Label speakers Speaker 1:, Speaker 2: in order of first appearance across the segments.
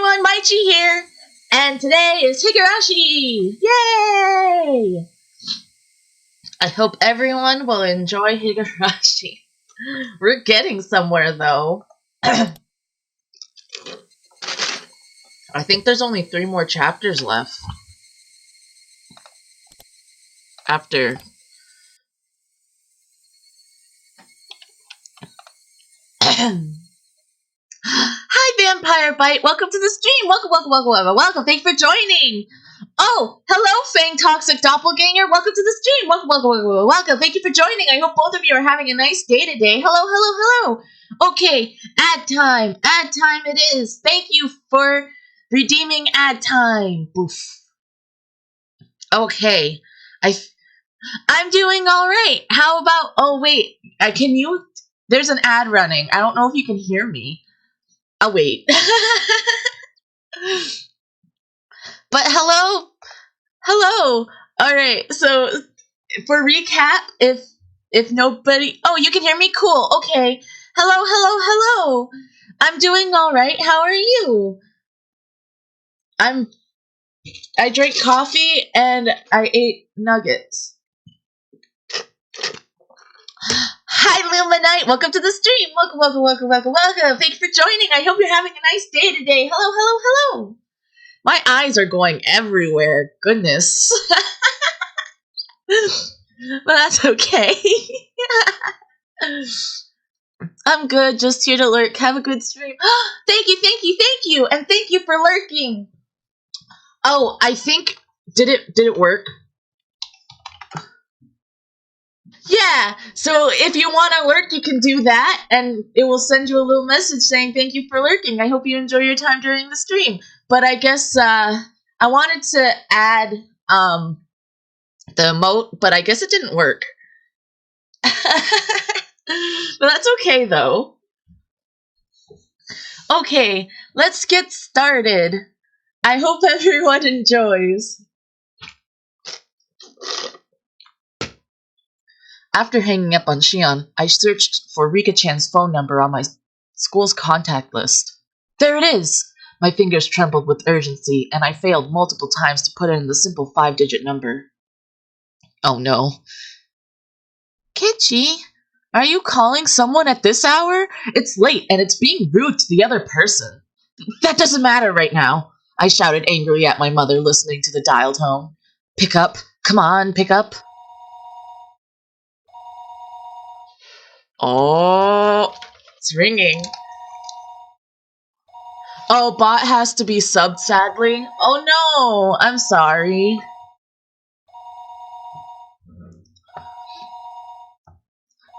Speaker 1: everyone, Maichi here, and today is Higurashi! Yay! I hope everyone will enjoy Higurashi. We're getting somewhere, though. I think there's only 3 more chapters left. After... Hi, Vampire Bite! Welcome to the stream! Welcome! Thanks for joining! Oh, hello, Fang Toxic Doppelganger! Welcome to the stream! Welcome! Thank you for joining! I hope both of you are having a nice day today. Hello! Okay, ad time! Ad time it is! Thank you for redeeming ad time! Boof. Okay, I'm doing alright! How about... Oh, wait, can you... There's an ad running. I don't know if you can hear me. I'll wait. But hello. All right. So for recap, if nobody, oh, you can hear me. Cool. Okay. Hello. I'm doing all right. How are you? I drank coffee and I ate nuggets. Hi, Luminite! Welcome to the stream! Welcome! Thank you for joining! I hope you're having a nice day today! Hello! My eyes are going everywhere. Goodness. But that's okay. I'm good, just here to lurk. Have a good stream. Thank you! And thank you for lurking! Oh, I think... Did it work? Yeah, so if you want to lurk, you can do that, and it will send you a little message saying thank you for lurking. I hope you enjoy your time during the stream. But I guess I wanted to add the emote, but I guess it didn't work. But that's okay, though. Okay, let's get started. I hope everyone enjoys. After hanging up on Shion, I searched for Rika-chan's phone number on my school's contact list. There it is! My fingers trembled with urgency, and I failed multiple times to put in the simple 5-digit number. Oh no. Kichi, are you calling someone at this hour? It's late, and it's being rude to the other person. That doesn't matter right now, I shouted angrily at my mother, listening to the dial tone. Pick up. Come on, pick up. Oh, it's ringing. Oh, bot has to be subbed, sadly. Oh no, I'm sorry.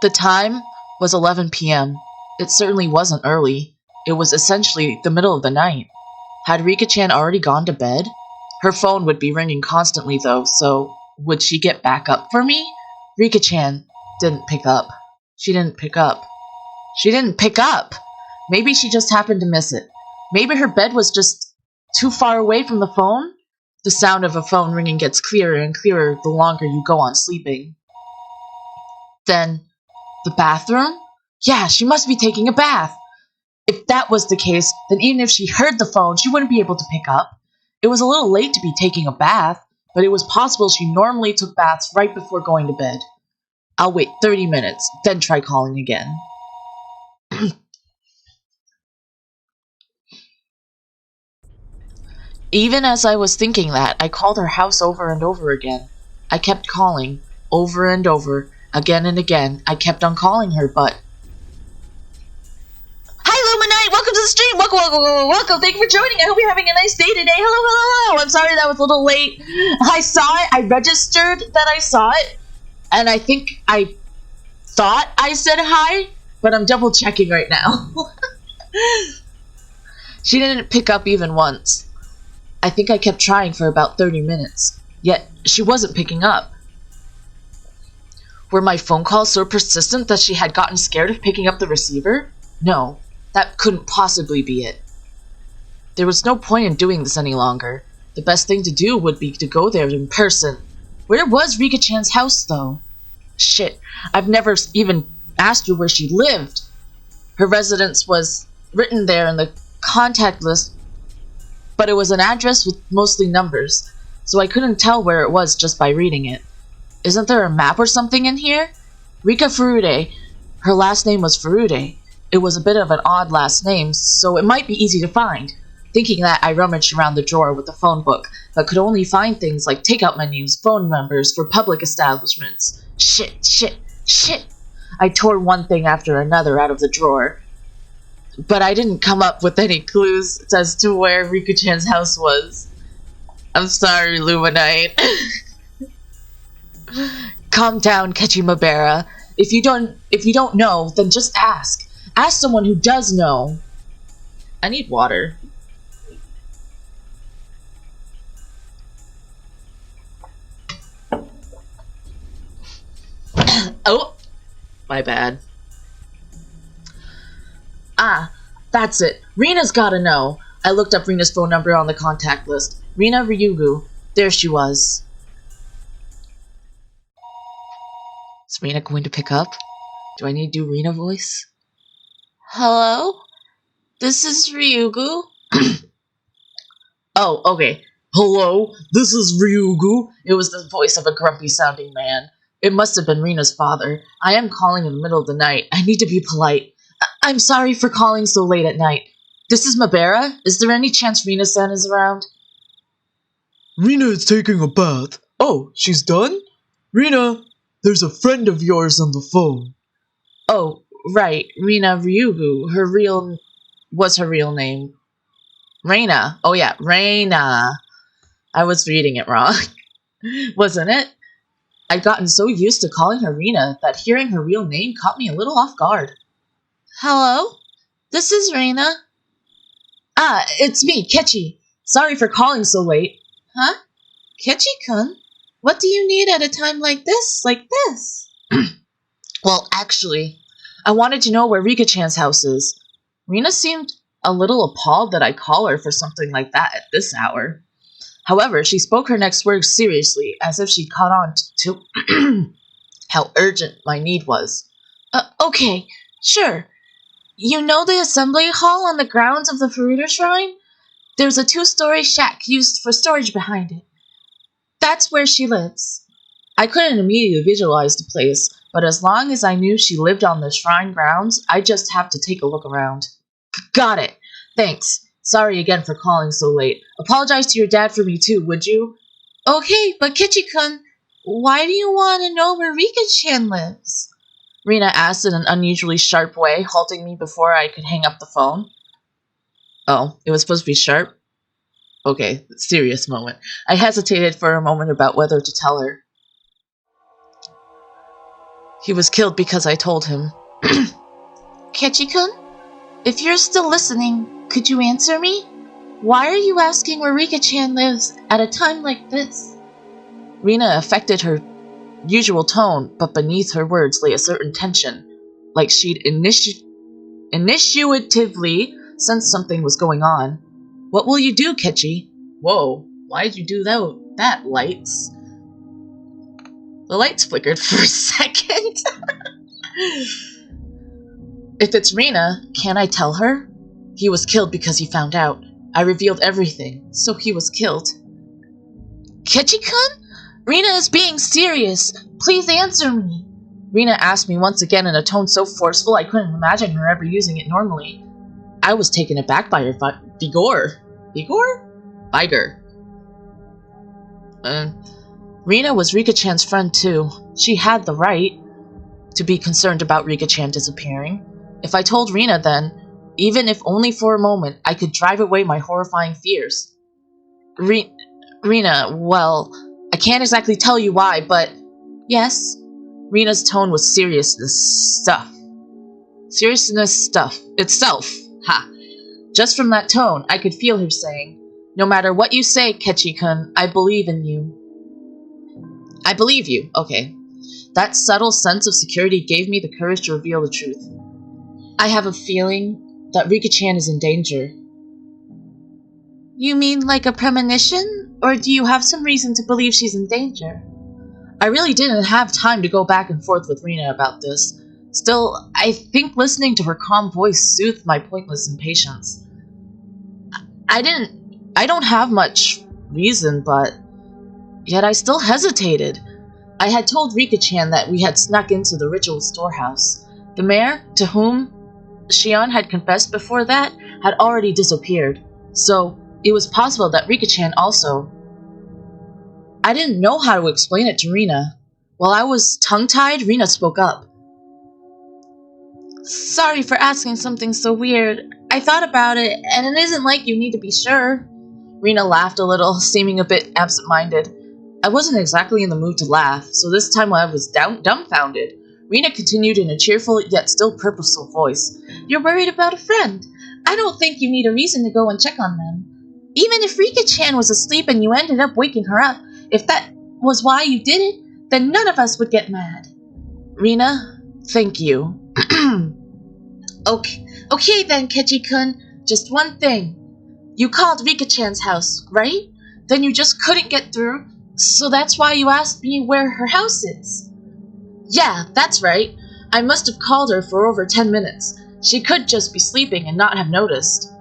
Speaker 1: The time was 11 p.m. It certainly wasn't early. It was essentially the middle of the night. Had Rika-chan already gone to bed? Her phone would be ringing constantly though, so would she get back up for me? Rika-chan didn't pick up. She didn't pick up. Maybe she just happened to miss it. Maybe her bed was just too far away from the phone? The sound of a phone ringing gets clearer and clearer the longer you go on sleeping. Then, the bathroom? Yeah, she must be taking a bath. If that was the case, then even if she heard the phone, she wouldn't be able to pick up. It was a little late to be taking a bath, but it was possible she normally took baths right before going to bed. I'll wait 30 minutes, then try calling again. Even as I was thinking that, I called her house over and over again. I kept calling, over and over, again and again. I kept on calling her, but... Hi, Luminite! Welcome to the stream! Welcome! Thank you for joining! I hope you're having a nice day today! Hello! I'm sorry that was a little late. I saw it, I registered that I saw it. And I think I thought I said hi, but I'm double checking right now. She didn't pick up even once. I think I kept trying for about 30 minutes, yet she wasn't picking up. Were my phone calls so persistent that she had gotten scared of picking up the receiver? No, that couldn't possibly be it. There was no point in doing this any longer. The best thing to do would be to go there in person. Where was Rika-chan's house, though? Shit, I've never even asked her where she lived. Her residence was written there in the contact list. but it was an address with mostly numbers, so I couldn't tell where it was just by reading it. Isn't there a map or something in here? Rika Furude. Her last name was Furude. It was a bit of an odd last name, so it might be easy to find. Thinking that, I rummaged around the drawer with the phone book, but could only find things like takeout menus, phone numbers for public establishments. Shit. I tore one thing after another out of the drawer, but I didn't come up with any clues as to where Rika-chan's house was. I'm sorry, Luminite. Calm down, Kechimabera. If you don't know, then just ask. Ask someone who does know. I need water. Oh, my bad. Ah, that's it. Rina's gotta know. I looked up Rina's phone number on the contact list. Rina Ryugu. There she was. Is Rina going to pick up? Do I need to do Rina voice? Hello? This is Ryugu. Oh, okay. Hello, this is Ryugu. It was the voice of a grumpy-sounding man. It must have been Rina's father. I am calling in the middle of the night. I need to be polite. I'm sorry for calling so late at night. This is Mabera. Is there any chance Rina-san is around?
Speaker 2: Rina is taking a bath. Oh, she's done? Rina, there's a friend of yours on the phone.
Speaker 1: Oh, right. Rina Ryugu. Was her real name. Reina. Oh yeah, Reina. I was reading it wrong. Wasn't it? I'd gotten so used to calling her Rina that hearing her real name caught me a little off guard. Hello? This is Reina. Ah, it's me, Kechi. Sorry for calling so late. Huh? Kechi-kun? What do you need at a time like this? Well, actually, I wanted to know where Rika-chan's house is. Rina seemed a little appalled that I call her for something like that at this hour. However, she spoke her next words seriously, as if she caught on to how urgent my need was. Okay, sure. You know the assembly hall on the grounds of the Furuta Shrine? There's a 2-story shack used for storage behind it. That's where she lives. I couldn't immediately visualize the place, but as long as I knew she lived on the shrine grounds, I'd just have to take a look around. Got it. Thanks. Sorry again for calling so late. Apologize to your dad for me too, would you? Okay, but Kechi-kun, why do you want to know where Rika-chan lives? Rina asked in an unusually sharp way, halting me before I could hang up the phone. Oh, it was supposed to be sharp? Okay, serious moment. I hesitated for a moment about whether to tell her. He was killed because I told him. Kechi-kun? If you're still listening, could you answer me? Why are you asking where Rika-chan lives at a time like this? Rina affected her usual tone, but beneath her words lay a certain tension, like she'd intuitively sensed something was going on. What will you do, Kechi? Whoa, why'd you do that, lights? The lights flickered for a second. If it's Rina, can I tell her? He was killed because he found out. I revealed everything, so he was killed. Kechi-kun? Rina is being serious. Please answer me. Rina asked me once again in a tone so forceful I couldn't imagine her ever using it normally. I was taken aback by her vigor. Vigor? Rina was Rika-chan's friend too. She had the right to be concerned about Rika-chan disappearing. If I told Rina then, even if only for a moment, I could drive away my horrifying fears. Rina, well, I can't exactly tell you why, but... Yes? Rina's tone was seriousness stuff. Seriousness stuff. Itself. Ha. Just from that tone, I could feel her saying, no matter what you say, Kechi-kun, I believe in you. I believe you. Okay. That subtle sense of security gave me the courage to reveal the truth. I have a feeling that Rika-chan is in danger. You mean like a premonition? Or do you have some reason to believe she's in danger? I really didn't have time to go back and forth with Rina about this. Still, I think listening to her calm voice soothed my pointless impatience. I didn't I don't have much reason, but yet I still hesitated. I had told Rika-chan that we had snuck into the ritual storehouse. The mayor, to whom Shion had confessed before that, had already disappeared, so it was possible that Rika-chan also. I didn't know how to explain it to Rina. While I was tongue-tied, Rina spoke up. Sorry for asking something so weird. I thought about it, and it isn't like you need to be sure. Rina laughed a little, seeming a bit absent-minded. I wasn't exactly in the mood to laugh, so this time I was dumbfounded. Rina continued in a cheerful yet still purposeful voice. You're worried about a friend. I don't think you need a reason to go and check on them. Even if Rika-chan was asleep and you ended up waking her up, if that was why you did it, then none of us would get mad. Rina, thank you. Okay then, Keiji-kun. Just one thing. You called Rika-chan's house, right? Then you just couldn't get through, so that's why you asked me where her house is. Yeah, that's right. I must have called her for over 10 minutes. She could just be sleeping and not have noticed.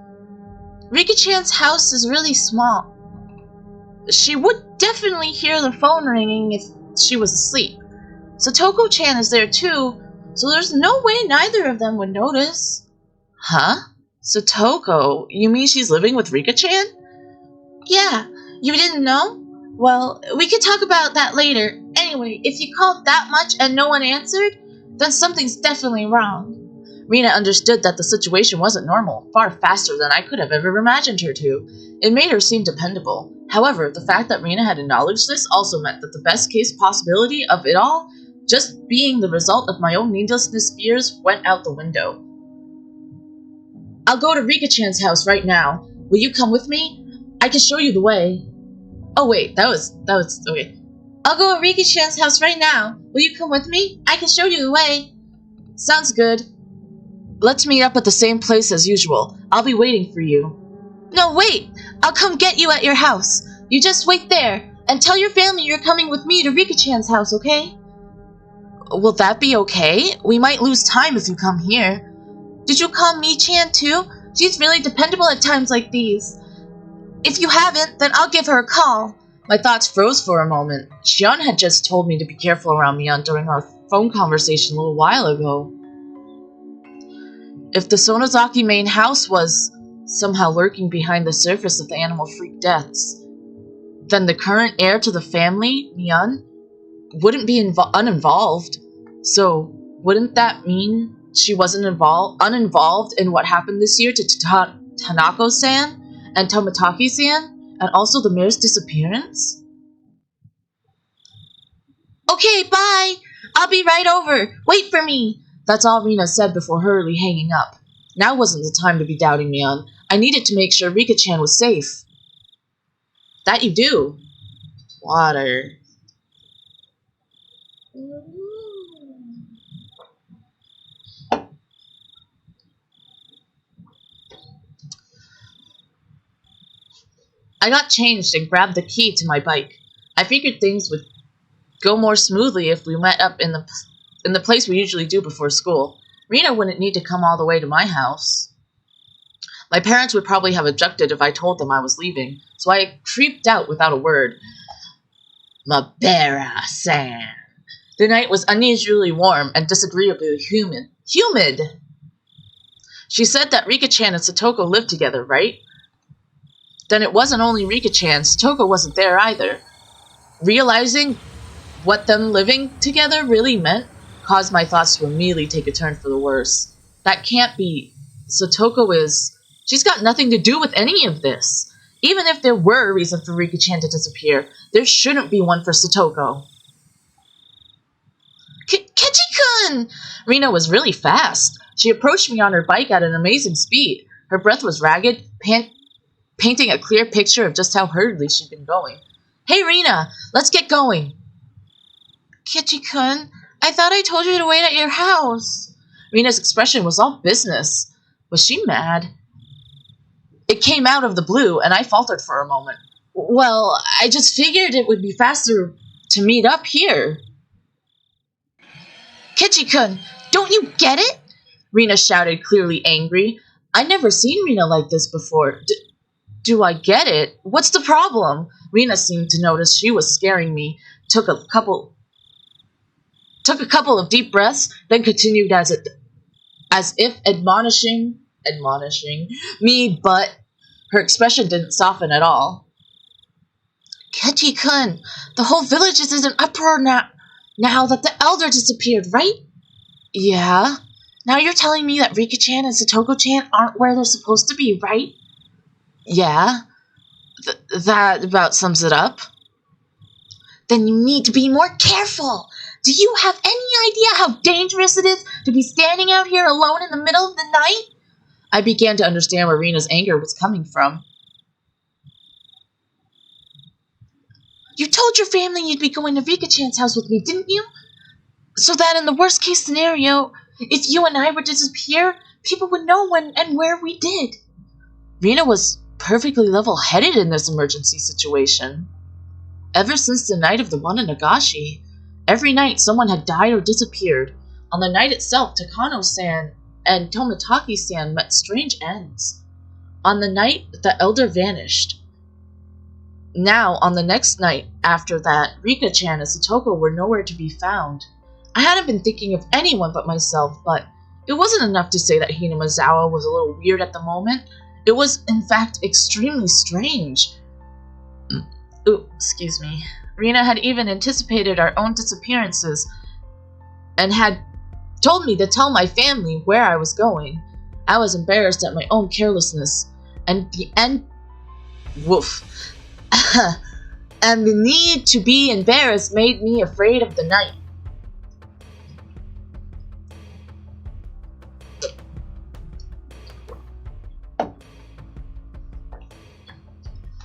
Speaker 1: Rika-chan's house is really small. She would definitely hear the phone ringing if she was asleep. Satoko-chan is there too, so there's no way neither of them would notice. Huh? Satoko? You mean she's living with Rika-chan? Yeah, you didn't know? Well, we could talk about that later. Anyway, if you called that much and no one answered, then something's definitely wrong. Rina understood that the situation wasn't normal, far faster than I could have ever imagined her to. It made her seem dependable. However, the fact that Rina had acknowledged this also meant that the best case possibility of it all, just being the result of my own needlessness fears, went out the window. I'll go to Rika-chan's house right now. Will you come with me? I can show you the way. Oh wait, that was okay. I'll go to Rika-chan's house right now. Will you come with me? I can show you the way. Sounds good. Let's meet up at the same place as usual. I'll be waiting for you. No, wait! I'll come get you at your house. You just wait there, and tell your family you're coming with me to Rika-chan's house, okay? Will that be okay? We might lose time if you come here. Did you call Mi-chan too? She's really dependable at times like these. If you haven't, then I'll give her a call. My thoughts froze for a moment. Shion had just told me to be careful around Mion during our phone conversation a little while ago. If the Sonozaki main house was somehow lurking behind the surface of the animal freak deaths, then the current heir to the family, Mion, wouldn't be uninvolved. So, wouldn't that mean she wasn't uninvolved in what happened this year to Tanako-san and Tomitaki-san, and also the mayor's disappearance? Okay, bye! I'll be right over. Wait for me! That's all Rina said before hurriedly hanging up. Now wasn't the time to be doubting Mion. I needed to make sure Rika-chan was safe. That you do. Water. I got changed and grabbed the key to my bike. I figured things would go more smoothly if we met up in the place we usually do before school. Rina wouldn't need to come all the way to my house. My parents would probably have objected if I told them I was leaving, so I creeped out without a word. Mabera-san. The night was unusually warm and disagreeably humid. She said that Rika-chan and Satoko lived together, right? Then it wasn't only Rika-chan, Satoko wasn't there either. Realizing what them living together really meant caused my thoughts to immediately take a turn for the worse. That can't be. She's got nothing to do with any of this. Even if there were a reason for Rika-chan to disappear, there shouldn't be one for Satoko. Keiji-kun! Rina was really fast. She approached me on her bike at an amazing speed. Her breath was ragged, painting a clear picture of just how hurriedly she'd been going. Hey Rina, let's get going. Keiji-kun, I thought I told you to wait at your house. Rina's expression was all business. Was she mad? It came out of the blue, and I faltered for a moment. Well, I just figured it would be faster to meet up here. Keiji-kun, don't you get it? Rina shouted, clearly angry. I'd never seen Rina like this before. Do I get it? What's the problem? Rena seemed to notice she was scaring me, took a couple of deep breaths, then continued as if admonishing me, but her expression didn't soften at all. Kechi-kun, the whole village is in an uproar now that the elder disappeared, right? Yeah. Now you're telling me that Rika-chan and Satoko-chan aren't where they're supposed to be, right? Yeah. That about sums it up. Then you need to be more careful. Do you have any idea how dangerous it is to be standing out here alone in the middle of the night? I began to understand where Rena's anger was coming from. You told your family you'd be going to Rika-chan's house with me, didn't you? So that in the worst case scenario, if you and I were to disappear, people would know when and where we did. Rena was perfectly level-headed in this emergency situation. Ever since the night of the Wananagashi, every night someone had died or disappeared. On the night itself, Takano-san and Tomitaki-san met strange ends. On the night, the elder vanished. Now, on the next night after that, Rika-chan and Satoko were nowhere to be found. I hadn't been thinking of anyone but myself, but it wasn't enough to say that Hinamizawa was a little weird at the moment. It was, in fact, extremely strange. Ooh, excuse me. Rena had even anticipated our own disappearances and had told me to tell my family where I was going. I was embarrassed at my own carelessness, and and the need to be embarrassed made me afraid of the night.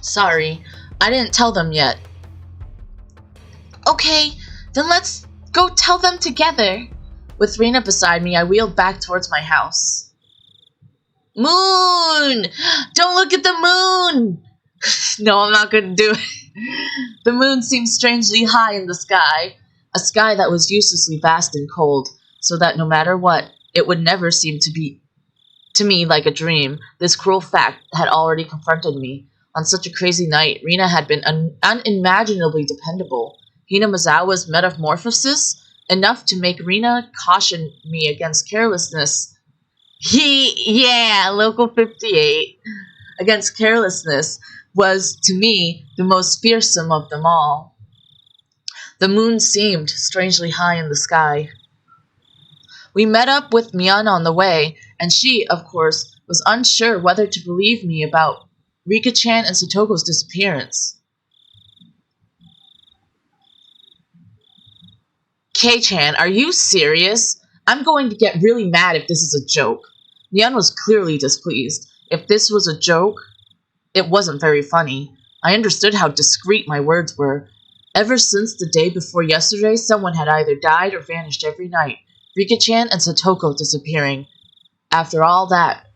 Speaker 1: Sorry, I didn't tell them yet. Okay, then let's go tell them together. With Rena beside me, I wheeled back towards my house. Moon! Don't look at the moon! No, I'm not going to do it. The moon seemed strangely high in the sky, a sky that was uselessly vast and cold, so that no matter what, it would never seem to me like a dream. This cruel fact had already confronted me. On such a crazy night, Rena had been unimaginably dependable. Hinamizawa's metamorphosis, enough to make Rena caution me against carelessness. Local 58. Against carelessness was, to me, the most fearsome of them all. The moon seemed strangely high in the sky. We met up with Mion on the way, and she, of course, was unsure whether to believe me about Rika-chan and Satoko's disappearance. Kei-chan, are you serious? I'm going to get really mad if this is a joke. Mion was clearly displeased. If this was a joke, it wasn't very funny. I understood how discreet my words were. Ever since the day before yesterday, someone had either died or vanished every night. Rika-chan and Satoko disappearing. After all that,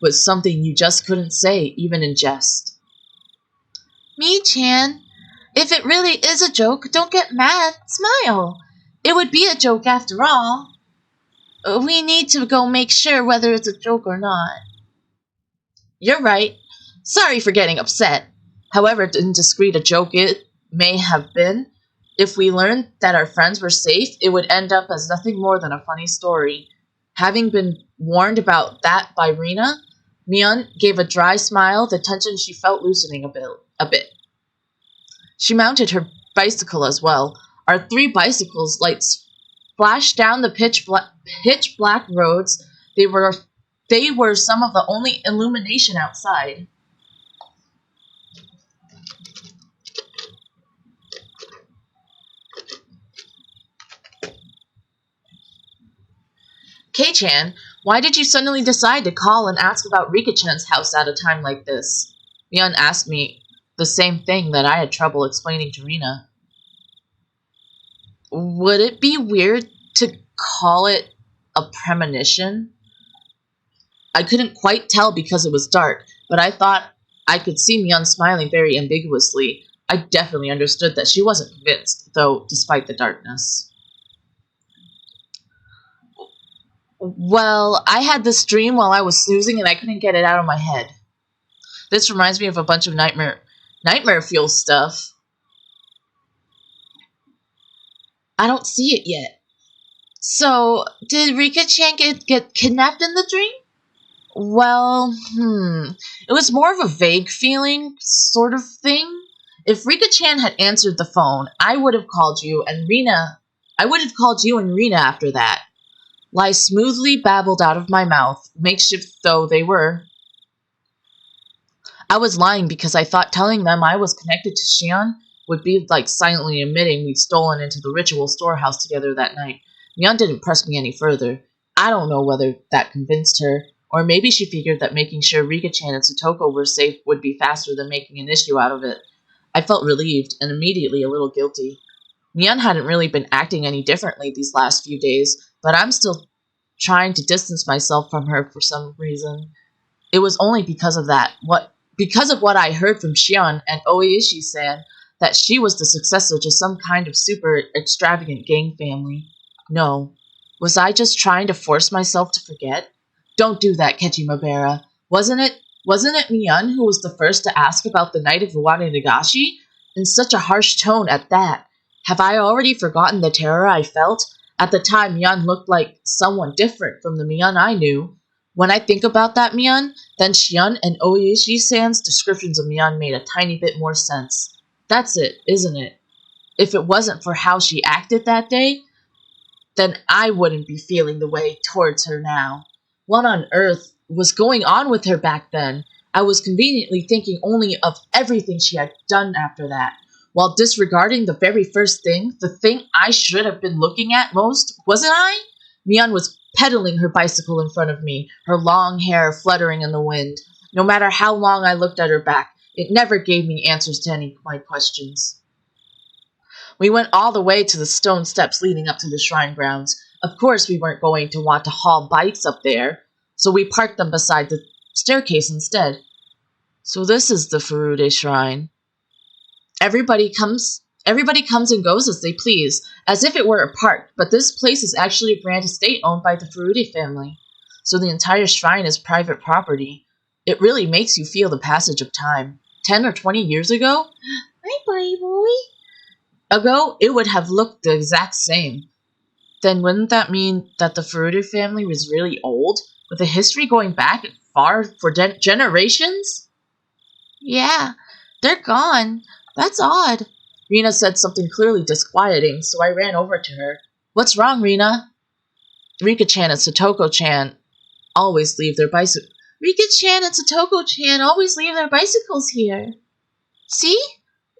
Speaker 1: was something you just couldn't say, even in jest. Mi-chan, if it really is a joke, don't get mad, smile. It would be a joke after all. We need to go make sure whether it's a joke or not. You're right. Sorry for getting upset. However indiscreet a joke it may have been, if we learned that our friends were safe, it would end up as nothing more than a funny story. Having been warned about that by Rena, Mion gave a dry smile, the tension she felt loosening a bit. She mounted her bicycle as well. Our 3 bicycles lights flashed down the pitch black roads. They were some of the only illumination outside. Kei-chan, why did you suddenly decide to call and ask about Rika-chan's house at a time like this? Mion asked me the same thing that I had trouble explaining to Rena. Would it be weird to call it a premonition? I couldn't quite tell because it was dark, but I thought I could see Mion smiling very ambiguously. I definitely understood that she wasn't convinced, though, despite the darkness. Well, I had this dream while I was snoozing and I couldn't get it out of my head. This reminds me of a bunch of nightmare fuel stuff. I don't see it yet. So, did Rika-chan get kidnapped in the dream? Well, it was more of a vague feeling, sort of thing. If Rika-chan had answered the phone, I would have called you and Rina after that. Lies smoothly babbled out of my mouth, makeshift though they were. I was lying because I thought telling them I was connected to Xion would be like silently admitting we'd stolen into the ritual storehouse together that night. Mion didn't press me any further. I don't know whether that convinced her, or maybe she figured that making sure Rika-chan and Satoko were safe would be faster than making an issue out of it. I felt relieved and immediately a little guilty. Mion hadn't really been acting any differently these last few days, but I'm still trying to distance myself from her for some reason. It was only because of what I heard from Xion and Oishi-san, that she was the successor to some kind of super extravagant gang family. No. Was I just trying to force myself to forget? Don't do that, Kechimabera. Wasn't it Mion who was the first to ask about the night of Iwate Nagashi? In such a harsh tone at that. Have I already forgotten the terror I felt? At the time, Mion looked like someone different from the Mion I knew. When I think about that Mion, then Xion and Oishi-san's descriptions of Mion made a tiny bit more sense. That's it, isn't it? If it wasn't for how she acted that day, then I wouldn't be feeling the way towards her now. What on earth was going on with her back then? I was conveniently thinking only of everything she had done after that, while disregarding the very first thing, the thing I should have been looking at most, wasn't I? Mion was pedaling her bicycle in front of me, her long hair fluttering in the wind. No matter how long I looked at her back, it never gave me answers to any of my questions. We went all the way to the stone steps leading up to the shrine grounds. Of course, we weren't going to want to haul bikes up there, so we parked them beside the staircase instead. So this is the Furude Shrine. Everybody comes and goes as they please, as if it were a park, but this place is actually a grand estate owned by the Furude family. So the entire shrine is private property. It really makes you feel the passage of time. 10 or 20 years ago? Hi, buddy boy. Ago, it would have looked the exact same. Then wouldn't that mean that the Furude family was really old, with a history going back far for generations? Yeah, they're gone. That's odd. Rina said something clearly disquieting, so I ran over to her. What's wrong, Rina? Rika-chan and Satoko-chan always leave their bicycles. Rika-chan and Satoko-chan always leave their bicycles here. See?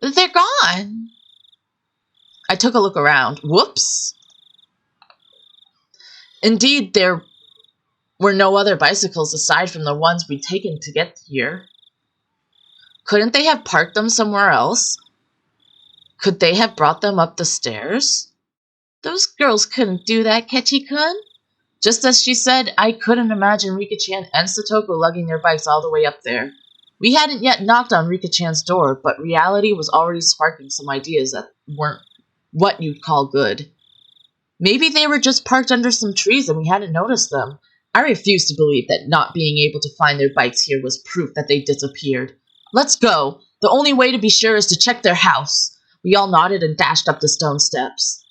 Speaker 1: They're gone. I took a look around. Whoops. Indeed, there were no other bicycles aside from the ones we'd taken to get here. Couldn't they have parked them somewhere else? Could they have brought them up the stairs? Those girls couldn't do that, Kechi-kun. Just as she said, I couldn't imagine Rika-chan and Satoko lugging their bikes all the way up there. We hadn't yet knocked on Rika-chan's door, but reality was already sparking some ideas that weren't what you'd call good. Maybe they were just parked under some trees and we hadn't noticed them. I refused to believe that not being able to find their bikes here was proof that they disappeared. Let's go. The only way to be sure is to check their house. We all nodded and dashed up the stone steps.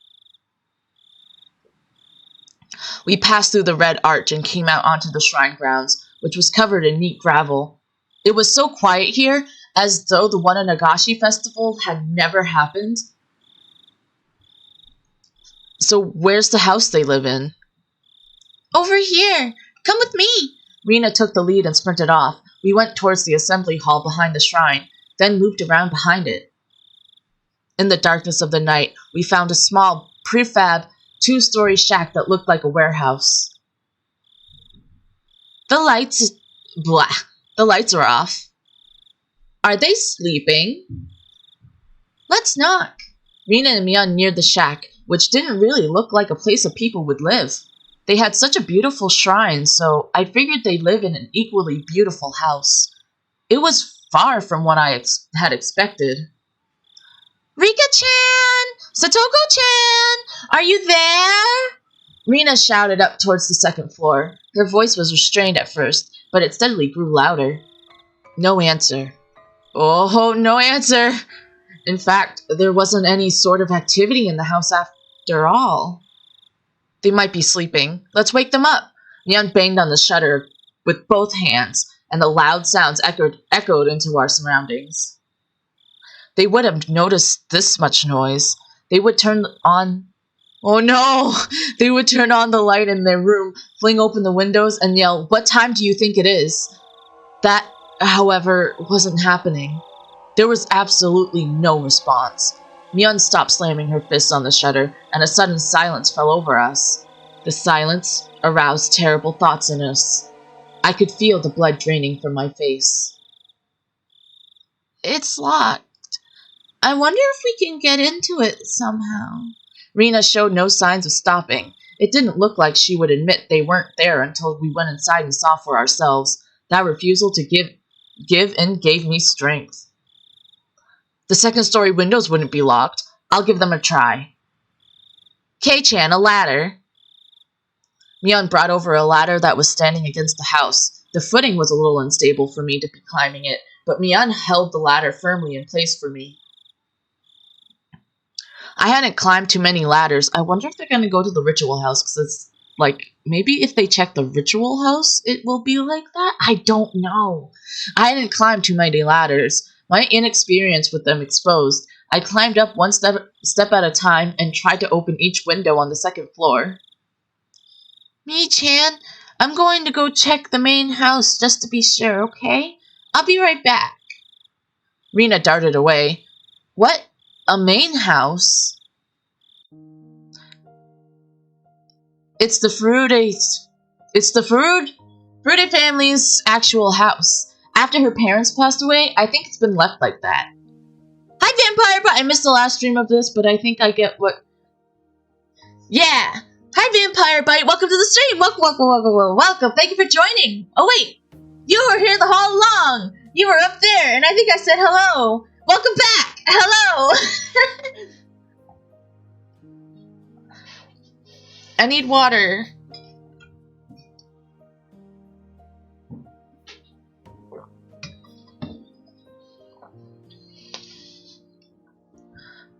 Speaker 1: We passed through the red arch and came out onto the shrine grounds, which was covered in neat gravel. It was so quiet here, as though the Wananagashi festival had never happened. So where's the house they live in? Over here! Come with me! Rina took the lead and sprinted off. We went towards the assembly hall behind the shrine, then looped around behind it. In the darkness of the night, we found a small, prefab, 2-story shack that looked like a warehouse. The lights are off. Are they sleeping? Let's knock. Rina and Mion neared the shack, which didn't really look like a place a people would live. They had such a beautiful shrine, so I figured they'd live in an equally beautiful house. It was far from what I had expected. Rika-chan! Satoko-chan! Are you there? Rina shouted up towards the second floor. Her voice was restrained at first, but it steadily grew louder. No answer. Oh, no answer! In fact, there wasn't any sort of activity in the house after all. They might be sleeping. Let's wake them up. Mion banged on the shutter with both hands, and the loud sounds echoed into our surroundings. They would have noticed this much noise. They would turn on... Oh no! They would turn on the light in their room, fling open the windows, and yell, "What time do you think it is?" That, however, wasn't happening. There was absolutely no response. Mion stopped slamming her fists on the shutter, and a sudden silence fell over us. The silence aroused terrible thoughts in us. I could feel the blood draining from my face. It's locked. I wonder if we can get into it somehow. Rena showed no signs of stopping. It didn't look like she would admit they weren't there until we went inside and saw for ourselves. That refusal to give in gave me strength. The second-story windows wouldn't be locked. I'll give them a try. K-chan, a ladder. Mion brought over a ladder that was standing against the house. The footing was a little unstable for me to be climbing it, but Mion held the ladder firmly in place for me. I hadn't climbed too many ladders. I wonder if they're going to go to the ritual house, because it's like, maybe if they check the ritual house, it will be like that? I don't know. I hadn't climbed too many ladders. My inexperience with them exposed. I climbed up one step at a time and tried to open each window on the second floor. Mi-chan, I'm going to go check the main house just to be sure, okay? I'll be right back. Rena darted away. What? A main house? It's the Fruity family's actual house. After her parents passed away, I think it's been left like that. Hi, Vampire, but I missed the last stream of this, but I think I get what... Yeah! Hi, Vampire Bite! Welcome to the stream! Welcome! Thank you for joining! Oh, wait! You were here the whole long! You were up there, and I think I said hello! Welcome back! Hello! I need water.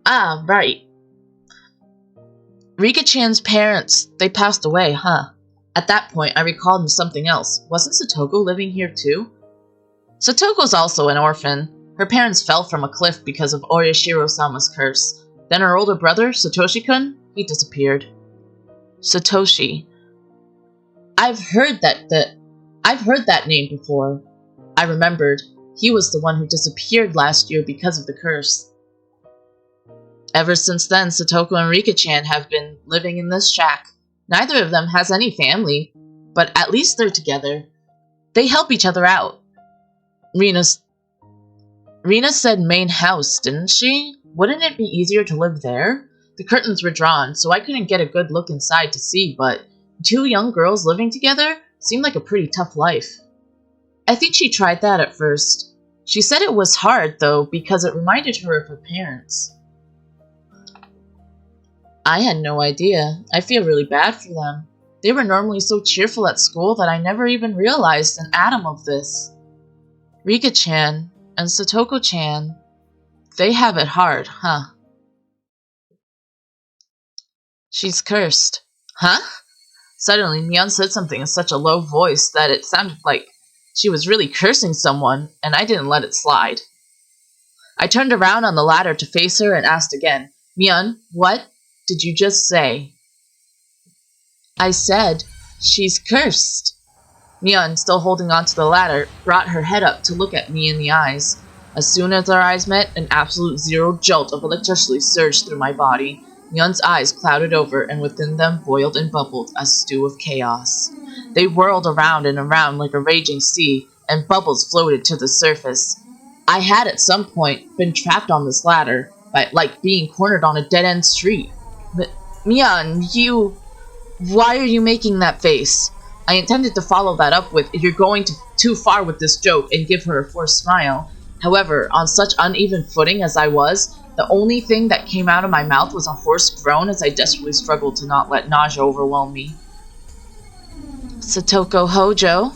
Speaker 1: Ah, right. Rika-chan's parents, they passed away, huh? At that point, I recalled something else. Wasn't Satoko living here too? Satoko's also an orphan. Her parents fell from a cliff because of Oyashiro-sama's curse. Then her older brother, Satoshi-kun, he disappeared. Satoshi. I've heard that name before. I remembered. He was the one who disappeared last year because of the curse. Ever since then, Satoko and Rika-chan have been living in this shack. Neither of them has any family, but at least they're together. They help each other out. Rena said main house, didn't she? Wouldn't it be easier to live there? The curtains were drawn, so I couldn't get a good look inside to see, but two young girls living together seemed like a pretty tough life. I think she tried that at first. She said it was hard, though, because it reminded her of her parents. I had no idea. I feel really bad for them. They were normally so cheerful at school that I never even realized an atom of this. Rika-chan and Satoko-chan, they have it hard, huh? She's cursed. Huh? Suddenly, Mion said something in such a low voice that it sounded like she was really cursing someone, and I didn't let it slide. I turned around on the ladder to face her and asked again, Mion, what did you just say? I said, she's cursed. Mion, still holding onto the ladder, brought her head up to look at me in the eyes. As soon as our eyes met, an absolute zero jolt of electricity surged through my body. Mion's eyes clouded over, and within them boiled and bubbled a stew of chaos. They whirled around and around like a raging sea, and bubbles floated to the surface. I had at some point been trapped on this ladder, like being cornered on a dead-end street. Mion, why are you making that face? I intended to follow that up with, you're going too far with this joke, and give her a forced smile. However, on such uneven footing as I was, the only thing that came out of my mouth was a hoarse groan as I desperately struggled to not let nausea overwhelm me. Satoko Hojo?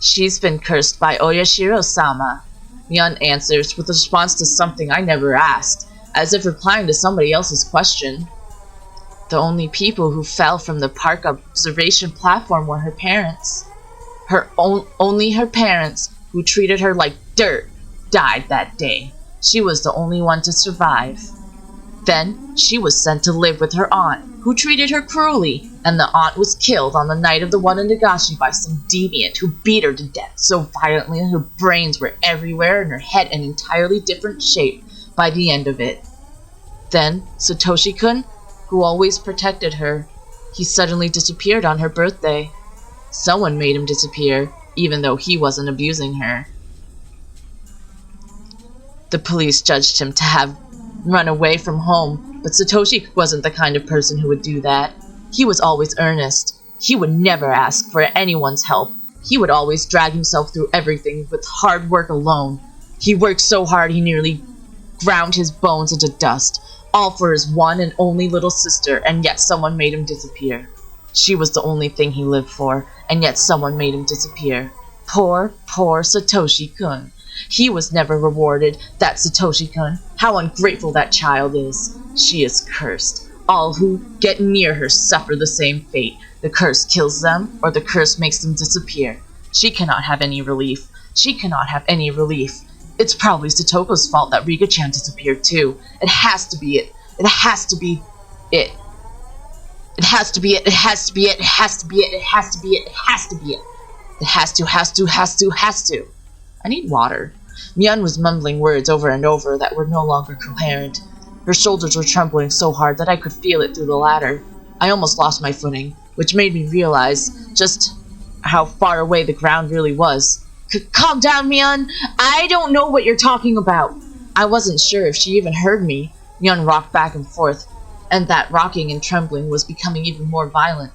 Speaker 1: She's been cursed by Oyashiro-sama. Mion answers with a response to something I never asked, as if replying to somebody else's question. The only people who fell from the park observation platform were her parents. Only her parents, who treated her like dirt, died that day. She was the only one to survive. Then, she was sent to live with her aunt, who treated her cruelly, and the aunt was killed on the night of the Wananagashi by some deviant who beat her to death so violently her brains were everywhere and her head an entirely different shape by the end of it. Then, Satoshi-kun, who always protected her, he suddenly disappeared on her birthday. Someone made him disappear, even though he wasn't abusing her. The police judged him to have run away from home, but Satoshi wasn't the kind of person who would do that. He was always earnest. He would never ask for anyone's help. He would always drag himself through everything with hard work alone. He worked so hard he nearly ground his bones into dust, all for his one and only little sister, and yet someone made him disappear. She was the only thing he lived for, and yet someone made him disappear. Poor, poor Satoshi-kun. He was never rewarded, that Satoshi-kun. How ungrateful that child is. She is cursed. All who get near her suffer the same fate. The curse kills them, or the curse makes them disappear. She cannot have any relief. She cannot have any relief. It's probably Satoko's fault that Rika-chan disappeared too. It has to be it. It has to be it. It has to be it. It has to be it. It has to be it. It has to be it. It has to be it. It has to. I need water. Mion was mumbling words over and over that were no longer coherent. Her shoulders were trembling so hard that I could feel it through the ladder. I almost lost my footing, which made me realize just how far away the ground really was. Calm down, Mion. I don't know what you're talking about. I wasn't sure if she even heard me. Mion rocked back and forth, and that rocking and trembling was becoming even more violent.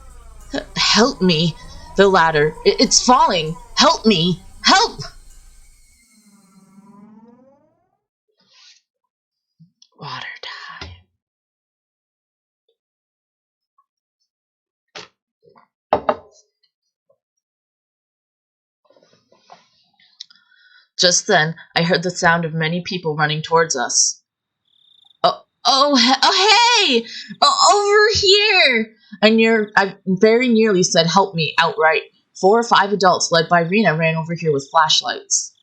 Speaker 1: Help me. The ladder. It's falling. Help me. Help! Water time. Just then, I heard the sound of many people running towards us. Oh, hey! Over here! I very nearly said help me outright. 4 or 5 adults, led by Rina, ran over here with flashlights.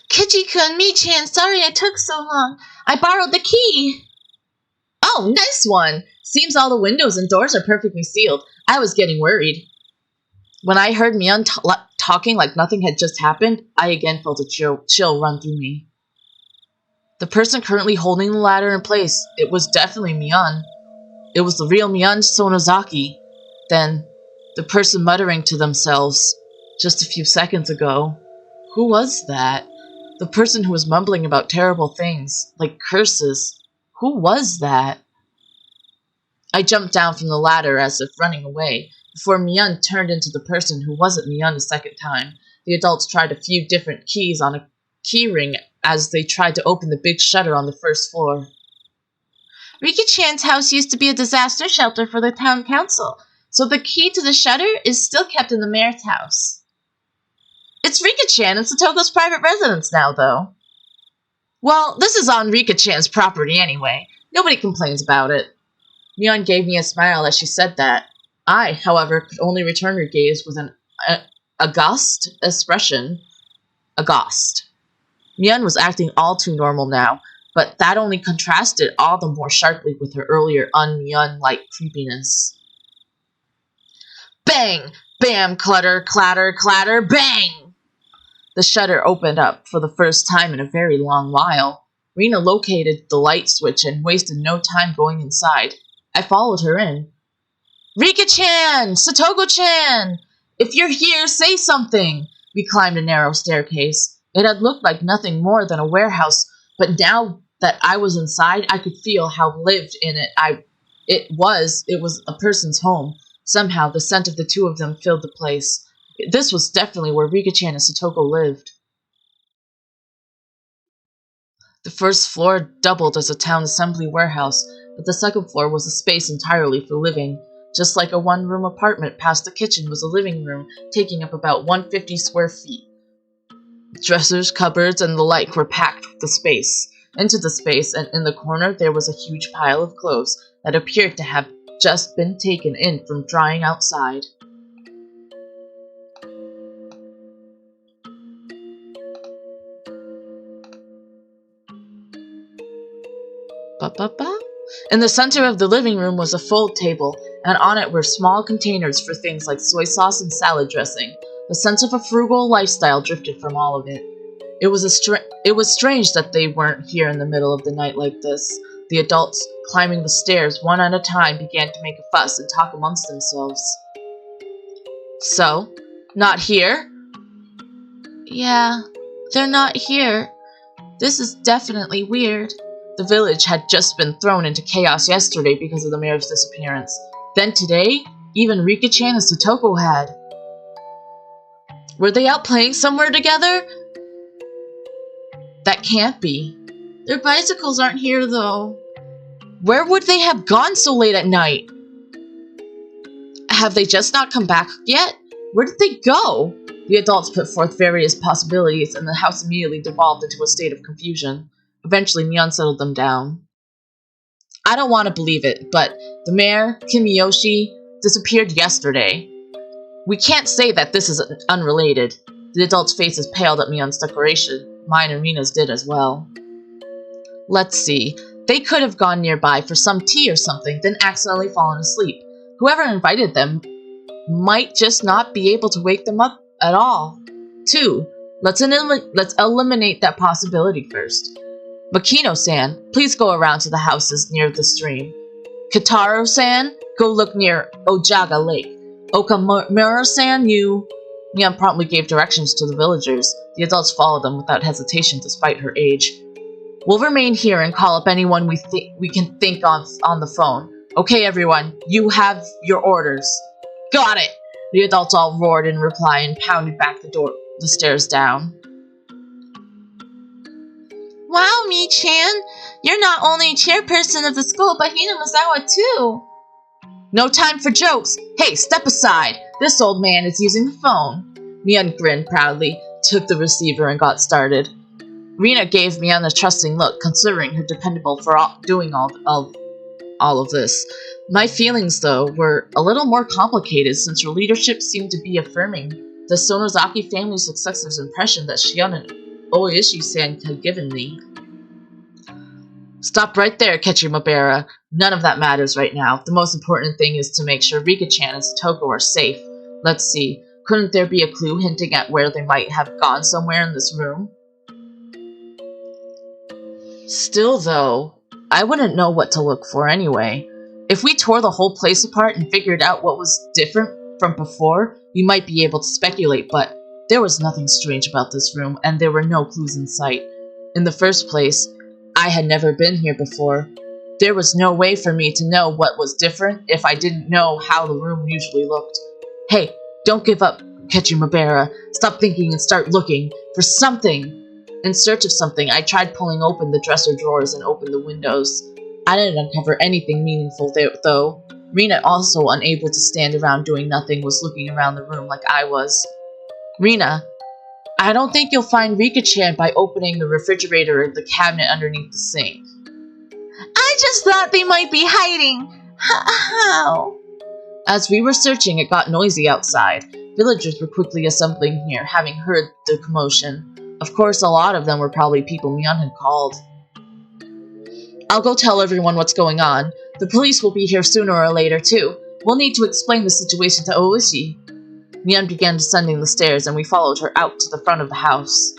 Speaker 1: Kichi-kun, Mi-chan, sorry I took so long. I borrowed the key. Oh, nice one! Seems all the windows and doors are perfectly sealed. I was getting worried. When I heard Mion talking like nothing had just happened, I again felt a chill run through me. The person currently holding the ladder in place, it was definitely Mion. It was the real Mion Sonozaki. Then, the person muttering to themselves just a few seconds ago. Who was that? The person who was mumbling about terrible things, like curses. Who was that? I jumped down from the ladder as if running away, before Mion turned into the person who wasn't Mion a second time. The adults tried a few different keys on a key ring as they tried to open the big shutter on the first floor. Rika-chan's house used to be a disaster shelter for the town council, so the key to the shutter is still kept in the mayor's house. It's Rika-chan and Satoko's private residence now, though. Well, this is on Rika-chan's property anyway. Nobody complains about it. Mion gave me a smile as she said that. I, however, could only return her gaze with an aghast expression. Aghast. Mion was acting all too normal now, but that only contrasted all the more sharply with her earlier un-Mion-like creepiness. Bang! Bam! Clutter! Clatter! Clatter! Bang! The shutter opened up for the first time in a very long while. Rina located the light switch and wasted no time going inside. I followed her in. Rika-chan! Satoko-chan! If you're here, say something! We climbed a narrow staircase. It had looked like nothing more than a warehouse, but now that I was inside, I could feel how lived in it it was a person's home. Somehow, the scent of the two of them filled the place. This was definitely where Rika-chan and Satoko lived. The first floor doubled as a town assembly warehouse, but the second floor was a space entirely for living. Just like a one-room apartment, past the kitchen was a living room, taking up about 150 square feet. Dressers, cupboards, and the like were packed into the space, and in the corner there was a huge pile of clothes that appeared to have just been taken in from drying outside. Ba-ba-ba. In the center of the living room was a fold table, and on it were small containers for things like soy sauce and salad dressing. The sense of a frugal lifestyle drifted from all of it. It was strange that they weren't here in the middle of the night like this. The adults, climbing the stairs one at a time, began to make a fuss and talk amongst themselves. So, not here? Yeah, they're not here. This is definitely weird. The village had just been thrown into chaos yesterday because of the mayor's disappearance. Then today, even Rika-chan and Satoko had. Were they out playing somewhere together? That can't be. Their bicycles aren't here, though. Where would they have gone so late at night? Have they just not come back yet? Where did they go? The adults put forth various possibilities, and the house immediately devolved into a state of confusion. Eventually, Mion settled them down. I don't want to believe it, but the mayor, Kimiyoshi, disappeared yesterday. We can't say that this is unrelated. The adults' faces paled at Mion's declaration. Mine and Rina's did as well. Let's see. They could have gone nearby for some tea or something, then accidentally fallen asleep. Whoever invited them might just not be able to wake them up at all. 2. Let's eliminate that possibility first. Makino-san, please go around to the houses near the stream. Kitaro-san, go look near Ojaga Lake. Okamura-san, you... Mion promptly gave directions to the villagers. The adults followed them without hesitation despite her age. We'll remain here and call up anyone we can think of on the phone. Okay, everyone, you have your orders. Got it! The adults all roared in reply and pounded back the stairs down. Wow, Mi-chan! You're not only chairperson of the school, but Hinamizawa too! No time for jokes! Hey, step aside! This old man is using the phone. Mion grinned proudly, took the receiver, and got started. Rina gave Mion a trusting look, considering her dependable for doing all of this. My feelings, though, were a little more complicated since her leadership seemed to be affirming the Sonozaki family's successor's impression that Shion and Oishi-san had given me. Stop right there, Kechimabera. None of that matters right now. The most important thing is to make sure Rika-chan and Satoko are safe. Let's see. Couldn't there be a clue hinting at where they might have gone somewhere in this room? Still, though, I wouldn't know what to look for anyway. If we tore the whole place apart and figured out what was different from before, we might be able to speculate, but there was nothing strange about this room, and there were no clues in sight. In the first place, I had never been here before. There was no way for me to know what was different if I didn't know how the room usually looked. Hey, don't give up, Kechimabera. Stop thinking and start looking for something. In search of something, I tried pulling open the dresser drawers and opened the windows. I didn't uncover anything meaningful there, though. Rina, also unable to stand around doing nothing, was looking around the room like I was. Rina, I don't think you'll find Rika-chan by opening the refrigerator or the cabinet underneath the sink. I just thought they might be hiding. How? As we were searching, it got noisy outside. Villagers were quickly assembling here, having heard the commotion. Of course, a lot of them were probably people Mion had called. I'll go tell everyone what's going on. The police will be here sooner or later, too. We'll need to explain the situation to Oishi. Mion began descending the stairs, and we followed her out to the front of the house.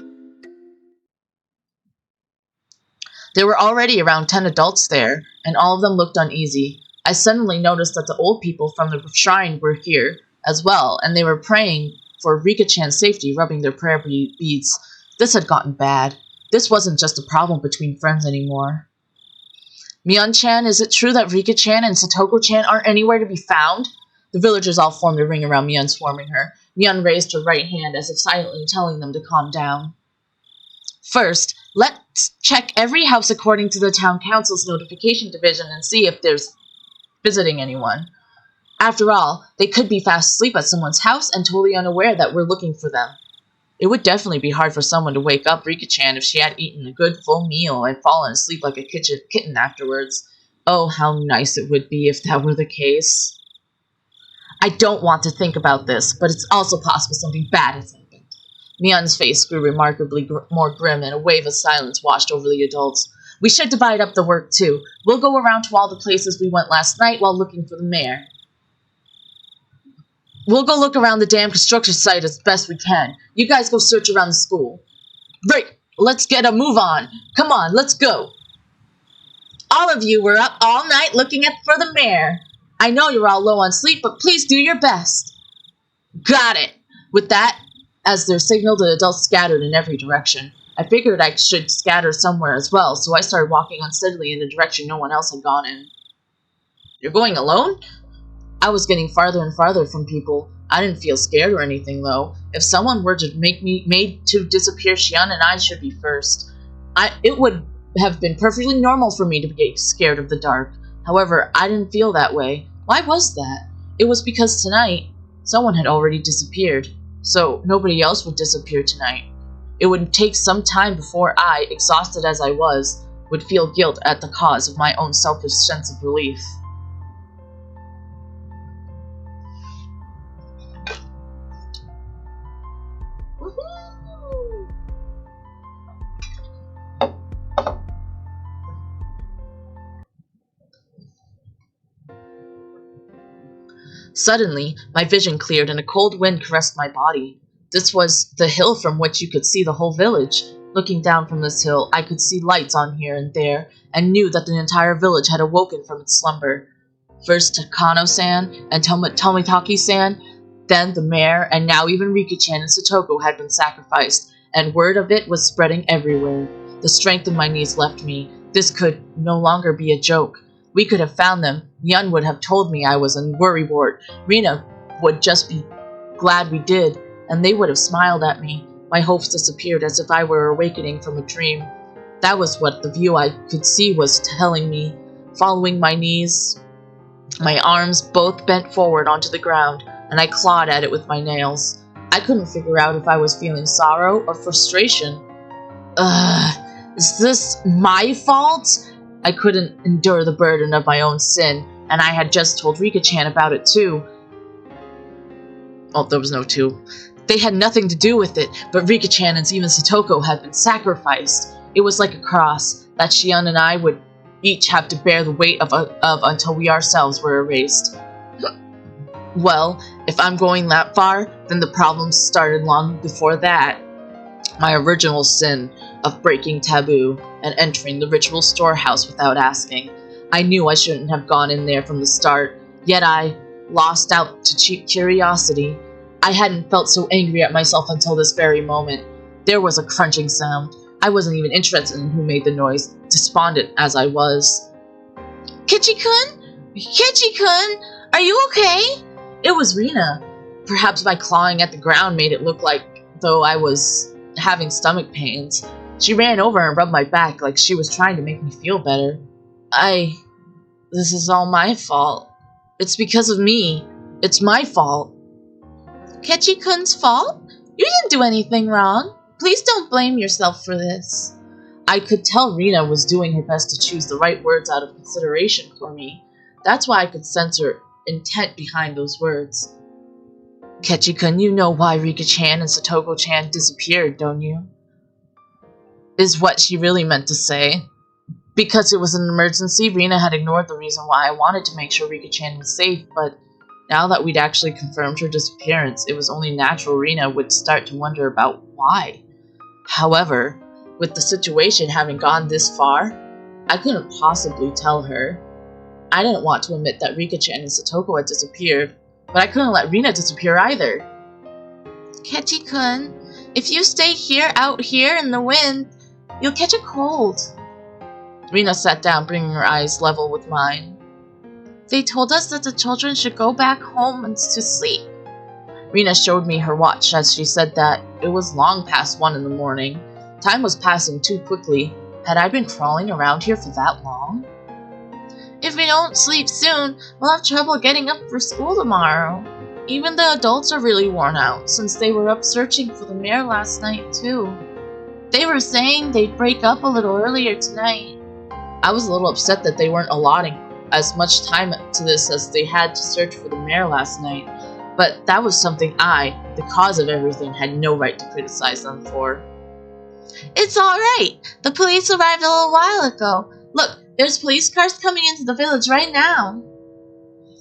Speaker 1: There were already around 10 adults there, and all of them looked uneasy. I suddenly noticed that the old people from the shrine were here as well, and they were praying for Rika-chan's safety, rubbing their prayer beads. This had gotten bad. This wasn't just a problem between friends anymore. Mion-chan, is it true that Rika-chan and Satoko-chan aren't anywhere to be found? The villagers all formed a ring around Mion, swarming her. Mion raised her right hand as if silently telling them to calm down. First, let's check every house according to the town council's notification division and see if there's visiting anyone. After all, they could be fast asleep at someone's house and totally unaware that we're looking for them. It would definitely be hard for someone to wake up Rika-chan if she had eaten a good full meal and fallen asleep like a kitten afterwards. Oh, how nice it would be if that were the case. I don't want to think about this, but it's also possible something bad has happened. Mion's face grew remarkably more grim, and a wave of silence washed over the adults. We should divide up the work, too. We'll go around to all the places we went last night while looking for the mayor. We'll go look around the damn construction site as best we can. You guys go search around the school. Right, let's get a move on. Come on, let's go. All of you were up all night looking for the mayor. I know you're all low on sleep, but please do your best. Got it. With that, as their signal, the adults scattered in every direction. I figured I should scatter somewhere as well, so I started walking unsteadily in a direction no one else had gone in. You're going alone? I was getting farther and farther from people. I didn't feel scared or anything, though. If someone were to made to disappear, Xian and I should be first. It would have been perfectly normal for me to be scared of the dark. However, I didn't feel that way. Why was that? It was because tonight, someone had already disappeared, so nobody else would disappear tonight. It would take some time before I, exhausted as I was, would feel guilt at the cause of my own selfish sense of relief. Suddenly, my vision cleared and a cold wind caressed my body. This was the hill from which you could see the whole village. Looking down from this hill, I could see lights on here and there, and knew that the entire village had awoken from its slumber. First Takano-san and Tomitaki-san, then the mayor, and now even Rika-chan and Satoko had been sacrificed, and word of it was spreading everywhere. The strength of my knees left me. This could no longer be a joke. We could have found them. Mion would have told me I was a worrywart. Rina would just be glad we did, and they would have smiled at me. My hopes disappeared as if I were awakening from a dream. That was what the view I could see was telling me. Following my knees, my arms both bent forward onto the ground, and I clawed at it with my nails. I couldn't figure out if I was feeling sorrow or frustration. Is this my fault? I couldn't endure the burden of my own sin, and I had just told Rika-chan about it too. Oh, there was no two. They had nothing to do with it, but Rika-chan and even Satoko had been sacrificed. It was like a cross that Xian and I would each have to bear the weight of until we ourselves were erased. Well, if I'm going that far, then the problems started long before that. My original sin of breaking taboo and entering the ritual storehouse without asking. I knew I shouldn't have gone in there from the start, yet I lost out to cheap curiosity. I hadn't felt so angry at myself until this very moment. There was a crunching sound. I wasn't even interested in who made the noise, despondent as I was. Kichi-kun? Kichi-kun? Are you okay? It was Rina. Perhaps my clawing at the ground made it look like though I was having stomach pains. She ran over and rubbed my back like she was trying to make me feel better. This is all my fault. It's because of me. It's my fault. Kechi-kun's fault? You didn't do anything wrong. Please don't blame yourself for this. I could tell Rina was doing her best to choose the right words out of consideration for me. That's why I could sense her intent behind those words. Kechi-kun, you know why Rika-chan and Satoko-chan disappeared, don't you? Is what she really meant to say. Because it was an emergency, Rina had ignored the reason why I wanted to make sure Rika-chan was safe, but now that we'd actually confirmed her disappearance, it was only natural Rina would start to wonder about why. However, with the situation having gone this far, I couldn't possibly tell her. I didn't want to admit that Rika-chan and Satoko had disappeared, but I couldn't let Rina disappear either. Kechi-kun, if you stay out here in the wind, you'll catch a cold. Rina sat down, bringing her eyes level with mine. They told us that the children should go back home and to sleep. Rina showed me her watch as she said that. It was long past 1 in the morning. Time was passing too quickly. Had I been crawling around here for that long? If we don't sleep soon, we'll have trouble getting up for school tomorrow. Even the adults are really worn out, since they were up searching for the mayor last night, too. They were saying they'd break up a little earlier tonight. I was a little upset that they weren't allotting as much time to this as they had to search for the mayor last night, but that was something I, the cause of everything, had no right to criticize them for. It's alright. The police arrived a little while ago. Look, there's police cars coming into the village right now.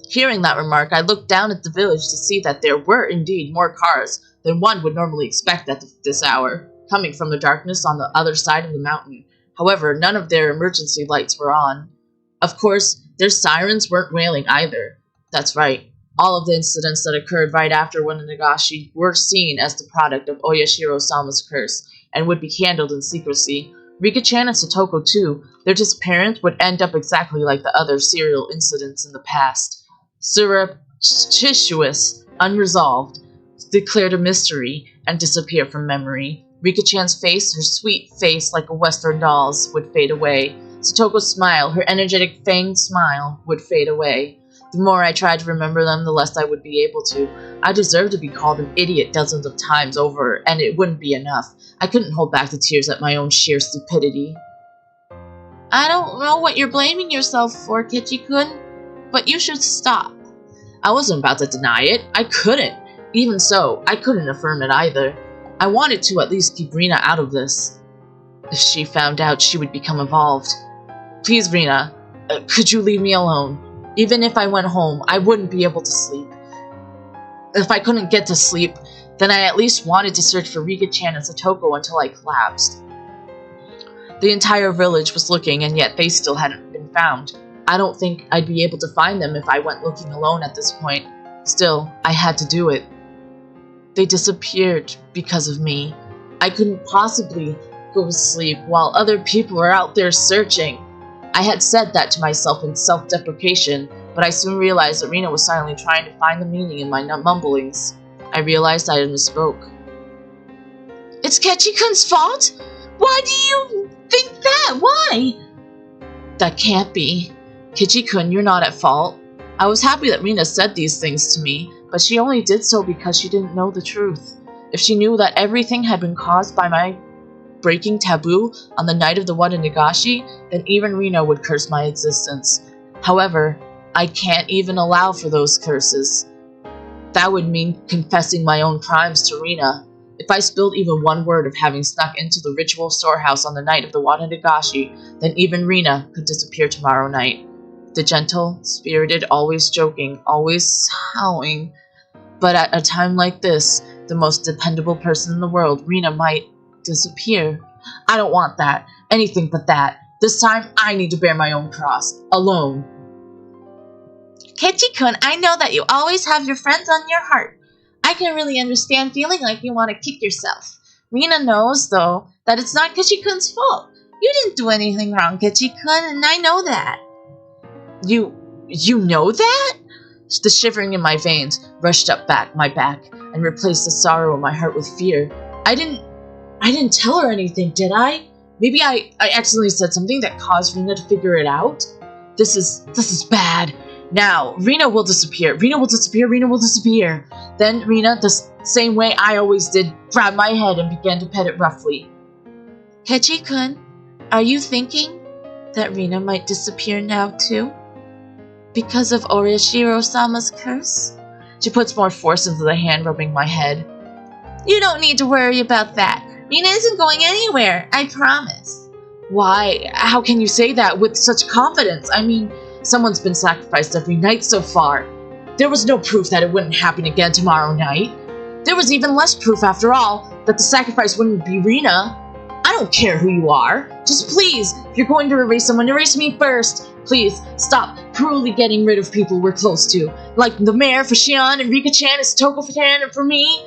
Speaker 1: Hearing that remark, I looked down at the village to see that there were indeed more cars than one would normally expect at this hour, coming from the darkness on the other side of the mountain. However, none of their emergency lights were on. Of course, their sirens weren't wailing either. That's right. All of the incidents that occurred right after Wananagashi were seen as the product of Oyashiro-sama's curse, and would be handled in secrecy. Rika-chan and Satoko, too, their disappearance would end up exactly like the other serial incidents in the past. Surreptitious, unresolved, declared a mystery, and disappear from memory. Rika-chan's face, her sweet face like a Western doll's, would fade away. Satoko's smile, her energetic fanged smile, would fade away. The more I tried to remember them, the less I would be able to. I deserved to be called an idiot dozens of times over, and it wouldn't be enough. I couldn't hold back the tears at my own sheer stupidity. I don't know what you're blaming yourself for, Kichi-kun, but you should stop. I wasn't about to deny it. I couldn't. Even so, I couldn't affirm it either. I wanted to at least keep Rina out of this. If she found out, she would become involved. Please, Rina, could you leave me alone? Even if I went home, I wouldn't be able to sleep. If I couldn't get to sleep, then I at least wanted to search for Rika-chan and Satoko until I collapsed. The entire village was looking, and yet they still hadn't been found. I don't think I'd be able to find them if I went looking alone at this point. Still, I had to do it. They disappeared because of me. I couldn't possibly go to sleep while other people were out there searching. I had said that to myself in self-deprecation, but I soon realized that Rina was silently trying to find the meaning in my mumblings. I realized I had misspoke. It's Kechi-kun's fault? Why do you think that? Why? That can't be. Kichi-kun, you're not at fault. I was happy that Rina said these things to me, but she only did so because she didn't know the truth. If she knew that everything had been caused by my breaking taboo on the night of the Wananagashi, then even Rina would curse my existence. However, I can't even allow for those curses. That would mean confessing my own crimes to Rina. If I spilled even one word of having snuck into the ritual storehouse on the night of the Wananagashi, then even Rina could disappear tomorrow night. The gentle, spirited, always joking, always howling. But at a time like this, the most dependable person in the world, Rina, might disappear. I don't want that. Anything but that. This time, I need to bear my own cross. Alone. Kechi-kun, I know that you always have your friends on your heart. I can really understand feeling like you want to kick yourself. Rina knows, though, that it's not Kechi-kun's fault. You didn't do anything wrong, Kechi-kun, and I know that. You know that? The shivering in my veins rushed up my back and replaced the sorrow in my heart with fear. I didn't tell her anything, did I? Maybe I accidentally said something that caused Rina to figure it out? This is bad. Now, Rina will disappear. Rina will disappear. Rina will disappear. Then Rina, the same way I always did, grabbed my head and began to pet it roughly. Kechi-kun, are you thinking that Rina might disappear now too? Because of Orishiro-sama's curse? She puts more force into the hand rubbing my head. You don't need to worry about that. Rina isn't going anywhere, I promise. Why? How can you say that with such confidence? I mean, someone's been sacrificed every night so far. There was no proof that it wouldn't happen again tomorrow night. There was even less proof, after all, that the sacrifice wouldn't be Rina. I don't care who you are. Just please, if you're going to erase someone, erase me first. Please, stop cruelly getting rid of people we're close to. Like the mayor for Shion and Rika-chan and Satoko for Tan and for me.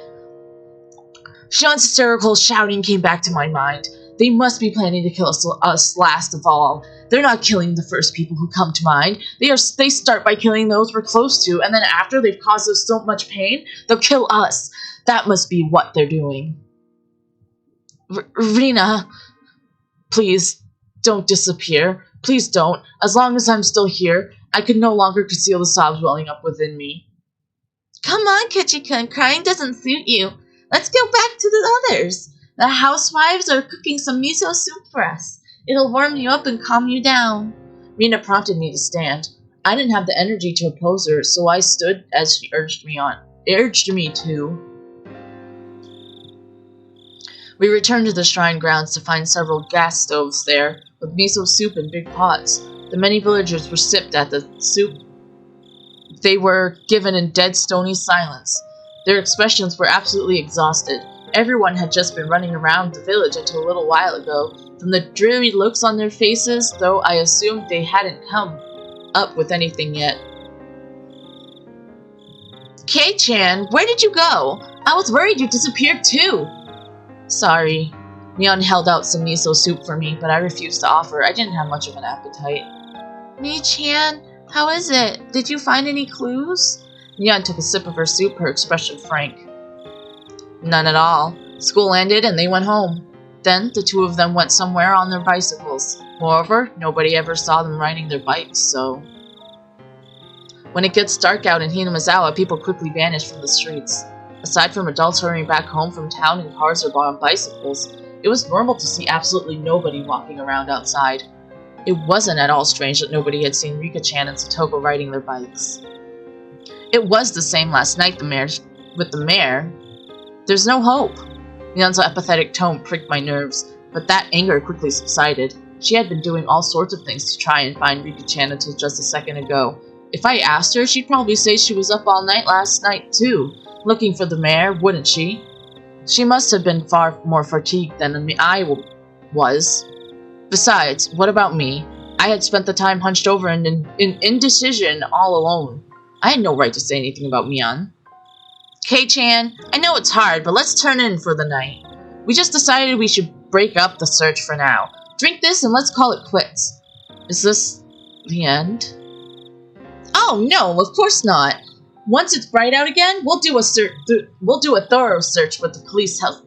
Speaker 1: Shion's hysterical shouting came back to my mind. They must be planning to kill us last of all. They're not killing the first people who come to mind. They start by killing those we're close to, and then after they've caused us so much pain, they'll kill us. That must be what they're doing. Rina, please, Don't disappear. Please don't. As long as I'm still here, I could no longer conceal the sobs welling up within me. Come on, Kichi-kun, crying doesn't suit you. Let's go back to the others. The housewives are cooking some miso soup for us. It'll warm you up and calm you down. Rina prompted me to stand. I didn't have the energy to oppose her, so I stood as she urged me to. We returned to the shrine grounds to find several gas stoves there, with miso soup in big pots. The many villagers were sipped at the soup. They were given in dead stony silence. Their expressions were absolutely exhausted. Everyone had just been running around the village until a little while ago. From the dreary looks on their faces, though I assumed they hadn't come up with anything yet. Kei-chan, where did you go? I was worried you disappeared too. Sorry. Mion held out some miso soup for me, but I refused to offer. I didn't have much of an appetite. Mi-chan, how is it? Did you find any clues? Mion took a sip of her soup, her expression frank. None at all. School ended and they went home. Then the two of them went somewhere on their bicycles. Moreover, nobody ever saw them riding their bikes, so... When it gets dark out in Hinamizawa, people quickly vanish from the streets. Aside from adults hurrying back home from town in cars or on bicycles, it was normal to see absolutely nobody walking around outside. It wasn't at all strange that nobody had seen Rika-chan and Satoko riding their bikes. It was the same last night with the mayor. There's no hope. Mion's apathetic tone pricked my nerves, but that anger quickly subsided. She had been doing all sorts of things to try and find Rika-chan until just a second ago. If I asked her, she'd probably say she was up all night last night too, looking for the mayor, wouldn't she? She must have been far more fatigued than I was. Besides, what about me? I had spent the time hunched over in indecision all alone. I had no right to say anything about Mion. Kei-chan, I know it's hard, but let's turn in for the night. We just decided we should break up the search for now. Drink this and let's call it quits. Is this the end? Oh no, of course not. Once it's bright out again, we'll do a thorough search with the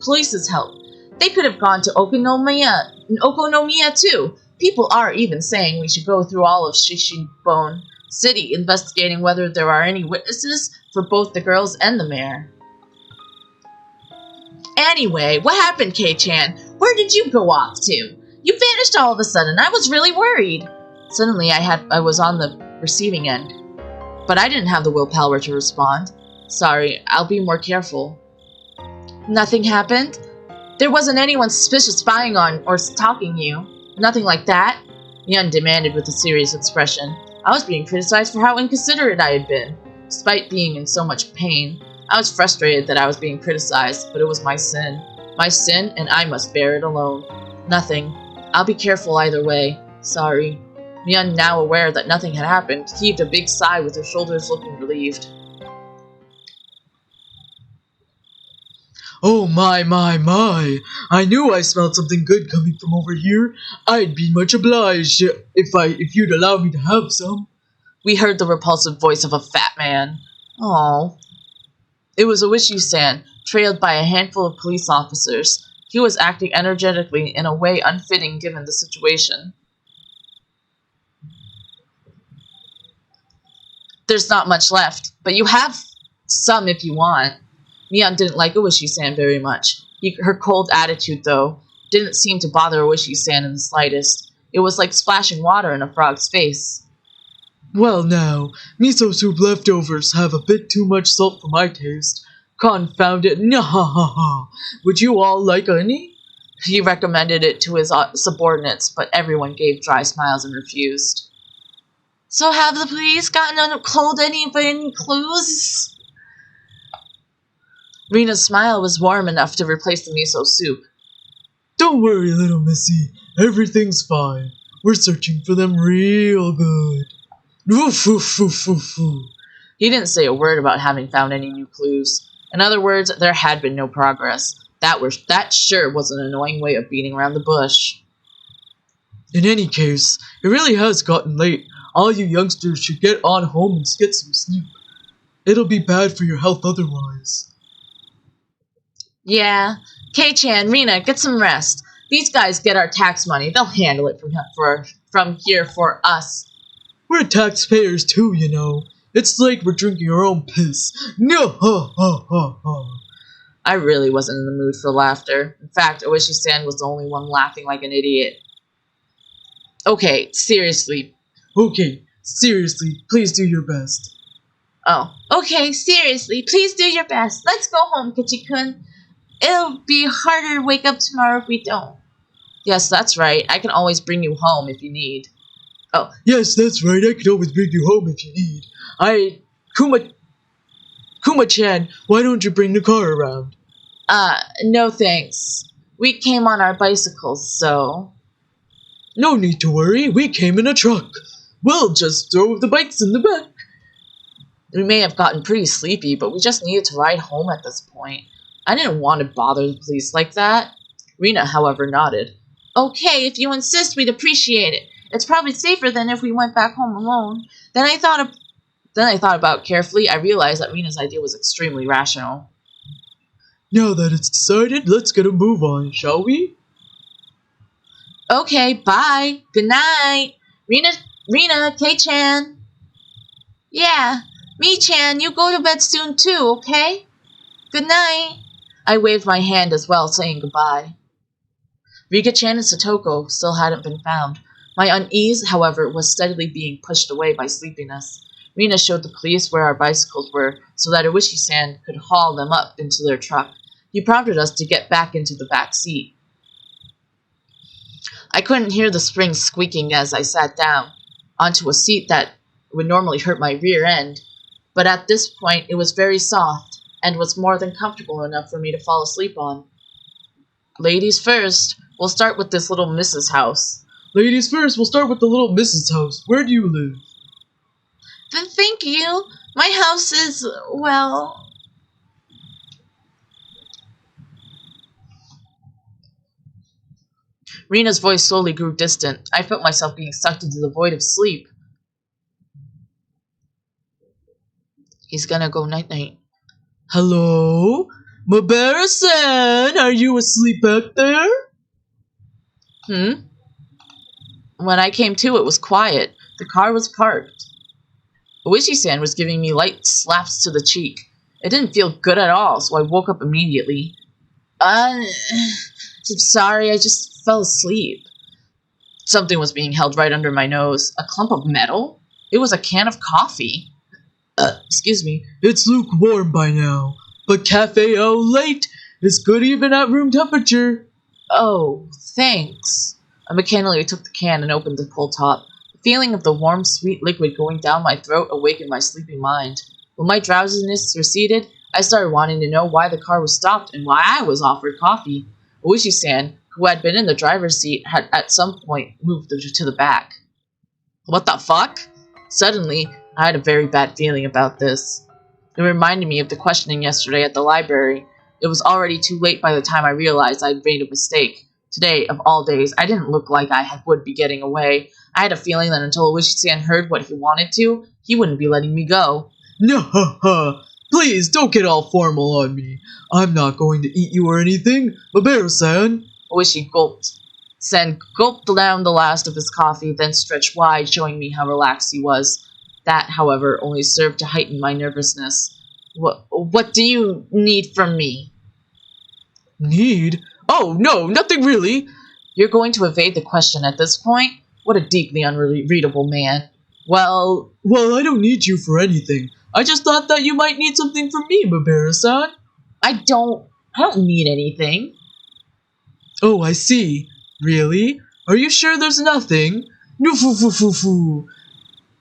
Speaker 1: police's help. They could have gone to Okonomiya too. People are even saying we should go through all of Shishibone City, investigating whether there are any witnesses for both the girls and the mayor. Anyway, what happened, Kei-chan? Where did you go off to? You vanished all of a sudden. I was really worried. Suddenly, I was on the receiving end. But I didn't have the willpower to respond. Sorry, I'll be more careful. Nothing happened? There wasn't anyone suspicious spying on or stalking you. Nothing like that? Mion demanded with a serious expression. I was being criticized for how inconsiderate I had been. Despite being in so much pain, I was frustrated that I was being criticized, but it was my sin. My sin, and I must bear it alone. Nothing. I'll be careful either way. Sorry. Mion, now aware that nothing had happened, heaved a big sigh with her shoulders looking relieved.
Speaker 2: Oh my. I knew I smelled something good coming from over here. I'd be much obliged if you'd allow me to have some.
Speaker 1: We heard the repulsive voice of a fat man. Oh. It was Oishi-san, trailed by a handful of police officers. He was acting energetically in a way unfitting given the situation. There's not much left, but you have some if you want. Mion didn't like Oishi-san very much. Her cold attitude, though, didn't seem to bother Oishi-san in the slightest. It was like splashing water in a frog's face.
Speaker 2: Well now, miso soup leftovers have a bit too much salt for my taste. Confound it, nyahahaha. Would you all like any?
Speaker 1: He recommended it to his subordinates, but everyone gave dry smiles and refused. So have the police gotten any clues? Rina's smile was warm enough to replace the miso soup.
Speaker 2: Don't worry, little missy. Everything's fine. We're searching for them real good. Woof, woof, woof, woof, woof.
Speaker 1: He didn't say a word about having found any new clues. In other words, there had been no progress. That sure was an annoying way of beating around the bush.
Speaker 2: In any case, it really has gotten late. All you youngsters should get on home and get some sleep. It'll be bad for your health otherwise.
Speaker 1: Yeah. Kei-chan, Rina, get some rest. These guys get our tax money. They'll handle it from here for us.
Speaker 2: We're taxpayers too, you know. It's like we're drinking our own piss. No, ha, ha, ha, ha.
Speaker 1: I really wasn't in the mood for laughter. In fact, Oishi-san was the only one laughing like an idiot. Okay, seriously.
Speaker 2: Okay, seriously, please do your best.
Speaker 1: Oh, okay, seriously, please do your best. Let's go home, Kichi-kun. It'll be harder to wake up tomorrow if we don't. Yes, that's right. I can always bring you home if you need. Oh.
Speaker 2: Yes, that's right. I can always bring you home if you need. Kuma-chan, why don't you bring the car around?
Speaker 1: No thanks. We came on our bicycles, so...
Speaker 2: No need to worry. We came in a truck. We'll just throw the bikes in the back.
Speaker 1: We may have gotten pretty sleepy, but we just needed to ride home at this point. I didn't want to bother the police like that. Rina, however, nodded. Okay, if you insist, we'd appreciate it. It's probably safer than if we went back home alone. Then I thought about carefully. I realized that Rina's idea was extremely rational.
Speaker 2: Now that it's decided, let's get a move on, shall we?
Speaker 1: Okay, bye. Good night. Rina, Kei-chan. Yeah, me-chan, you go to bed soon too, okay? Good night. I waved my hand as well, saying goodbye. Rika-chan and Satoko still hadn't been found. My unease, however, was steadily being pushed away by sleepiness. Rina showed the police where our bicycles were, so that Oishi-san could haul them up into their truck. He prompted us to get back into the back seat. I couldn't hear the springs squeaking as I sat down onto a seat that would normally hurt my rear end, but at this point it was very soft and was more than comfortable enough for me to fall asleep on. Ladies first, we'll start with this little Mrs. house.
Speaker 2: Ladies first, we'll start with the little Mrs. house. Where do you live?
Speaker 1: Thank you. My house is, well... Rina's voice slowly grew distant. I felt myself being sucked into the void of sleep. He's gonna go night-night.
Speaker 2: Hello? Mabara-san, are you asleep back there?
Speaker 1: When I came to, it was quiet. The car was parked. Oishi-san was giving me light slaps to the cheek. It didn't feel good at all, so I woke up immediately. I'm sorry, I just fell asleep. Something was being held right under my nose. A clump of metal? It was a can of coffee. Excuse me.
Speaker 2: It's lukewarm by now, but cafe au lait is good even at room temperature.
Speaker 1: Oh, thanks. I mechanically took the can and opened the pull top. The feeling of the warm, sweet liquid going down my throat awakened my sleepy mind. When my drowsiness receded, I started wanting to know why the car was stopped and why I was offered coffee. Oishi-san, who had been in the driver's seat, had at some point moved to the back. What the fuck? Suddenly, I had a very bad feeling about this. It reminded me of the questioning yesterday at the library. It was already too late by the time I realized I'd made a mistake. Today, of all days, I didn't look like I would be getting away. I had a feeling that until Oishi-san heard what he wanted to, he wouldn't be letting me go.
Speaker 2: No, ha, ha. Please don't get all formal on me. I'm not going to eat you or anything. Mabara-san.
Speaker 1: Oishi gulped. Sen gulped down the last of his coffee, then stretched wide, showing me how relaxed he was. That, however, only served to heighten my nervousness. What do you need from me?
Speaker 2: Need? Oh, no, nothing really.
Speaker 1: You're going to evade the question at this point? What a deeply unreadable man.
Speaker 2: Well, I don't need you for anything. I just thought that you might need something from me, Mabara-san.
Speaker 1: I don't need anything.
Speaker 2: Oh, I see. Really? Are you sure there's nothing? No, foo.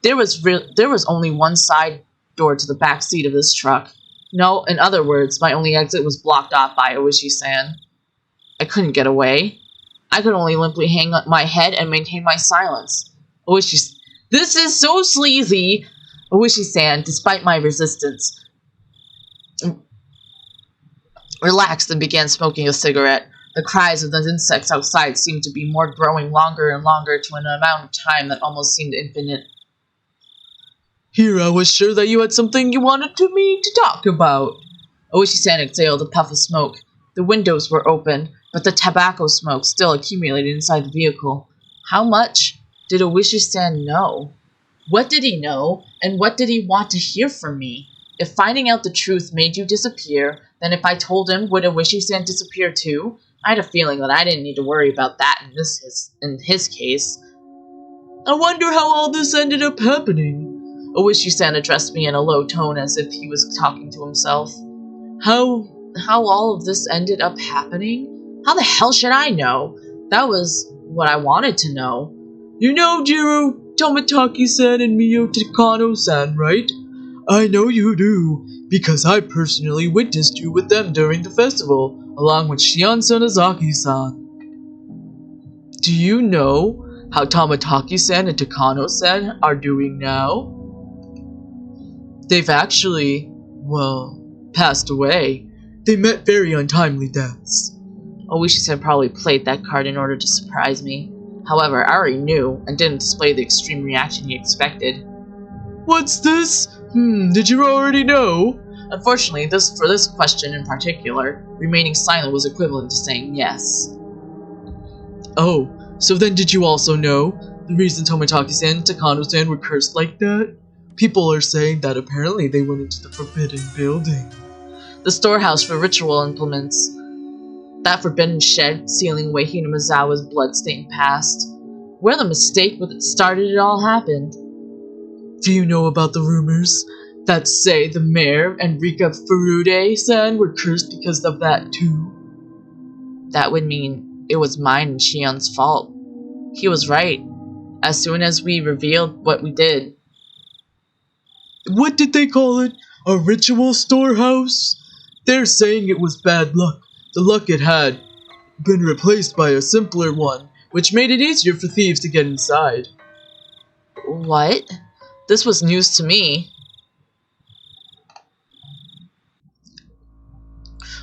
Speaker 1: There was only one side door to the back seat of this truck. No, in other words, my only exit was blocked off by Oishi-san. I couldn't get away. I could only limply hang my head and maintain my silence. This is so sleazy! Oishi-san, despite my resistance, relaxed and began smoking a cigarette. The cries of the insects outside seemed to be growing longer and longer to an amount of time that almost seemed infinite.
Speaker 2: Here, I was sure that you had something you wanted me to talk about.
Speaker 1: Oishi-san exhaled a puff of smoke. The windows were open. but the tobacco smoke still accumulated inside the vehicle. How much did Oishi-san know? What did he know, and what did he want to hear from me? If finding out the truth made you disappear, then if I told him, would Oishi-san disappear too? I had a feeling that I didn't need to worry about that in his case.
Speaker 2: I wonder how all this ended up happening.
Speaker 1: Oishi-san addressed me in a low tone as if he was talking to himself. How all of this ended up happening? How the hell should I know? That was what I wanted to know.
Speaker 2: You know Jiro Tomitaki-san and Mio Takano-san, right? I know you do, because I personally witnessed you with them during the festival, along with Shion Sonozaki-san. Do you know how Tomitaki-san and Takano-san are doing now? They've actually, passed away. They met very untimely deaths.
Speaker 1: Oishi-san probably played that card in order to surprise me. However, I already knew and didn't display the extreme reaction he expected.
Speaker 2: What's this? Did you already know?
Speaker 1: Unfortunately, for this question in particular, remaining silent was equivalent to saying yes.
Speaker 2: Oh, so then did you also know the reason Tomitaki-san and Takano-san were cursed like that? People are saying that apparently they went into the Forbidden Building.
Speaker 1: The storehouse for ritual implements. That forbidden shed sealing away Hinamizawa's blood-stained past. Where the mistake started it all happened.
Speaker 2: Do you know about the rumors that say the mayor and Rika Furude-san were cursed because of that too?
Speaker 1: That would mean it was mine and Shion's fault. He was right. As soon as we revealed what we did.
Speaker 2: What did they call it? A ritual storehouse? They're saying it was bad luck. The luck it had been replaced by a simpler one, which made it easier for thieves to get inside.
Speaker 1: What? This was news to me.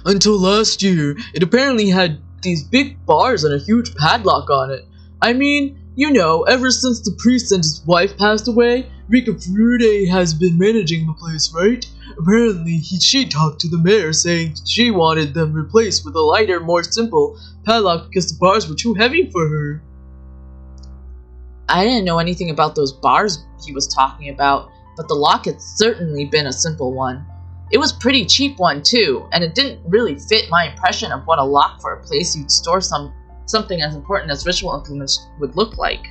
Speaker 2: Until last year, it apparently had these big bars and a huge padlock on it. I mean, you know, ever since the priest and his wife passed away, Rika Furude has been managing the place, right? Apparently, she talked to the mayor saying she wanted them replaced with a lighter, more simple padlock because the bars were too heavy for her.
Speaker 1: I didn't know anything about those bars he was talking about, but the lock had certainly been a simple one. It was a pretty cheap one too, and it didn't really fit my impression of what a lock for a place you'd store something as important as ritual implements would look like.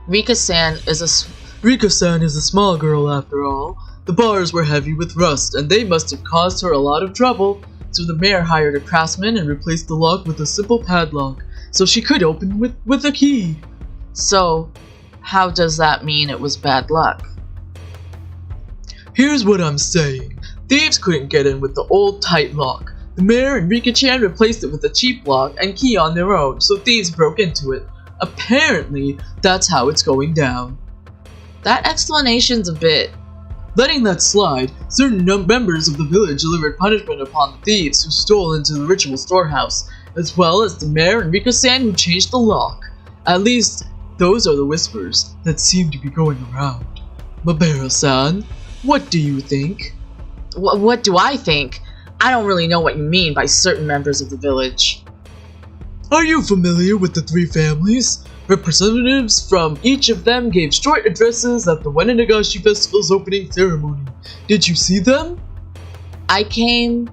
Speaker 1: Rika-san is
Speaker 2: a small girl after all. The bars were heavy with rust, and they must have caused her a lot of trouble, so the mayor hired a craftsman and replaced the lock with a simple padlock, so she could open with a key.
Speaker 1: So, how does that mean it was bad luck?
Speaker 2: Here's what I'm saying. Thieves couldn't get in with the old tight lock. The mayor and Rika-chan replaced it with a cheap lock and key on their own, so thieves broke into it. Apparently, that's how it's going down.
Speaker 1: That explanation's a bit.
Speaker 2: Letting that slide, certain members of the village delivered punishment upon the thieves who stole into the ritual storehouse, as well as the mayor and Rika-san who changed the lock. At least, those are the whispers that seem to be going around. Mabero-san, what do you think?
Speaker 1: What do I think? I don't really know what you mean by certain members of the village.
Speaker 2: Are you familiar with the three families? Representatives from each of them gave short addresses at the Wenenagashi Festival's opening ceremony. Did you see them?
Speaker 1: I came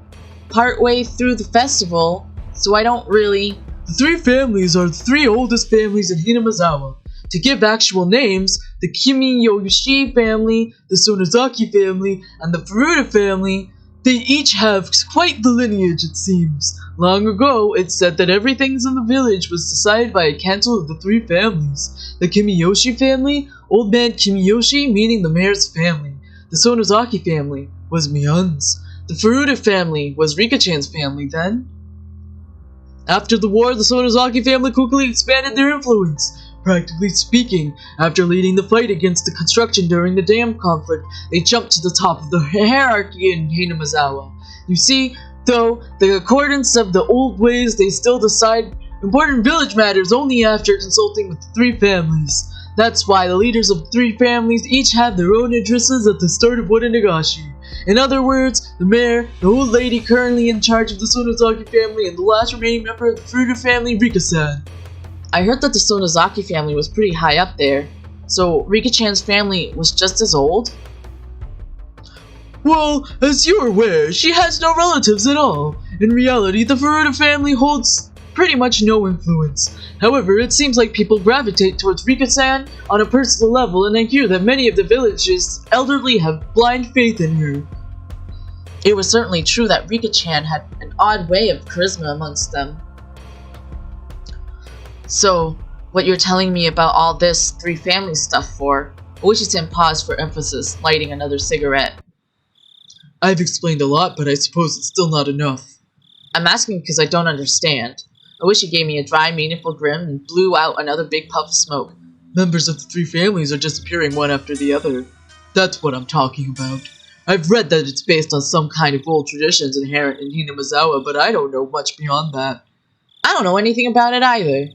Speaker 1: partway through the festival, so I don't really...
Speaker 2: The three families are the three oldest families in Hinamizawa. To give actual names, the Kimiyoshi family, the Sonozaki family, and the Furuta family, they each have quite the lineage, it seems. Long ago, it's said that everything in the village was decided by a council of the three families. The Kimiyoshi family, Old Man Kimiyoshi, meaning the mayor's family. The Sonozaki family was Mion's. The Furuta family was Rika-chan's family then. After the war, the Sonozaki family quickly expanded their influence. Practically speaking, after leading the fight against the construction during the dam conflict, they jumped to the top of the hierarchy in Hinamizawa. You see, though, the accordance of the old ways, they still decide important village matters only after consulting with the three families. That's why the leaders of 3 families each have their own interests at the start of Wada Nagashi. In other words, the mayor, the old lady currently in charge of the Sonozaki family, and the last remaining member of the Furuta family, Rika-san.
Speaker 1: I heard that the Sonozaki family was pretty high up there, so Rika-chan's family was just as old?
Speaker 2: Well, as you're aware, she has no relatives at all. In reality, the Furuta family holds pretty much no influence. However, it seems like people gravitate towards Rika-san on a personal level, and I hear that many of the village's elderly have blind faith in her.
Speaker 1: It was certainly true that Rika-chan had an odd way of charisma amongst them. So, what you're telling me about all this 3 family stuff for? Oishi-san paused for emphasis, lighting another cigarette.
Speaker 2: I've explained a lot, but I suppose it's still not enough.
Speaker 1: I'm asking because I don't understand. Oishi gave me a dry, meaningful grin and blew out another big puff of smoke.
Speaker 2: Members of the 3 families are disappearing one after the other. That's what I'm talking about. I've read that it's based on some kind of old traditions inherent in Hinamazawa, but I don't know much beyond that.
Speaker 1: I don't know anything about it either.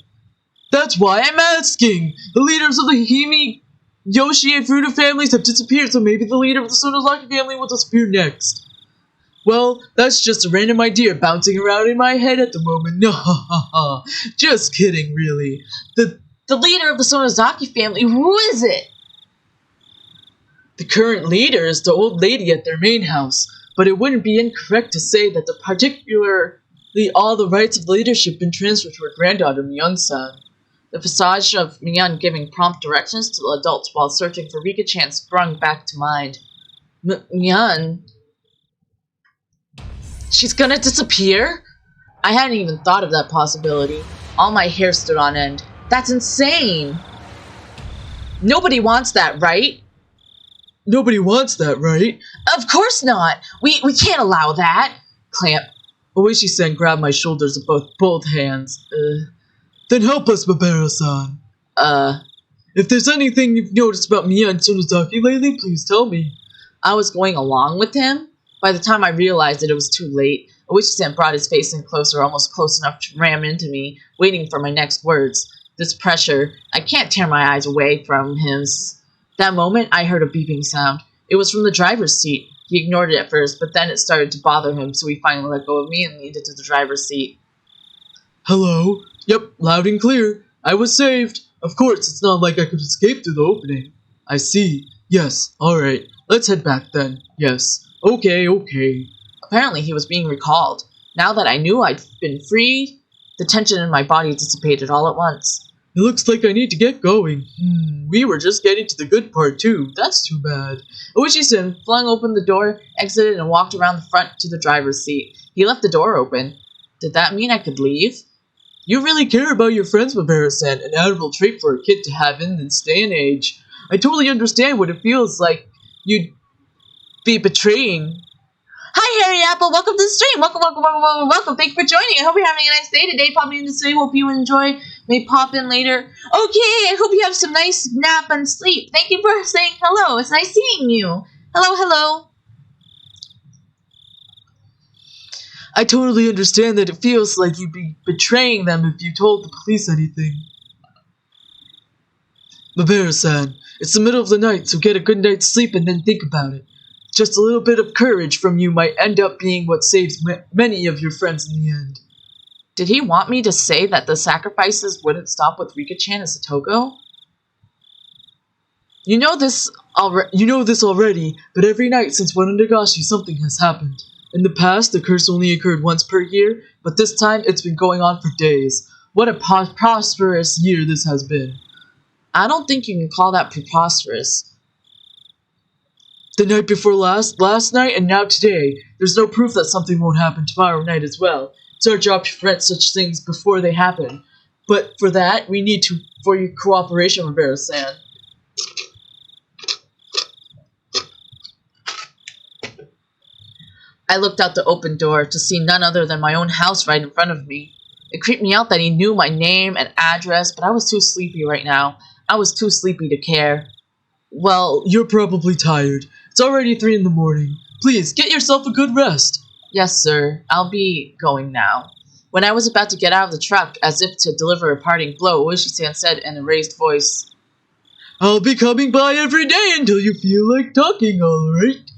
Speaker 2: That's why I'm asking! The leaders of the Hime, Yoshi, and Furuta families have disappeared, so maybe the leader of the Sonozaki family will disappear next. Well, that's just a random idea bouncing around in my head at the moment. No, just kidding, really.
Speaker 1: The leader of the Sonozaki family, who is it?
Speaker 2: The current leader is the old lady at their main house, but it wouldn't be incorrect to say that particularly all the rights of leadership been transferred to her granddaughter, Mion-san. The visage of Mion giving prompt directions to the adults while searching for Rika-chan sprung back to mind.
Speaker 1: Mion? She's gonna disappear? I hadn't even thought of that possibility. All my hair stood on end. That's insane! Nobody wants that, right?
Speaker 2: Nobody wants that, right?
Speaker 1: Of course not! We can't allow that! Clamp.
Speaker 2: Oishi-san grabbed my shoulders with both hands. Then help us, Babero-san. If there's anything you've noticed about Mia and Sonozaki lately, please tell me.
Speaker 1: I was going along with him. By the time I realized it was too late, Oishi-san brought his face in closer, almost close enough to ram into me, waiting for my next words. This pressure, I can't tear my eyes away from his. That moment, I heard a beeping sound. It was from the driver's seat. He ignored it at first, but then it started to bother him, so he finally let go of me and leaned into the driver's seat.
Speaker 2: Hello? Yep, loud and clear. I was saved. Of course, it's not like I could escape through the opening. I see. Yes, alright. Let's head back then. Yes. Okay.
Speaker 1: Apparently he was being recalled. Now that I knew I'd been free, the tension in my body dissipated all at once.
Speaker 2: It looks like I need to get going. We were just getting to the good part too. That's too bad.
Speaker 1: Oishi-san flung open the door, exited, and walked around the front to the driver's seat. He left the door open. Did that mean I could leave?
Speaker 2: You really care about your friends, Babero-san, an admirable trait for a kid to have in this day and age. I totally understand what it feels like you'd be betraying.
Speaker 1: Hi, Harry Apple. Welcome to the stream. Welcome. Thank you for joining. I hope you're having a nice day today. Popping in to say, hope you enjoy. May pop in later. Okay, I hope you have some nice nap and sleep. Thank you for saying hello. It's nice seeing you. Hello.
Speaker 2: I totally understand that it feels like you'd be betraying them if you told the police anything. Babero-san, it's the middle of the night, so get a good night's sleep and then think about it. Just a little bit of courage from you might end up being what saves many of your friends in the end.
Speaker 1: Did he want me to say that the sacrifices wouldn't stop with Rika-chan and Satoko?
Speaker 2: You know this already, but every night since Wada Nagashi something has happened. In the past, the curse only occurred once per year, but this time it's been going on for days. What a prosperous year this has been.
Speaker 1: I don't think you can call that preposterous.
Speaker 2: The night before last night, and now today. There's no proof that something won't happen tomorrow night as well. It's our job to prevent such things before they happen. But for that, we need for your cooperation, Babero-san.
Speaker 1: I looked out the open door to see none other than my own house right in front of me. It creeped me out that he knew my name and address, but I was too sleepy right now. I was too sleepy to care.
Speaker 2: Well, you're probably tired. It's already 3 in the morning. Please, get yourself a good rest.
Speaker 1: Yes, sir. I'll be going now. When I was about to get out of the truck, as if to deliver a parting blow, Oishi-san said in a raised voice,
Speaker 2: I'll be coming by every day until you feel like talking, alright?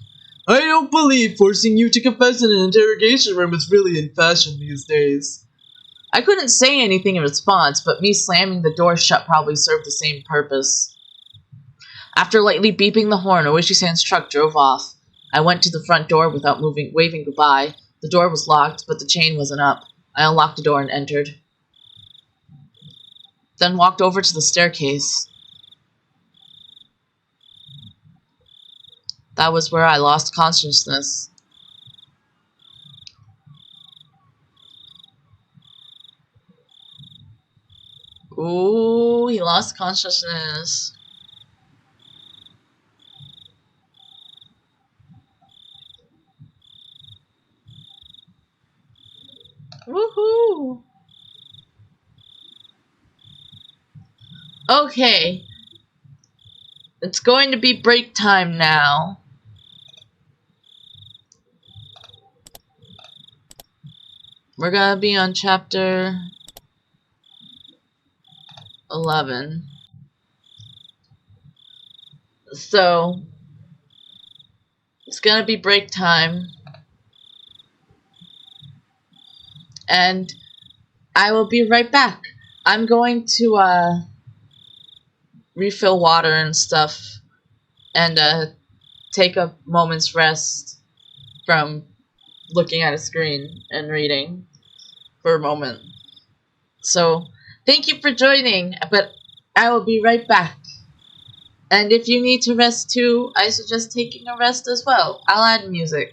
Speaker 2: I don't believe forcing you to confess in an interrogation room is really in fashion these days.
Speaker 1: I couldn't say anything in response, but me slamming the door shut probably served the same purpose. After lightly beeping the horn, Oishi-san's truck drove off. I went to the front door without waving goodbye. The door was locked, but the chain wasn't up. I unlocked the door and entered. Then walked over to the staircase. That was where I lost consciousness. Ooh, he lost consciousness. Woohoo! Okay. It's going to be break time now. We're gonna be on chapter 11. So, it's gonna be break time. And I will be right back. I'm going to refill water and stuff and take a moment's rest from looking at a screen and reading for a moment. So, thank you for joining, but I will be right back. And if you need to rest too, I suggest taking a rest as well. I'll add music.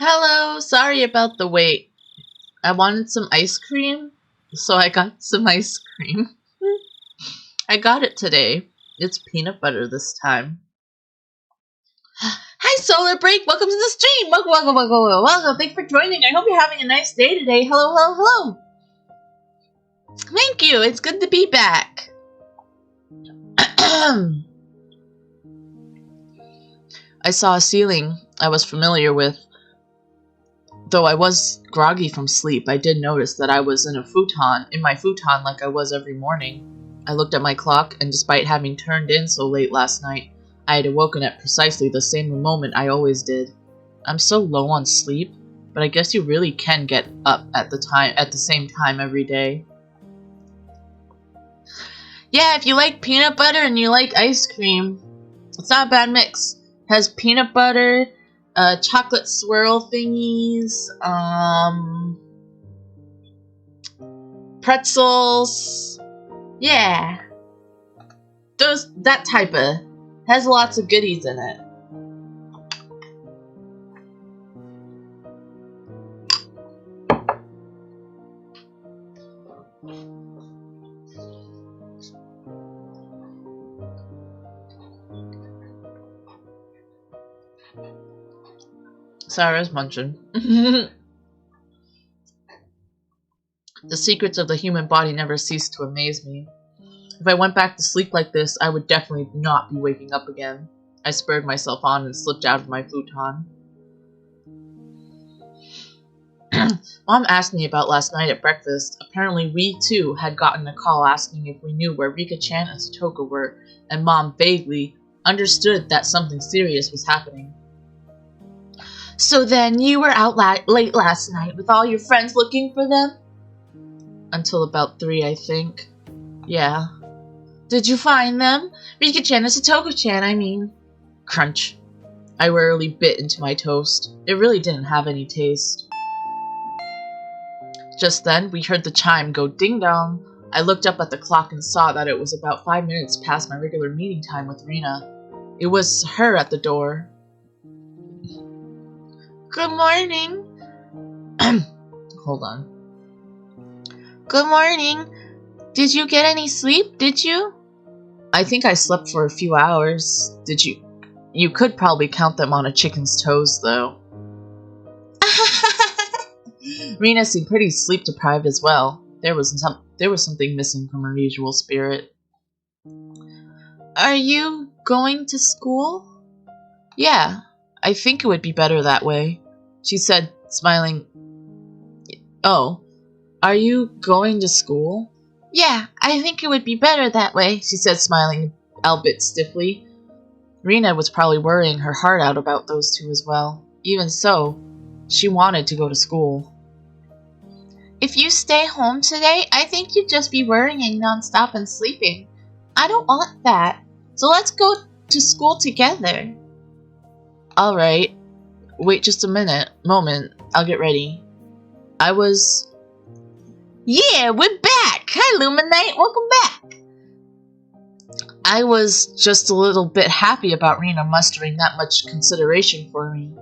Speaker 1: Hello, sorry about the wait. I wanted some ice cream, so I got some ice cream. I got it today. It's peanut butter this time. Hi, Solar Break. Welcome to the stream. Welcome. Thanks for joining. I hope you're having a nice day today. Hello. Thank you. It's good to be back. I saw a ceiling I was familiar with. Though I was groggy from sleep, I did notice that I was in my futon like I was every morning. I looked at my clock, and despite having turned in so late last night, I had awoken at precisely the same moment I always did. I'm so low on sleep, but I guess you really can get up at the same time every day. Yeah, if you like peanut butter and you like ice cream, it's not a bad mix. It has peanut butter, chocolate swirl thingies, pretzels. Yeah. That type of has lots of goodies in it. Sorry, I was munching. The secrets of the human body never cease to amaze me. If I went back to sleep like this, I would definitely not be waking up again. I spurred myself on and slipped out of my futon. Mom asked me about last night at breakfast. Apparently we, too, had gotten a call asking if we knew where Rika-chan and Satoka were, and Mom vaguely understood that something serious was happening. So then you were out late last night with all your friends looking for them? Until about 3, I think. Yeah. Did you find them? Rika-chan and Satoka-chan, I mean. Crunch. I rarely bit into my toast. It really didn't have any taste. Just then, we heard the chime go ding-dong. I looked up at the clock and saw that it was about 5 minutes past my regular meeting time with Rina. It was her at the door. Good morning. Hold on. Good morning. Did you get any sleep, did you? I think I slept for a few hours. Did you? You could probably count them on a chicken's toes, though. Rina seemed pretty sleep-deprived as well. There was something missing from her usual spirit. Are you going to school? Yeah, I think it would be better that way, she said, smiling. Oh, are you going to school? Yeah, I think it would be better that way, she said, smiling, albeit stiffly. Rina was probably worrying her heart out about those two as well. Even so, she wanted to go to school. If you stay home today, I think you'd just be worrying nonstop and sleeping. I don't want that. So let's go to school together. Alright. Wait just a moment. I'll get ready. Yeah, we're back! Hi, Luminite! Welcome back! I was just a little bit happy about Rina mustering that much consideration for me.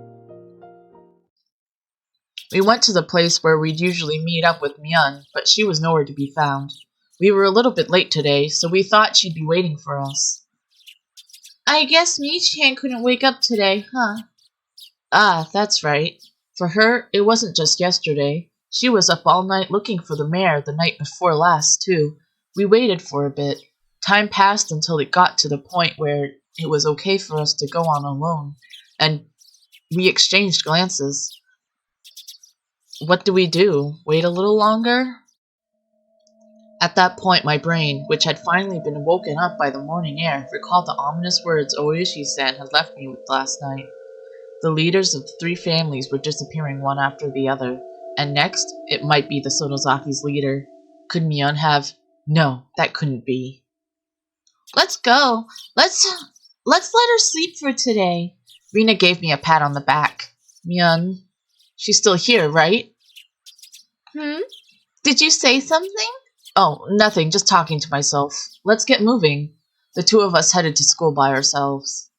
Speaker 1: We went to the place where we'd usually meet up with Mion, but she was nowhere to be found. We were a little bit late today, so we thought she'd be waiting for us. I guess Mi-chan couldn't wake up today, huh? Ah, that's right. For her, it wasn't just yesterday. She was up all night looking for the mare the night before last, too. We waited for a bit. Time passed until it got to the point where it was okay for us to go on alone, and we exchanged glances. What do we do? Wait a little longer? At that point, my brain, which had finally been woken up by the morning air, recalled the ominous words Oishi-san had left me with last night. The leaders of the 3 families were disappearing one after the other, and next, it might be the Sonozaki's leader. Could Mion have? No, that couldn't be. Let's go. Let's let her sleep for today. Rina gave me a pat on the back. Mion, she's still here, right? Did you say something? Oh, nothing, just talking to myself. Let's get moving. The 2 of us headed to school by ourselves.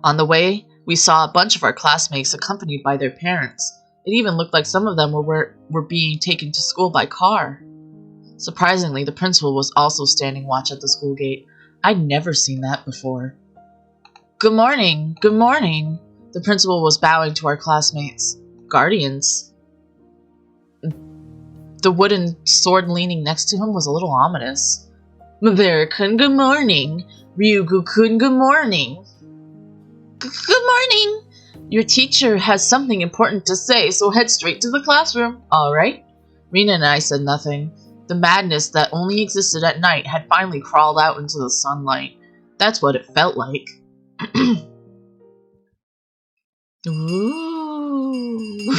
Speaker 1: On the way, We saw a bunch of our classmates accompanied by their parents. It even looked like some of them were being taken to school by car. Surprisingly, the principal was also standing watch at the school gate. I'd never seen that before. Good morning, good morning. The principal was bowing to our classmates. Guardians. The wooden sword leaning next to him was a little ominous. Maverick-kun, good morning. Ryugu-kun, good morning. Good morning. Your teacher has something important to say, so head straight to the classroom. All right. Rina and I said nothing. The madness that only existed at night had finally crawled out into the sunlight. That's what it felt like. Ooh.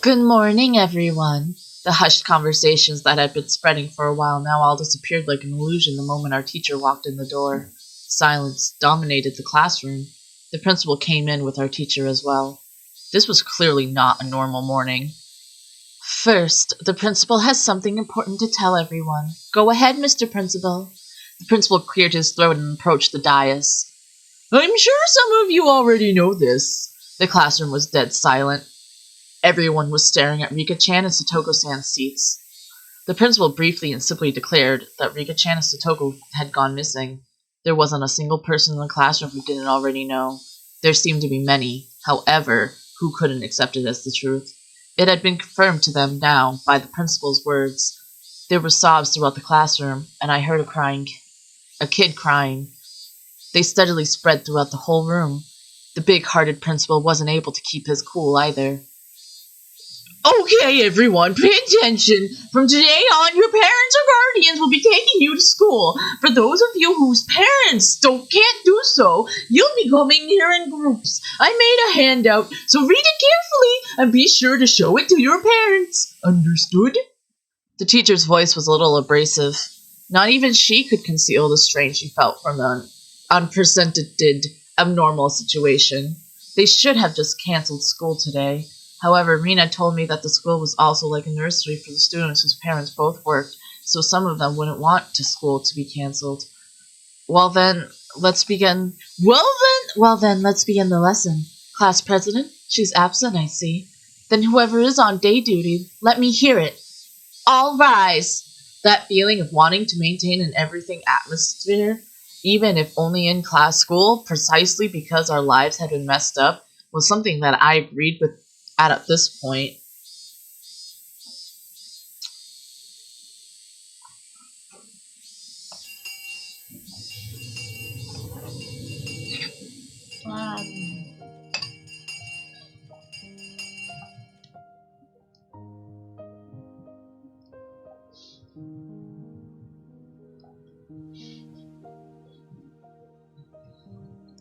Speaker 1: Good morning, everyone. The hushed conversations that had been spreading for a while now all disappeared like an illusion the moment our teacher walked in the door. Silence dominated the classroom. The principal came in with our teacher as well. This was clearly not a normal morning. First, the principal has something important to tell everyone. Go ahead, Mr. Principal. The principal cleared his throat and approached the dais. I'm sure some of you already know this. The classroom was dead silent. Everyone was staring at Rika-chan and Satoko-san's seats. The principal briefly and simply declared that Rika-chan and Satoko had gone missing. There wasn't a single person in the classroom who didn't already know. There seemed to be many, however, who couldn't accept it as the truth. It had been confirmed to them now by the principal's words. There were sobs throughout the classroom, and I heard a kid crying. They steadily spread throughout the whole room. The big-hearted principal wasn't able to keep his cool either. Okay, everyone, pay attention. From today on, your parents or guardians will be taking you to school. For those of you whose parents can't do so, you'll be coming here in groups. I made a handout, so read it carefully and be sure to show it to your parents. Understood? The teacher's voice was a little abrasive. Not even she could conceal the strain she felt from the unprecedented, abnormal situation. They should have just canceled school today. However, Rina told me that the school was also like a nursery for the students whose parents both worked, so some of them wouldn't want school to be canceled. Well then, let's begin. Well then, let's begin the lesson. Class president? She's absent, I see. Then whoever is on day duty, let me hear it. All rise! That feeling of wanting to maintain an everything atmosphere, even if only in class school, precisely because our lives had been messed up, was something that I agreed with at this point.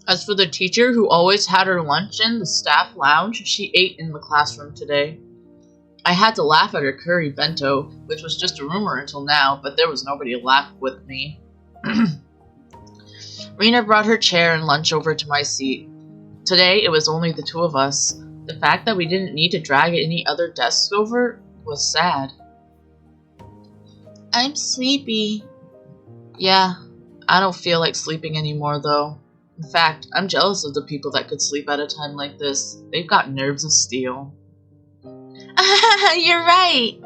Speaker 1: As for the teacher who always had her lunch in the staff lounge, she ate in the classroom today. I had to laugh at her curry bento, which was just a rumor until now, but there was nobody to laugh with me. Rina brought her chair and lunch over to my seat. Today, it was only the two of us. The fact that we didn't need to drag any other desks over was sad. I'm sleepy. Yeah, I don't feel like sleeping anymore, though. In fact, I'm jealous of the people that could sleep at a time like this. They've got nerves of steel. You're right.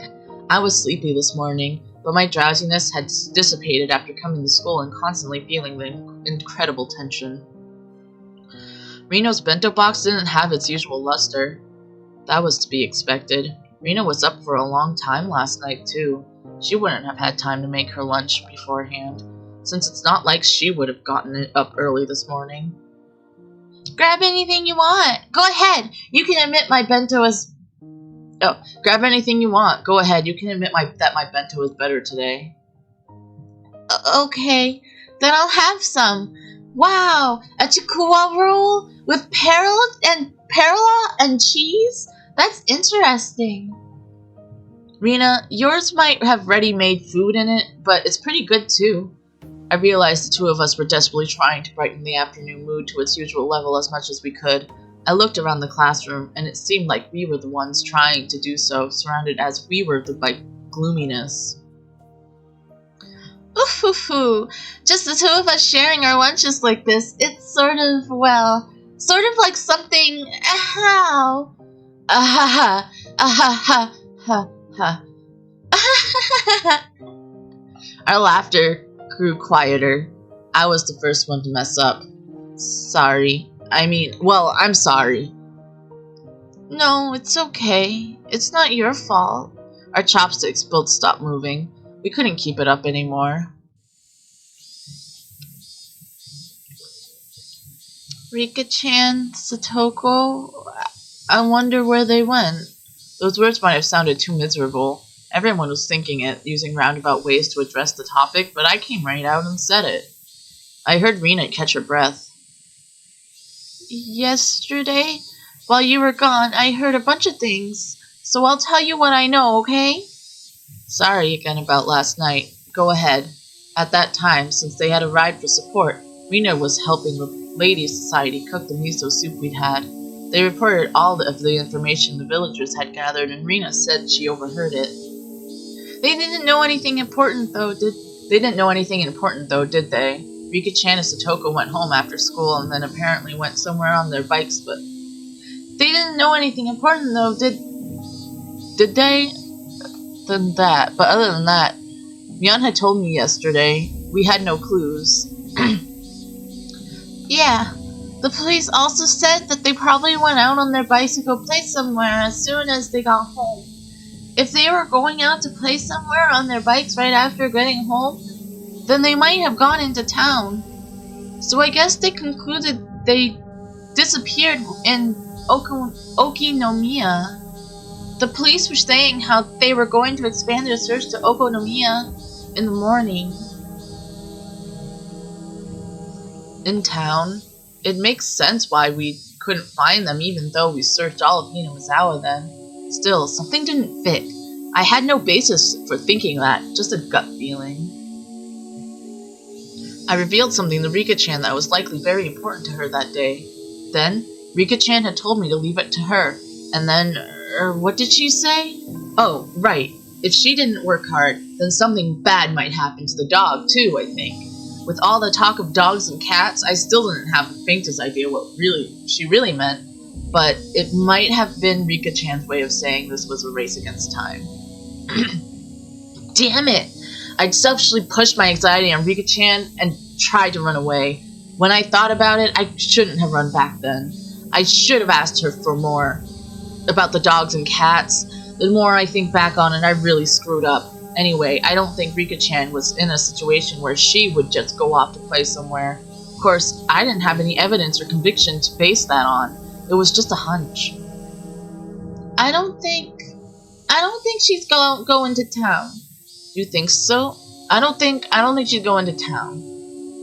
Speaker 1: I was sleepy this morning, but my drowsiness had dissipated after coming to school and constantly feeling the incredible tension. Reno's bento box didn't have its usual luster. That was to be expected. Reno was up for a long time last night, too. She wouldn't have had time to make her lunch beforehand, since it's not like she would have gotten it up early this morning. Grab anything you want. Go ahead. You can admit my bento is... Oh, grab anything you want. Go ahead. You can admit that my bento is better today. Okay. Then I'll have some. Wow. A chikuwa roll with perla and cheese? That's interesting. Rina, yours might have ready-made food in it, but it's pretty good too. I realized the two of us were desperately trying to brighten the afternoon mood to its usual level as much as we could. I looked around the classroom, and it seemed like we were the ones trying to do so, surrounded as we were by gloominess. Ooh, just the two of us sharing our lunches like this, it's sort of, well, Sort of like something. How? Ah ha ha ha ha. Our laughter grew quieter. I was the first one to mess up. Sorry. I'm sorry. No, it's okay. It's not your fault. Our chopsticks both stopped moving. We couldn't keep it up anymore. Rika-chan, Satoko, I wonder where they went. Those words might have sounded too miserable. Everyone was thinking it, using roundabout ways to address the topic, but I came right out and said it. I heard Rena catch her breath. Yesterday, while you were gone, I heard a bunch of things, so I'll tell you what I know, okay? Sorry again about last night. Go ahead. At that time, since they had arrived for support, Rena was helping the Ladies' Society cook the miso soup we'd had. They reported all of the information the villagers had gathered, and Rena said she overheard it. They didn't know anything important, though, did they? Rika-chan and Satoko went home after school and then apparently went somewhere on their bikes, but they didn't know anything important, though, did they? But other than that, Mion had told me yesterday we had no clues. Yeah, the police also said that they probably went out on their bikes to go play somewhere as soon as they got home. If they were going out to play somewhere on their bikes right after getting home, then they might have gone into town. So I guess they concluded they disappeared in Okinomiya. The police were saying how they were going to expand their search to Okinomiya in the morning. In town? It makes sense why we couldn't find them even though we searched all of Hinamizawa then. Still, something didn't fit. I had no basis for thinking that, just a gut feeling. I revealed something to Rika-chan that was likely very important to her that day. Then, Rika-chan had told me to leave it to her, and then, what did she say? Oh, right. If she didn't work hard, then something bad might happen to the dog, too, I think. With all the talk of dogs and cats, I still didn't have the faintest idea what she really meant, but it might have been Rika-chan's way of saying this was a race against time. Damn it! I'd selfishly pushed my anxiety on Rika-chan and tried to run away. When I thought about it, I shouldn't have run back then. I should have asked her for more about the dogs and cats. The more I think back on it, I really screwed up. Anyway, I don't think Rika-chan was in a situation where she would just go off to play somewhere. Of course, I didn't have any evidence or conviction to base that on. It was just a hunch. I don't think she's going to town. You think so? I don't think she's going to town.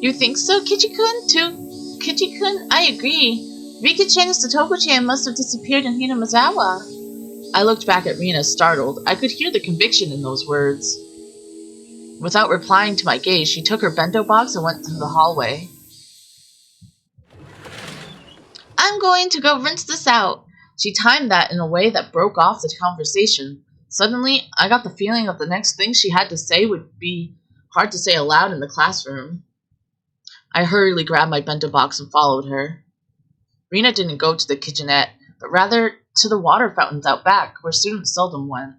Speaker 1: You think so, Kichi-kun? Too? Kichi-kun? I agree. Rika-chan and Satoko-chan must have disappeared in Hinamizawa. I looked back at Rena, startled. I could hear the conviction in those words. Without replying to my gaze, she took her bento box and went through the hallway. I'm going to go rinse this out. She timed that in a way that broke off the conversation. Suddenly, I got the feeling that the next thing she had to say would be hard to say aloud in the classroom. I hurriedly grabbed my bento box and followed her. Rena didn't go to the kitchenette, but rather to the water fountains out back, where students seldom went.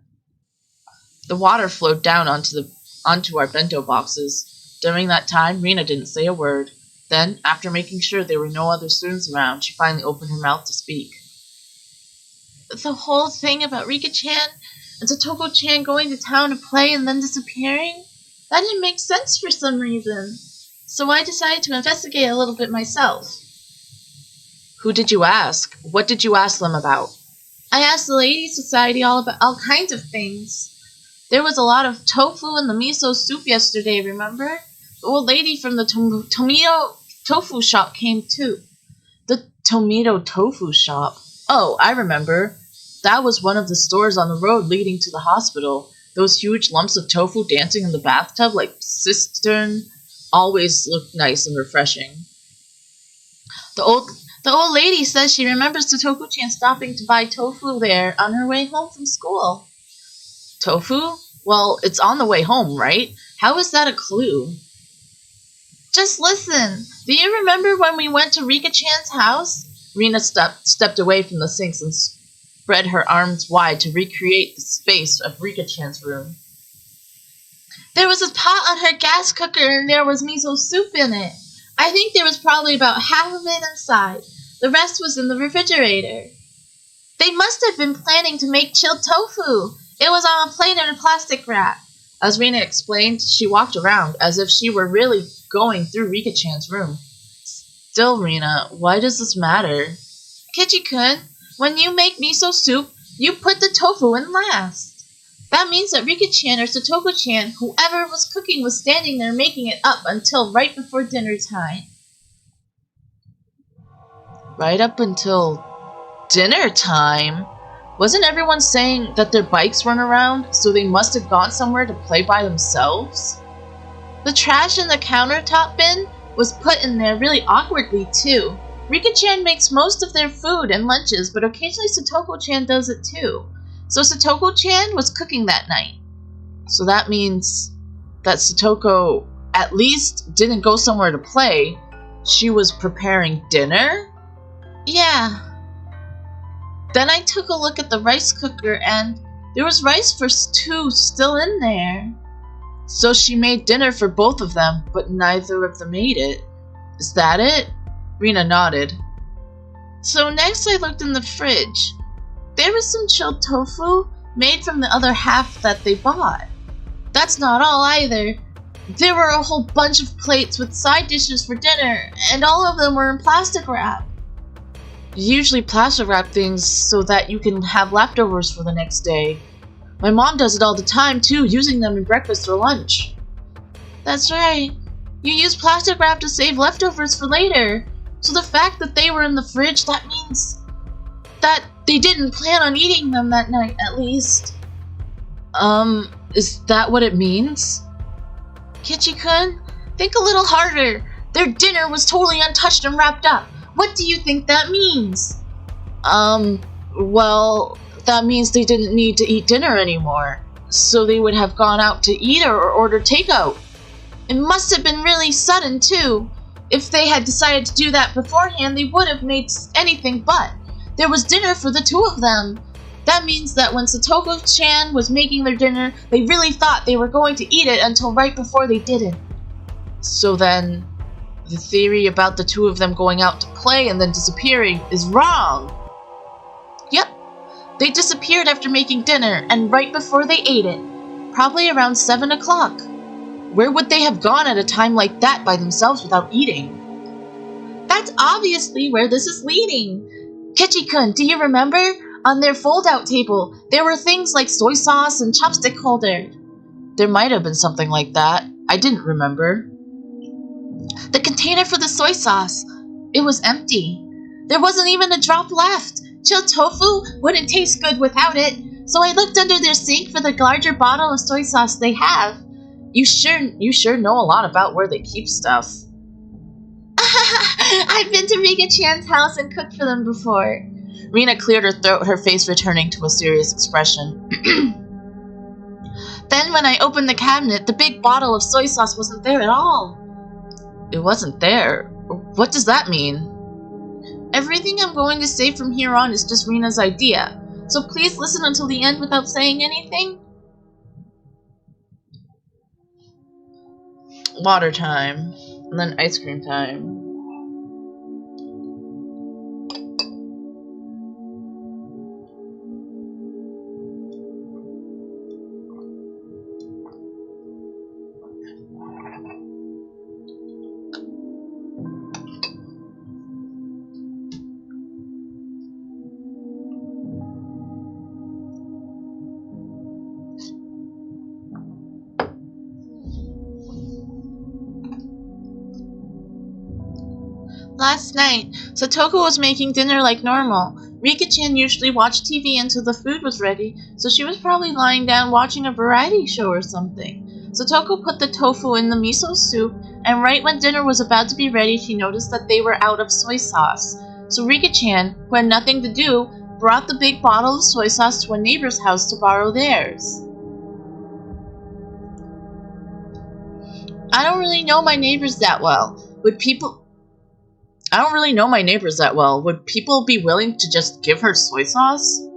Speaker 1: The water flowed down onto our bento boxes. During that time, Rena didn't say a word. Then, after making sure there were no other students around, she finally opened her mouth to speak. The whole thing about Rika-chan and Satoko-chan going to town to play and then disappearing? That didn't make sense for some reason. So I decided to investigate a little bit myself. Who did you ask? What did you ask them about? I asked the Ladies' Society all kinds of things. There was a lot of tofu in the miso soup yesterday, remember? The old lady from the Tomato Tofu shop came too. The Tomato Tofu shop? Oh, I remember. That was one of the stores on the road leading to the hospital. Those huge lumps of tofu dancing in the bathtub like cistern always looked nice and refreshing. The old lady says she remembers Satoko-chan stopping to buy tofu there on her way home from school. Tofu? Well, it's on the way home, right? How is that a clue? Just listen. Do you remember when we went to Rika-chan's house? Rena stepped away from the sinks and spread her arms wide to recreate the space of Rika-chan's room. There was a pot on her gas cooker and there was miso soup in it. I think there was probably about half of it inside. The rest was in the refrigerator. They must have been planning to make chilled tofu. It was on a plate in a plastic wrap. As Rena explained, she walked around as if she were really going through Rika-chan's room. Still, Rena, why does this matter? Kichi-kun, when you make miso soup, you put the tofu in last. That means that Rika-chan or Satoko-chan, whoever was cooking, was standing there making it up until right before dinner time. Right up until dinner time? Wasn't everyone saying that their bikes weren't around, so they must have gone somewhere to play by themselves? The trash in the countertop bin was put in there really awkwardly too. Rika-chan makes most of their food and lunches, but occasionally Satoko-chan does it too. So Satoko-chan was cooking that night. So that means that Satoko at least didn't go somewhere to play. She was preparing dinner? Yeah. Then I took a look at the rice cooker and there was rice for two still in there. So she made dinner for both of them, but neither of them ate it. Is that it? Rena nodded. So next I looked in the fridge. There was some chilled tofu made from the other half that they bought. That's not all either. There were a whole bunch of plates with side dishes for dinner, and all of them were in plastic wrap. You usually plastic wrap things so that you can have leftovers for the next day. My mom does it all the time too, using them in breakfast or lunch. That's right. You use plastic wrap to save leftovers for later. So the fact that they were in the fridge, that means that they didn't plan on eating them that night, at least. Is that what it means? Kichi-kun, think a little harder. Their dinner was totally untouched and wrapped up. What do you think that means? Well, that means they didn't need to eat dinner anymore. So they would have gone out to eat or order takeout. It must have been really sudden, too. If they had decided to do that beforehand, they would have made anything but. There was dinner for the two of them. That means that when Satoko-chan was making their dinner, they really thought they were going to eat it until right before they didn't. So then, the theory about the two of them going out to play and then disappearing is wrong. Yep, they disappeared after making dinner and right before they ate it. Probably around 7 o'clock. Where would they have gone at a time like that by themselves without eating? That's obviously where this is leading. Kichi-kun, do you remember? On their fold-out table, there were things like soy sauce and chopstick holder. There might have been something like that. I didn't remember. The container for the soy sauce. It was empty. There wasn't even a drop left. Chilled tofu wouldn't taste good without it. So I looked under their sink for the larger bottle of soy sauce they have. You sure know a lot about where they keep stuff. I've been to Rika-chan's house and cooked for them before. Rena cleared her throat, her face returning to a serious expression. Then when I opened the cabinet, the big bottle of soy sauce wasn't there at all. It wasn't there? What does that mean? Everything I'm going to say from here on is just Rena's idea, so please listen until the end without saying anything. Water time, and then ice cream time. Last night, Satoko was making dinner like normal. Rika-chan usually watched TV until the food was ready, so she was probably lying down watching a variety show or something. Satoko put the tofu in the miso soup, and right when dinner was about to be ready, she noticed that they were out of soy sauce. So Rika-chan, who had nothing to do, brought the big bottle of soy sauce to a neighbor's house to borrow theirs. I don't really know my neighbors that well. I don't really know my neighbors that well. Would people be willing to just give her soy sauce?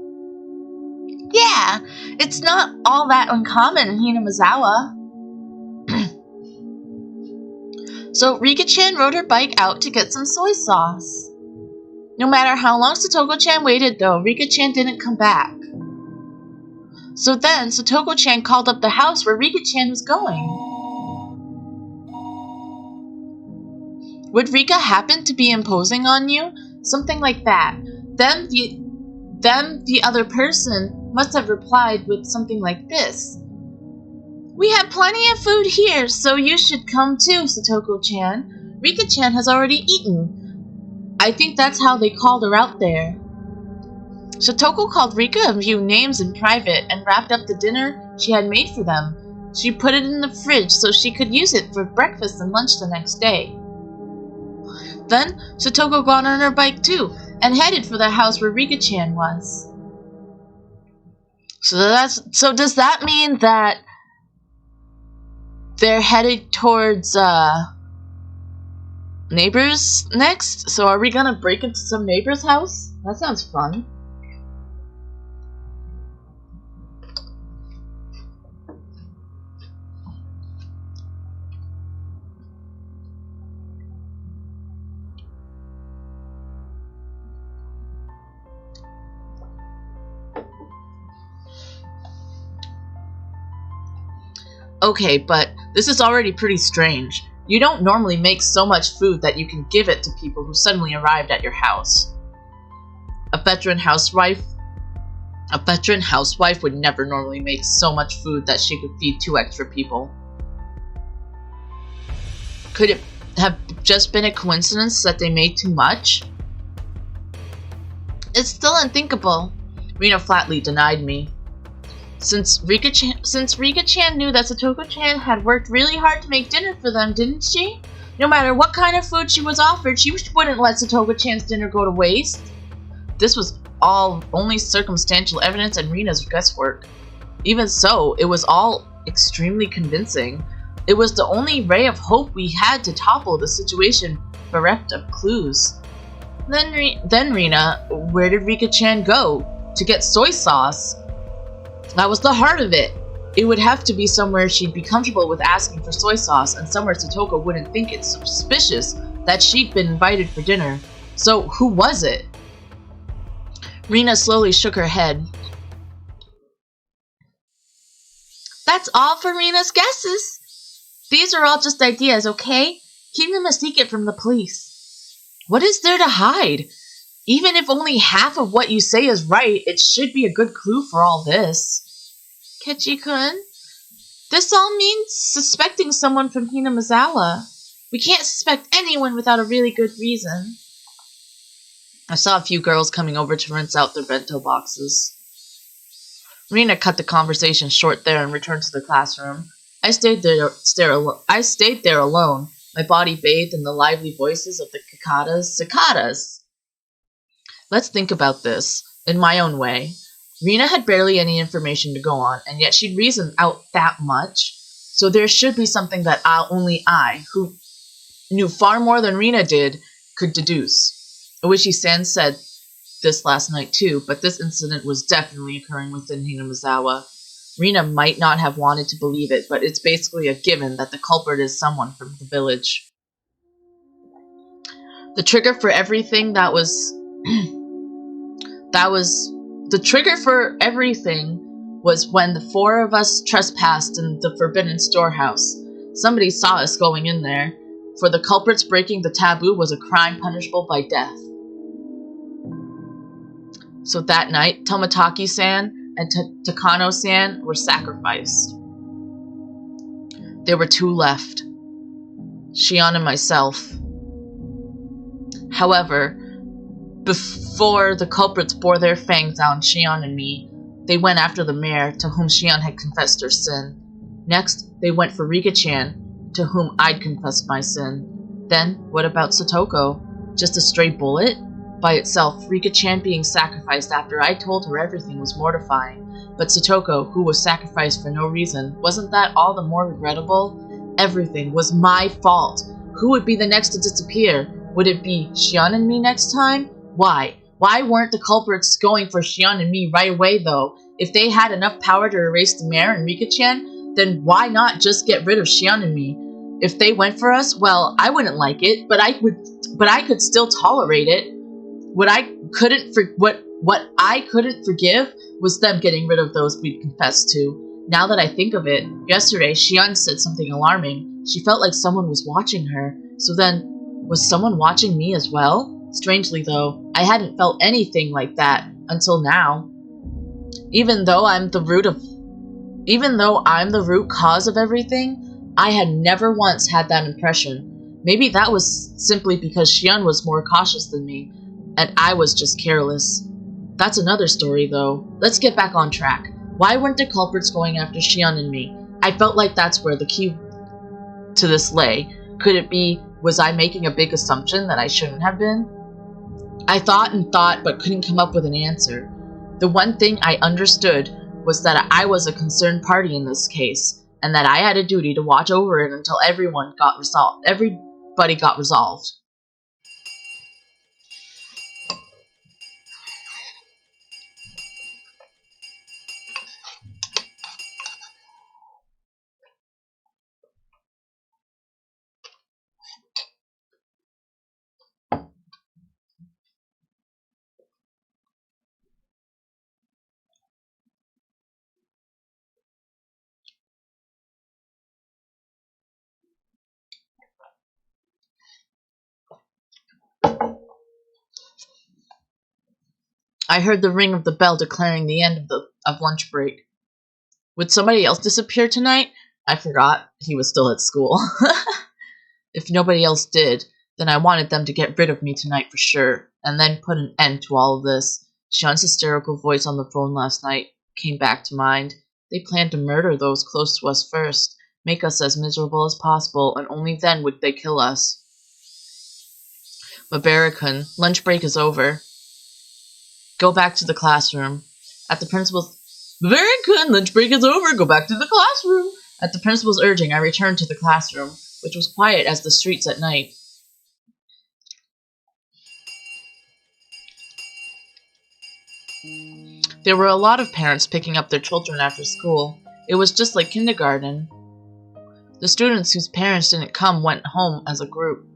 Speaker 1: Yeah, it's not all that uncommon in Hinamazawa. So Rika-chan rode her bike out to get some soy sauce. No matter how long Satoko-chan waited though, Rika-chan didn't come back. So then, Satoko-chan called up the house where Rika-chan was going. Would Rika happen to be imposing on you? Something like that. Then the other person must have replied with something like this. We have plenty of food here, so you should come too, Satoko-chan. Rika-chan has already eaten. I think that's how they called her out there. Satoko called Rika a few names in private and wrapped up the dinner she had made for them. She put it in the fridge so she could use it for breakfast and lunch the next day. Then, Satoko got on her bike too, and headed for the house where Rika-chan was. So does that mean that they're headed towards, neighbors next? So are we gonna break into some neighbor's house? That sounds fun. Okay, but this is already pretty strange. You don't normally make so much food that you can give it to people who suddenly arrived at your house. A veteran housewife would never normally make so much food that she could feed 2 extra people. Could it have just been a coincidence that they made too much? It's still unthinkable. Rina flatly denied me. Since Rika-chan knew that Satoko-chan had worked really hard to make dinner for them, didn't she? No matter what kind of food she was offered, she wouldn't let Satoko-chan's dinner go to waste. This was all only circumstantial evidence and Rina's guesswork. Even so, it was all extremely convincing. It was the only ray of hope we had to topple the situation bereft of clues. Then Rina, where did Rika-chan go? To get soy sauce? That was the heart of it. It would have to be somewhere she'd be comfortable with asking for soy sauce, and somewhere Satoko wouldn't think it's suspicious that she'd been invited for dinner. So who was it? Rina slowly shook her head. That's all for Rina's guesses. These are all just ideas, okay? Keep them a secret from the police. What is there to hide? Even if only half of what you say is right, it should be a good clue for all this. Kechi-kun, this all means suspecting someone from Hinamazawa. We can't suspect anyone without a really good reason. I saw a few girls coming over to rinse out their bento boxes. Rina cut the conversation short there and returned to the classroom. I stayed there alone, my body bathed in the lively voices of the cicadas. Let's think about this, in my own way. Rina had barely any information to go on, and yet she'd reasoned out that much. So there should be something that only I, who knew far more than Rina did, could deduce. Oishi-san said this last night too, but this incident was definitely occurring within Hinamazawa. Rina might not have wanted to believe it, but it's basically a given that the culprit is someone from the village. The trigger for everything was when the 4 of us trespassed in the forbidden storehouse. Somebody saw us going in there. For the culprits, breaking the taboo was a crime punishable by death. So that night, Tomotaki-san and Takano-san were sacrificed. There were 2 left. Shion and myself. However, before the culprits bore their fangs on Shion and me, they went after the mayor, to whom Shion had confessed her sin. Next, they went for Rika-chan, to whom I'd confessed my sin. Then, what about Satoko? Just a stray bullet? By itself, Rika-chan being sacrificed after I told her everything was mortifying. But Satoko, who was sacrificed for no reason, wasn't that all the more regrettable? Everything was my fault. Who would be the next to disappear? Would it be Shion and me next time? Why? Why weren't the culprits going for Shion and me right away though? If they had enough power to erase the mayor and Rika-chan, then why not just get rid of Shion and me? If they went for us, well, I wouldn't like it, but I could still tolerate it. What I couldn't forgive was them getting rid of those we'd confessed to. Now that I think of it, yesterday Shion said something alarming. She felt like someone was watching her. So then, was someone watching me as well? Strangely though, I hadn't felt anything like that until now. Even though I'm the root cause of everything, I had never once had that impression. Maybe that was simply because Shion was more cautious than me, and I was just careless. That's another story though. Let's get back on track. Why weren't the culprits going after Shion and me? I felt like that's where the key to this lay. Could it be, was I making a big assumption that I shouldn't have been? I thought and thought but couldn't come up with an answer. The one thing I understood was that I was a concerned party in this case, and that I had a duty to watch over it until everybody got resolved. I heard the ring of the bell declaring the end of lunch break. Would somebody else disappear tonight? I forgot he was still at school. If nobody else did, then I wanted them to get rid of me tonight for sure, and then put an end to all of this. Sean's hysterical voice on the phone last night came back to mind. They planned to murder those close to us first, make us as miserable as possible, and only then would they kill us. Mabara-kun, lunch break is over. Go back to the classroom. At the principal's... Very good, lunch break is over, go back to the classroom. At the principal's urging, I returned to the classroom, which was quiet as the streets at night. There were a lot of parents picking up their children after school. It was just like kindergarten. The students whose parents didn't come went home as a group.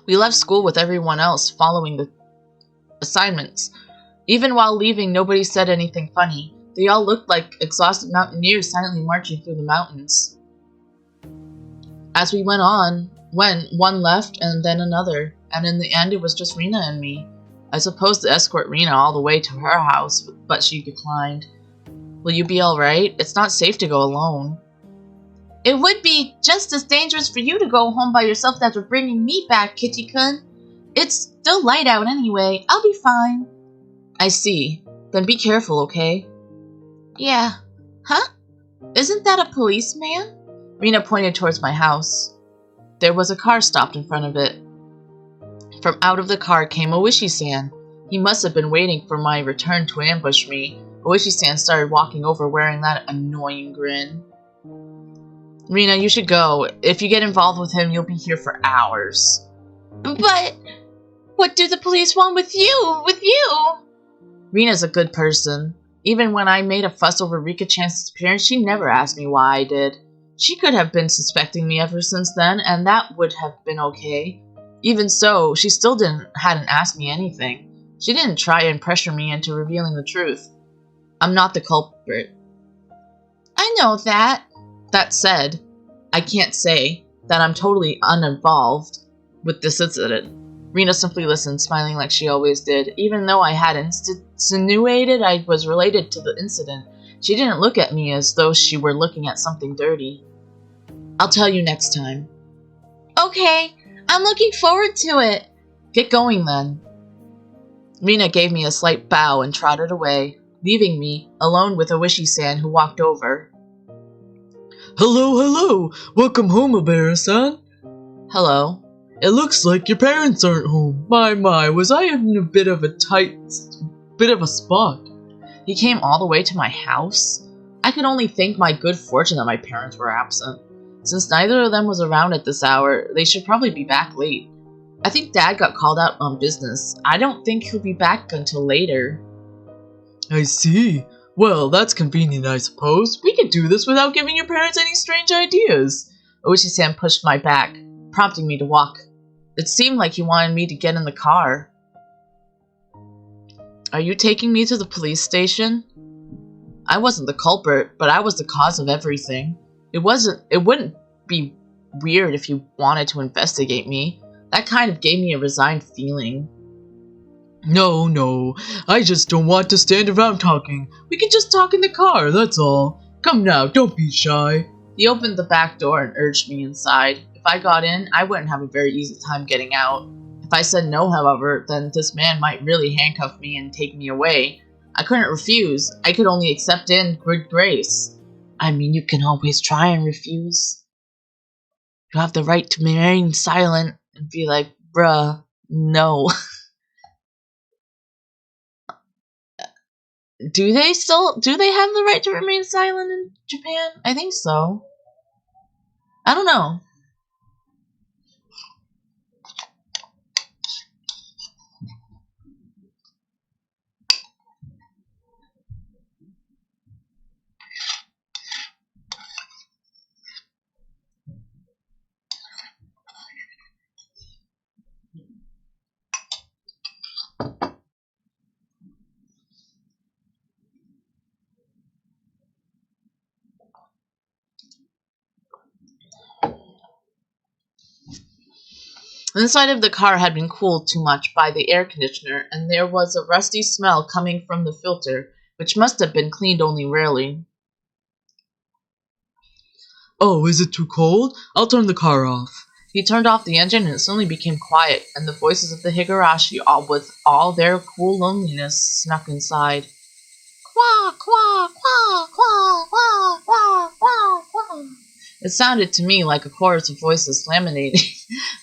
Speaker 1: We left school with everyone else following the assignments. Even while leaving, nobody said anything funny. They all looked like exhausted mountaineers silently marching through the mountains. As we went on, one left and then another, and in the end it was just Rina and me. I supposed to escort Rina all the way to her house, but she declined. Will you be alright? It's not safe to go alone. It would be just as dangerous for you to go home by yourself as for bringing me back, Kitty-kun. It's still light out anyway. I'll be fine. I see. Then be careful, okay? Yeah. Huh? Isn't that a policeman? Rina pointed towards my house. There was a car stopped in front of it. From out of the car came Oishi-san. He must have been waiting for my return to ambush me. Oishi-san started walking over wearing that annoying grin. Rina, you should go. If you get involved with him, you'll be here for hours. But what do the police want with you? Rina's a good person. Even when I made a fuss over Rika-chan's disappearance, she never asked me why I did. She could have been suspecting me ever since then, and that would have been okay. Even so, she still hadn't asked me anything. She didn't try and pressure me into revealing the truth. I'm not the culprit. I know that. That said, I can't say that I'm totally uninvolved with this incident. Rina simply listened, smiling like she always did. Even though I had insinuated I was related to the incident, she didn't look at me as though she were looking at something dirty. I'll tell you next time. Okay, I'm looking forward to it. Get going then. Rina gave me a slight bow and trotted away, leaving me alone with Oishi-san, who walked over.
Speaker 2: Hello. Welcome home, Mabara-san.
Speaker 1: Hello.
Speaker 2: It looks like your parents aren't home. My, was I in a bit of a spot?
Speaker 1: He came all the way to my house? I could only thank my good fortune that my parents were absent. Since neither of them was around at this hour, they should probably be back late. I think Dad got called out on business. I don't think he'll be back until later.
Speaker 2: I see. Well, that's convenient, I suppose. We can do this without giving your parents any strange ideas.
Speaker 1: Oishi-san pushed my back, prompting me to walk. It seemed like he wanted me to get in the car. Are you taking me to the police station? I wasn't the culprit, but I was the cause of everything. It wouldn't be weird if you wanted to investigate me. That kind of gave me a resigned feeling.
Speaker 2: No, I just don't want to stand around talking. We can just talk in the car, that's all. Come now, don't be shy.
Speaker 1: He opened the back door and urged me inside. If I got in, I wouldn't have a very easy time getting out. If I said no, however, then this man might really handcuff me and take me away. I couldn't refuse. I could only accept in good grace. I mean, you can always try and refuse. You have the right to remain silent and be like, bruh, no. Do they have the right to remain silent in Japan? I think so. I don't know. The inside of the car had been cooled too much by the air conditioner, and there was a rusty smell coming from the filter, which must have been cleaned only rarely.
Speaker 2: Oh, is it too cold? I'll turn the car off.
Speaker 1: He turned off the engine and it suddenly became quiet, and the voices of the Higurashi, with all their cool loneliness, snuck inside. Quah, quah, quah, quah, quah, quah, quah, quah. It sounded to me like a chorus of voices laminating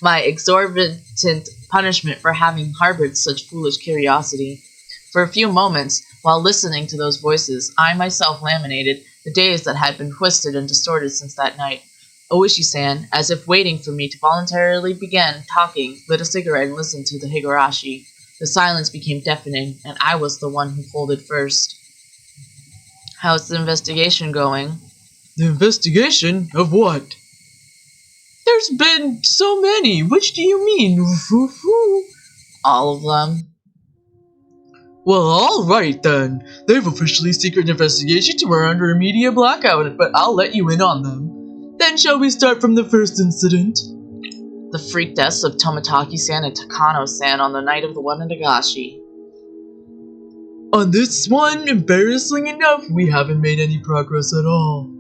Speaker 1: my exorbitant punishment for having harbored such foolish curiosity. For a few moments, while listening to those voices, I myself laminated the days that had been twisted and distorted since that night. Oishi-san, as if waiting for me to voluntarily begin talking, lit a cigarette and listened to the Higurashi. The silence became deafening, and I was the one who folded first. How's the investigation going?
Speaker 2: The investigation? Of what? There's been so many. Which do you mean?
Speaker 1: All of them.
Speaker 2: Well, alright then. They've officially secret investigations and we're under a media blackout, but I'll let you in on them. Then shall we start from the first incident?
Speaker 1: The freak deaths of Tomitaki-san and Takano-san on the night of the Wanadagashi.
Speaker 2: On this one, embarrassingly enough, we haven't made any progress at all.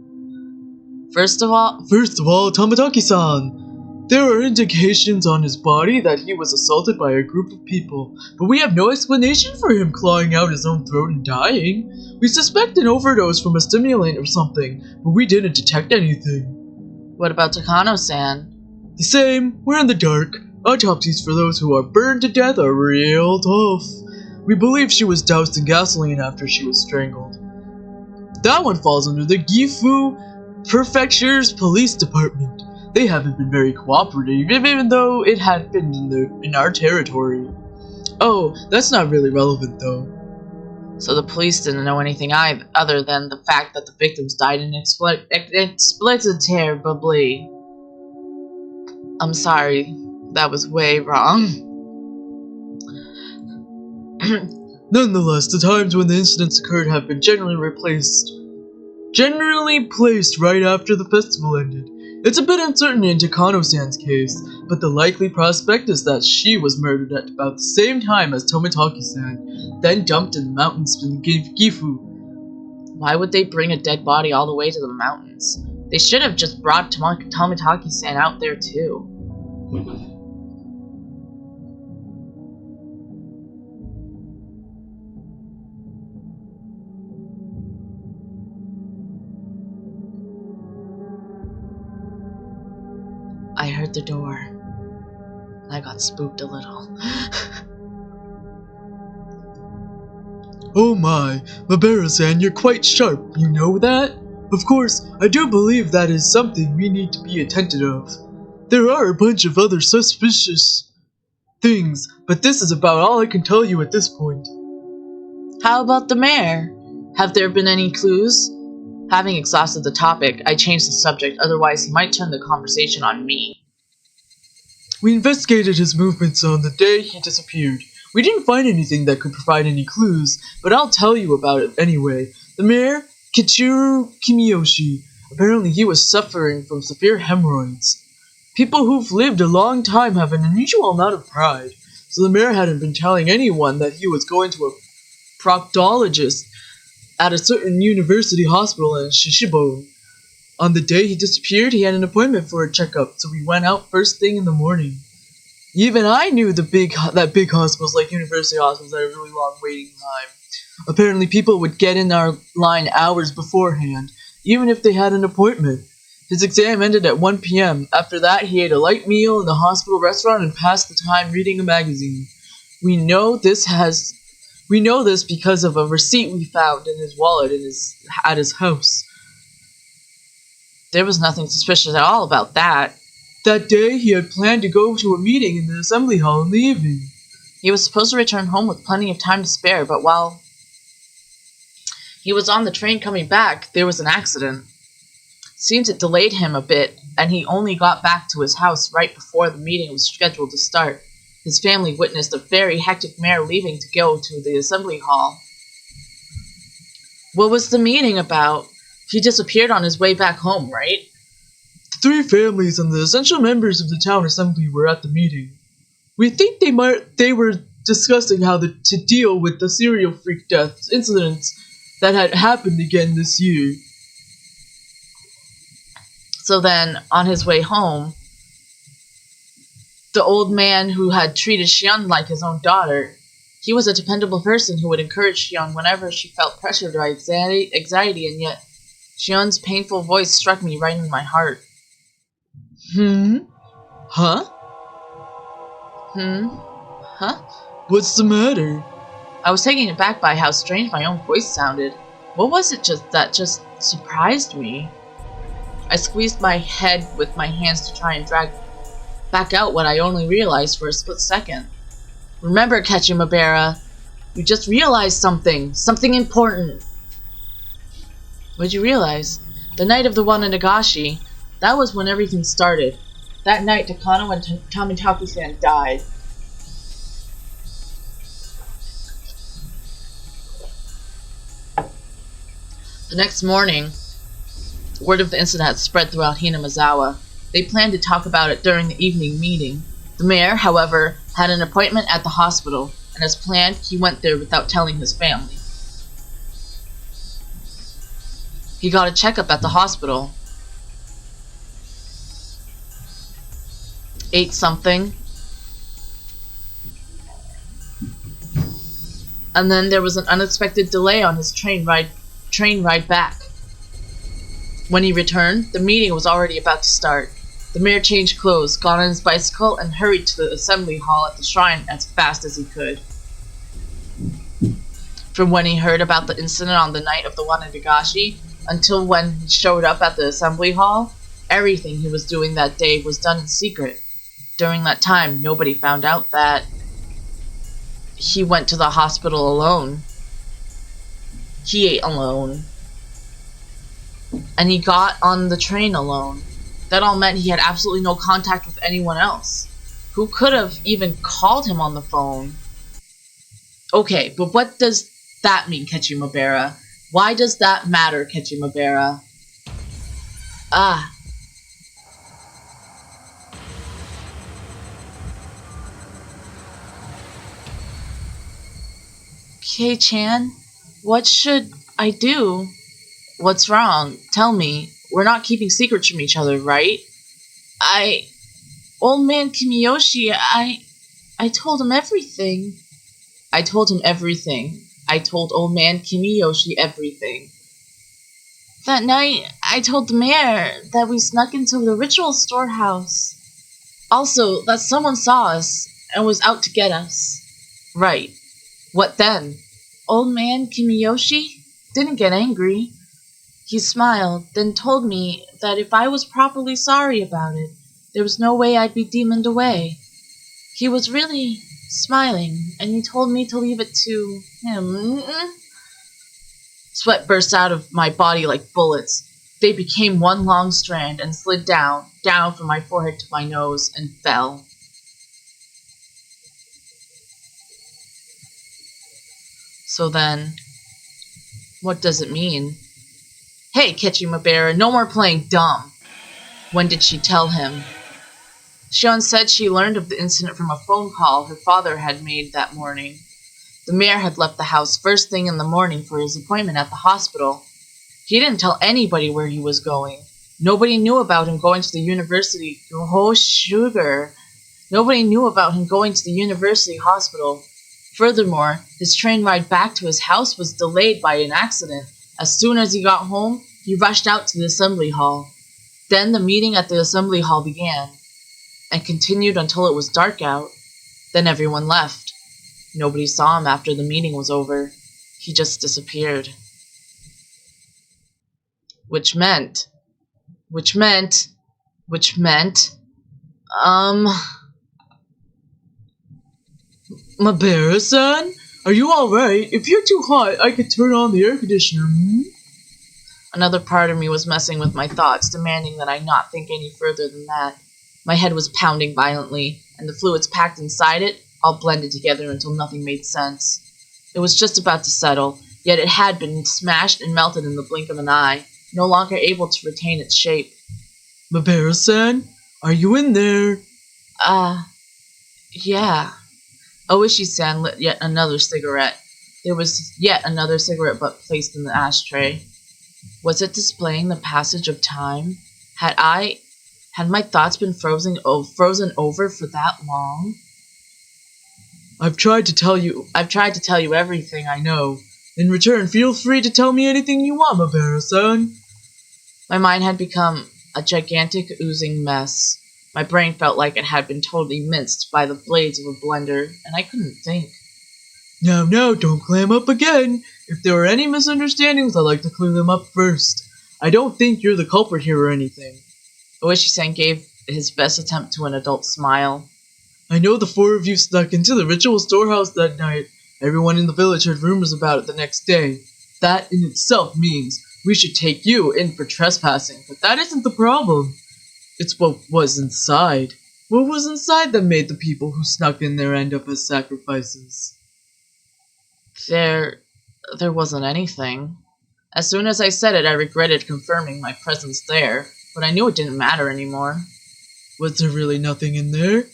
Speaker 1: First of all,
Speaker 2: Tomitaki-san. There are indications on his body that he was assaulted by a group of people, but we have no explanation for him clawing out his own throat and dying. We suspect an overdose from a stimulant or something, but we didn't detect anything.
Speaker 1: What about Takano-san?
Speaker 2: The same, we're in the dark. Autopsies for those who are burned to death are real tough. We believe she was doused in gasoline after she was strangled. That one falls under the Gifu Prefecture's police department. They haven't been very cooperative, even though it had been in our territory. Oh, that's not really relevant though.
Speaker 1: So the police didn't know anything other than the fact that the victims died inexplicably. I'm sorry, that was way wrong.
Speaker 2: Nonetheless, the times when the incidents occurred have been generally placed right after the festival ended. It's a bit uncertain in Takano-san's case, but the likely prospect is that she was murdered at about the same time as Tomitaki-san, then dumped in the mountains in Gifu.
Speaker 1: Why would they bring a dead body all the way to the mountains? They should have just brought Tomitaki-san out there too. I heard the door. I got spooked a little.
Speaker 2: Oh my, Mabera-san, you're quite sharp, you know that? Of course, I do believe that is something we need to be attentive of. There are a bunch of other suspicious things, but this is about all I can tell you at this point.
Speaker 1: How about the mayor? Have there been any clues? Having exhausted the topic, I changed the subject, otherwise he might turn the conversation on me.
Speaker 2: We investigated his movements on the day he disappeared. We didn't find anything that could provide any clues, but I'll tell you about it anyway. The mayor, Kichiro Kimiyoshi, apparently he was suffering from severe hemorrhoids. People who've lived a long time have an unusual amount of pride, so the mayor hadn't been telling anyone that he was going to a proctologist at a certain university hospital in Shishibo. On the day he disappeared, he had an appointment for a checkup, so we went out first thing in the morning. Even I knew that big hospitals like university hospitals had a really long waiting time. Apparently people would get in our line hours beforehand, even if they had an appointment. His exam ended at 1 p.m. After that, he ate a light meal in the hospital restaurant and passed the time reading a magazine. We know this because of a receipt we found in his wallet at his house.
Speaker 1: There was nothing suspicious at all about that.
Speaker 2: That day, he had planned to go to a meeting in the assembly hall in the evening.
Speaker 1: He was supposed to return home with plenty of time to spare, but while he was on the train coming back, there was an accident. Seems it delayed him a bit, and he only got back to his house right before the meeting was scheduled to start. His family witnessed a very hectic mayor leaving to go to the assembly hall. What was the meeting about? He disappeared on his way back home, right?
Speaker 2: The 3 families and the essential members of the town assembly were at the meeting. We think they were discussing how to deal with the serial freak death incidents that had happened again this year.
Speaker 1: So then, on his way home, the old man who had treated Shion like his own daughter, he was a dependable person who would encourage Shion whenever she felt pressured by anxiety, and yet Shion's painful voice struck me right in my heart.
Speaker 2: Huh?
Speaker 1: Huh?
Speaker 2: What's the matter?
Speaker 1: I was taken aback by how strange my own voice sounded. What was it that just surprised me? I squeezed my head with my hands to try and drag back out what I only realized for a split second. Remember, Kachimabera, you just realized something important. What'd you realize? The night of the Wananagashi, that was when everything started. That night, Takano and Tamitaki-san died. The next morning, word of the incident had spread throughout Hinamazawa. They planned to talk about it during the evening meeting. The mayor, however, had an appointment at the hospital, and as planned, he went there without telling his family. He got a checkup at the hospital. Ate something. And then there was an unexpected delay on his train ride back. When he returned, the meeting was already about to start. The mayor changed clothes, got on his bicycle, and hurried to the assembly hall at the shrine as fast as he could. From when he heard about the incident on the night of the Wananagashi until when he showed up at the assembly hall, everything he was doing that day was done in secret. During that time, nobody found out that he went to the hospital alone. He ate alone. And he got on the train alone. That all meant he had absolutely no contact with anyone else. Who could have even called him on the phone? Okay, but what does that mean, Kachimabera? Why does that matter, Kachimabera? Ah. Kei-chan, what should I do? What's wrong? Tell me. We're not keeping secrets from each other, right? Old man Kimiyoshi, I told him everything. I told him everything. I told old man Kimiyoshi everything. That night, I told the mayor that we snuck into the ritual storehouse. Also, that someone saw us and was out to get us. Right. What then? Old man Kimiyoshi didn't get angry. He smiled, then told me that if I was properly sorry about it, there was no way I'd be demoned away. He was really smiling, and he told me to leave it to him. Sweat burst out of my body like bullets. They became one long strand and slid down from my forehead to my nose, and fell. So then, what does it mean? Hey, Ketchumabera, no more playing dumb. When did she tell him? Shion said she learned of the incident from a phone call her father had made that morning. The mayor had left the house first thing in the morning for his appointment at the hospital. He didn't tell anybody where he was going. Nobody knew about him going to the university. Oh, sugar. Nobody knew about him going to the university hospital. Furthermore, his train ride back to his house was delayed by an accident. As soon as he got home, he rushed out to the assembly hall. Then the meeting at the assembly hall began, and continued until it was dark out. Then everyone left. Nobody saw him after the meeting was over. He just disappeared. Which meant...
Speaker 2: Mabera-san? Are you alright? If you're too hot, I could turn on the air conditioner,
Speaker 1: Another part of me was messing with my thoughts, demanding that I not think any further than that. My head was pounding violently, and the fluids packed inside it all blended together until nothing made sense. It was just about to settle, yet it had been smashed and melted in the blink of an eye, no longer able to retain its shape.
Speaker 2: Mabera-san? Are you in there?
Speaker 1: Yeah. Oishi-san lit yet another cigarette. There was yet another cigarette butt placed in the ashtray. Was it displaying the passage of time? Had my thoughts been frozen over for that long?
Speaker 2: I've tried to tell you
Speaker 1: everything I know.
Speaker 2: In return, feel free to tell me anything you want, Mabera-san.
Speaker 1: My mind had become a gigantic oozing mess. My brain felt like it had been totally minced by the blades of a blender, and I couldn't think.
Speaker 2: Now, don't clam up again. If there are any misunderstandings, I'd like to clear them up first. I don't think you're the culprit here or anything.
Speaker 1: Oishi-san gave his best attempt to an adult smile.
Speaker 2: I know the four of you snuck into the ritual storehouse that night. Everyone in the village heard rumors about it the next day. That in itself means we should take you in for trespassing, but that isn't the problem. It's what was inside. What was inside that made the people who snuck in there end up as sacrifices?
Speaker 1: There wasn't anything. As soon as I said it, I regretted confirming my presence there, but I knew it didn't matter anymore.
Speaker 2: Was there really nothing in there?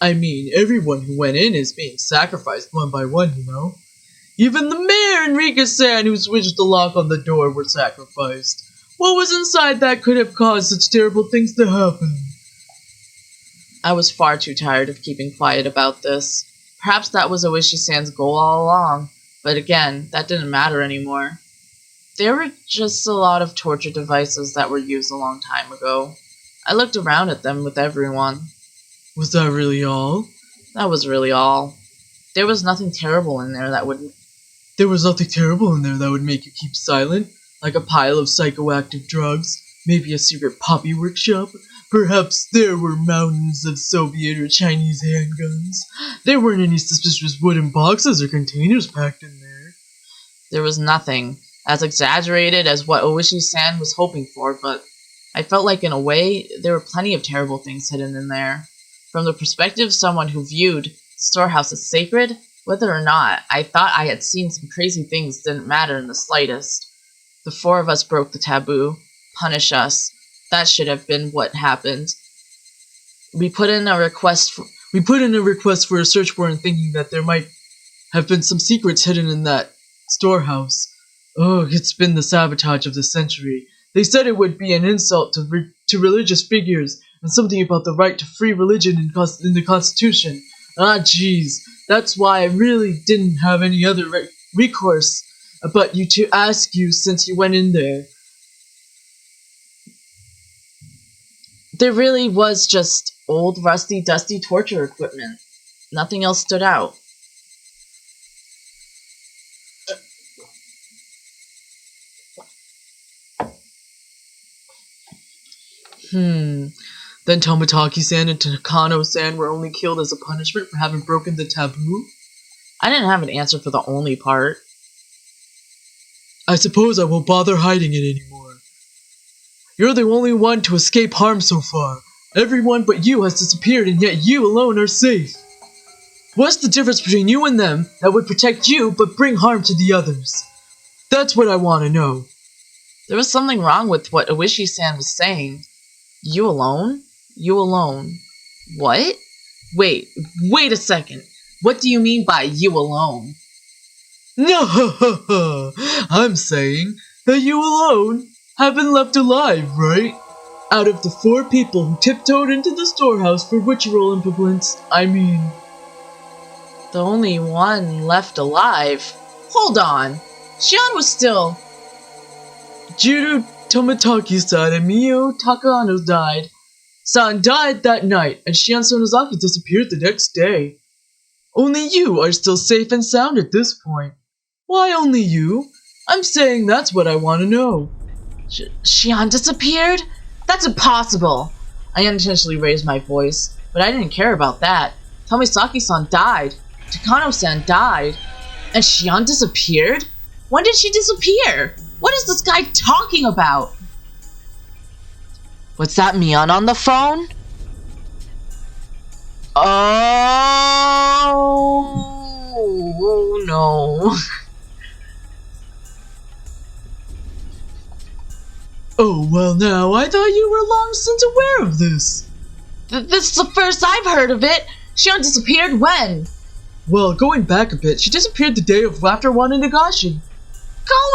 Speaker 2: I mean, everyone who went in is being sacrificed one by one, you know? Even the mayor and Rika-san who switched the lock on the door were sacrificed. What was inside that could have caused such terrible things to happen?
Speaker 1: I was far too tired of keeping quiet about this. Perhaps that was Oishi-san's goal all along, but again, that didn't matter anymore. There were just a lot of torture devices that were used a long time ago. I looked around at them with everyone.
Speaker 2: Was that really all?
Speaker 1: That was really all. There was nothing terrible in there that would...
Speaker 2: There was nothing terrible in there that would make you keep silent? Like a pile of psychoactive drugs? Maybe a secret poppy workshop? Perhaps there were mountains of Soviet or Chinese handguns? There weren't any suspicious wooden boxes or containers packed in there.
Speaker 1: There was nothing as exaggerated as what Oishi-san was hoping for, but I felt like in a way there were plenty of terrible things hidden in there. From the perspective of someone who viewed the storehouse as sacred, whether or not I thought I had seen some crazy things didn't matter in the slightest. The four of us broke the taboo. Punish us. That should have been what happened. We put in a request for
Speaker 2: a search warrant thinking that there might have been some secrets hidden in that storehouse. Oh, it's been the sabotage of the century. They said it would be an insult to religious figures and something about the right to free religion in the Constitution. Ah, jeez. That's why I really didn't have any other recourse but to ask you since you went in there.
Speaker 1: There really was just old, rusty, dusty torture equipment. Nothing else stood out.
Speaker 2: Then Tomotaki-san and Takano-san were only killed as a punishment for having broken the taboo?
Speaker 1: I didn't have an answer for the only part.
Speaker 2: I suppose I won't bother hiding it anymore. You're the only one to escape harm so far. Everyone but you has disappeared, and yet you alone are safe. What's the difference between you and them that would protect you but bring harm to the others? That's what I want to know.
Speaker 1: There was something wrong with what Oishi-san was saying. You alone? You alone. What? Wait a second. What do you mean by you alone?
Speaker 2: No, I'm saying that you alone have been left alive, right? Out of the 4 people who tiptoed into the storehouse for ritual implements, I mean...
Speaker 1: The only one left alive? Hold on. Shion was still...
Speaker 2: Jiro Tomotaki-san and Mio Takano died. San died that night, and Shion Sonozaki disappeared the next day. Only you are still safe and sound at this point. Why only you? I'm saying that's what I want to know.
Speaker 1: Shion disappeared? That's impossible! I unintentionally raised my voice, but I didn't care about that. Tomisaki-san died. Takano-san died. And Shion disappeared? When did she disappear? What is this guy talking about? What's that, Mion on the phone? Oh no.
Speaker 2: Oh, well now, I thought you were long since aware of this.
Speaker 1: This is the first I've heard of it. Shion disappeared when?
Speaker 2: Well, going back a bit, she disappeared the day after Wano Nagashi.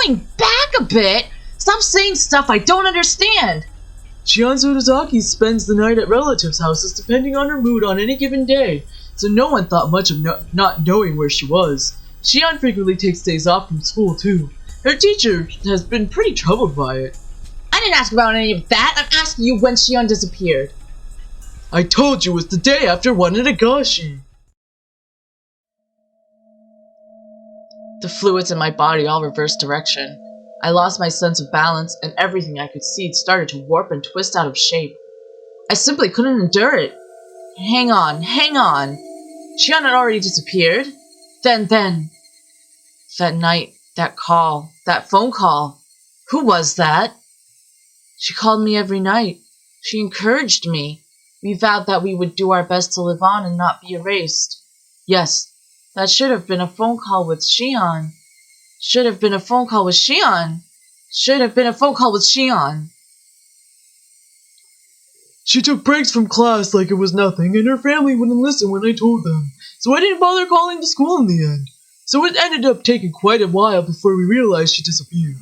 Speaker 1: Going back a bit? Stop saying stuff I don't understand.
Speaker 2: Shion Sonozaki spends the night at relatives' houses depending on her mood on any given day, so no one thought much of not knowing where she was. Shion frequently takes days off from school too. Her teacher has been pretty troubled by it.
Speaker 1: I didn't ask about any of that. I'm asking you when Shion disappeared.
Speaker 2: I told you it was the day after Wano Nagashi.
Speaker 1: The fluids in my body all reversed direction. I lost my sense of balance, and everything I could see started to warp and twist out of shape. I simply couldn't endure it. Hang on. Shion had already disappeared. Then. That night, that call, that phone call. Who was that? She called me every night. She encouraged me. We vowed that we would do our best to live on and not be erased. Yes, that should have been a phone call with Shion. Should have been a phone call with Shion.
Speaker 2: She took breaks from class like it was nothing, and her family wouldn't listen when I told them, so I didn't bother calling the school in the end. So it ended up taking quite a while before we realized she disappeared.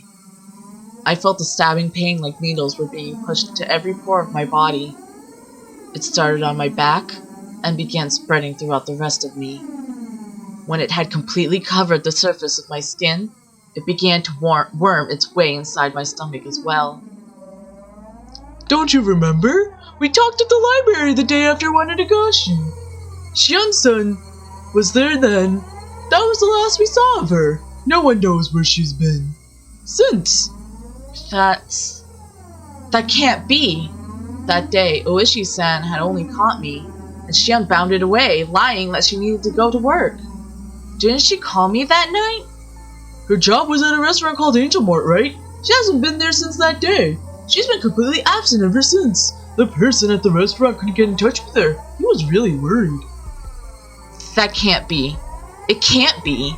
Speaker 1: I felt a stabbing pain like needles were being pushed to every pore of my body. It started on my back and began spreading throughout the rest of me. When it had completely covered the surface of my skin, it began to worm its way inside my stomach as well.
Speaker 2: Don't you remember? We talked at the library the day after Wano Nagashi. Shion-san was there then. That was the last we saw of her. No one knows where she's been since.
Speaker 1: That can't be. That day, Oishi-san had only caught me, and Shion bounded away, lying that she needed to go to work. Didn't she call me that night?
Speaker 2: Her job was at a restaurant called Angel Mart, right? She hasn't been there since that day. She's been completely absent ever since. The person at the restaurant couldn't get in touch with her. He was really worried.
Speaker 1: That can't be. It can't be.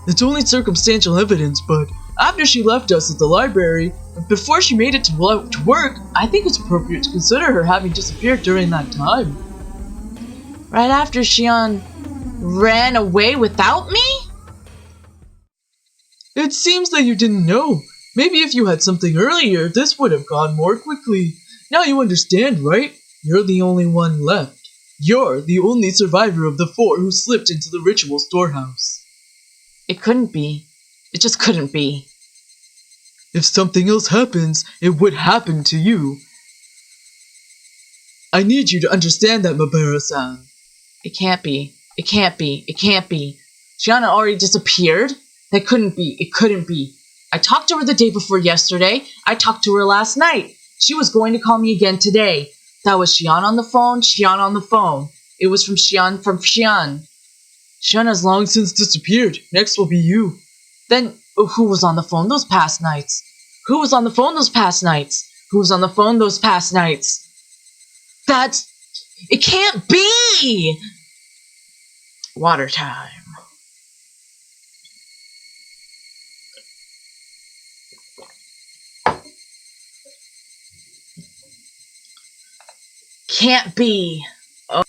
Speaker 2: It's only circumstantial evidence, but after she left us at the library, and before she made it to work, I think it's appropriate to consider her having disappeared during that time.
Speaker 1: Right after Shion ran away without me?
Speaker 2: It seems that you didn't know. Maybe if you had something earlier, this would have gone more quickly. Now you understand, right? You're the only one left. You're the only survivor of the 4 who slipped into the ritual storehouse.
Speaker 1: It couldn't be. It just couldn't be.
Speaker 2: If something else happens, it would happen to you. I need you to understand that, Mabara-san.
Speaker 1: It can't be. It can't be. It can't be. Shion had already disappeared? That couldn't be. It couldn't be. I talked to her the day before yesterday. I talked to her last night. She was going to call me again today. That was Xian on the phone? Xian on the phone. It was from Xian
Speaker 2: Xian has long since disappeared. Next will be you.
Speaker 1: Then who was on the phone those past nights? Who was on the phone those past nights? Who was on the phone those past nights? It can't be! Water time. Can't be. Oh.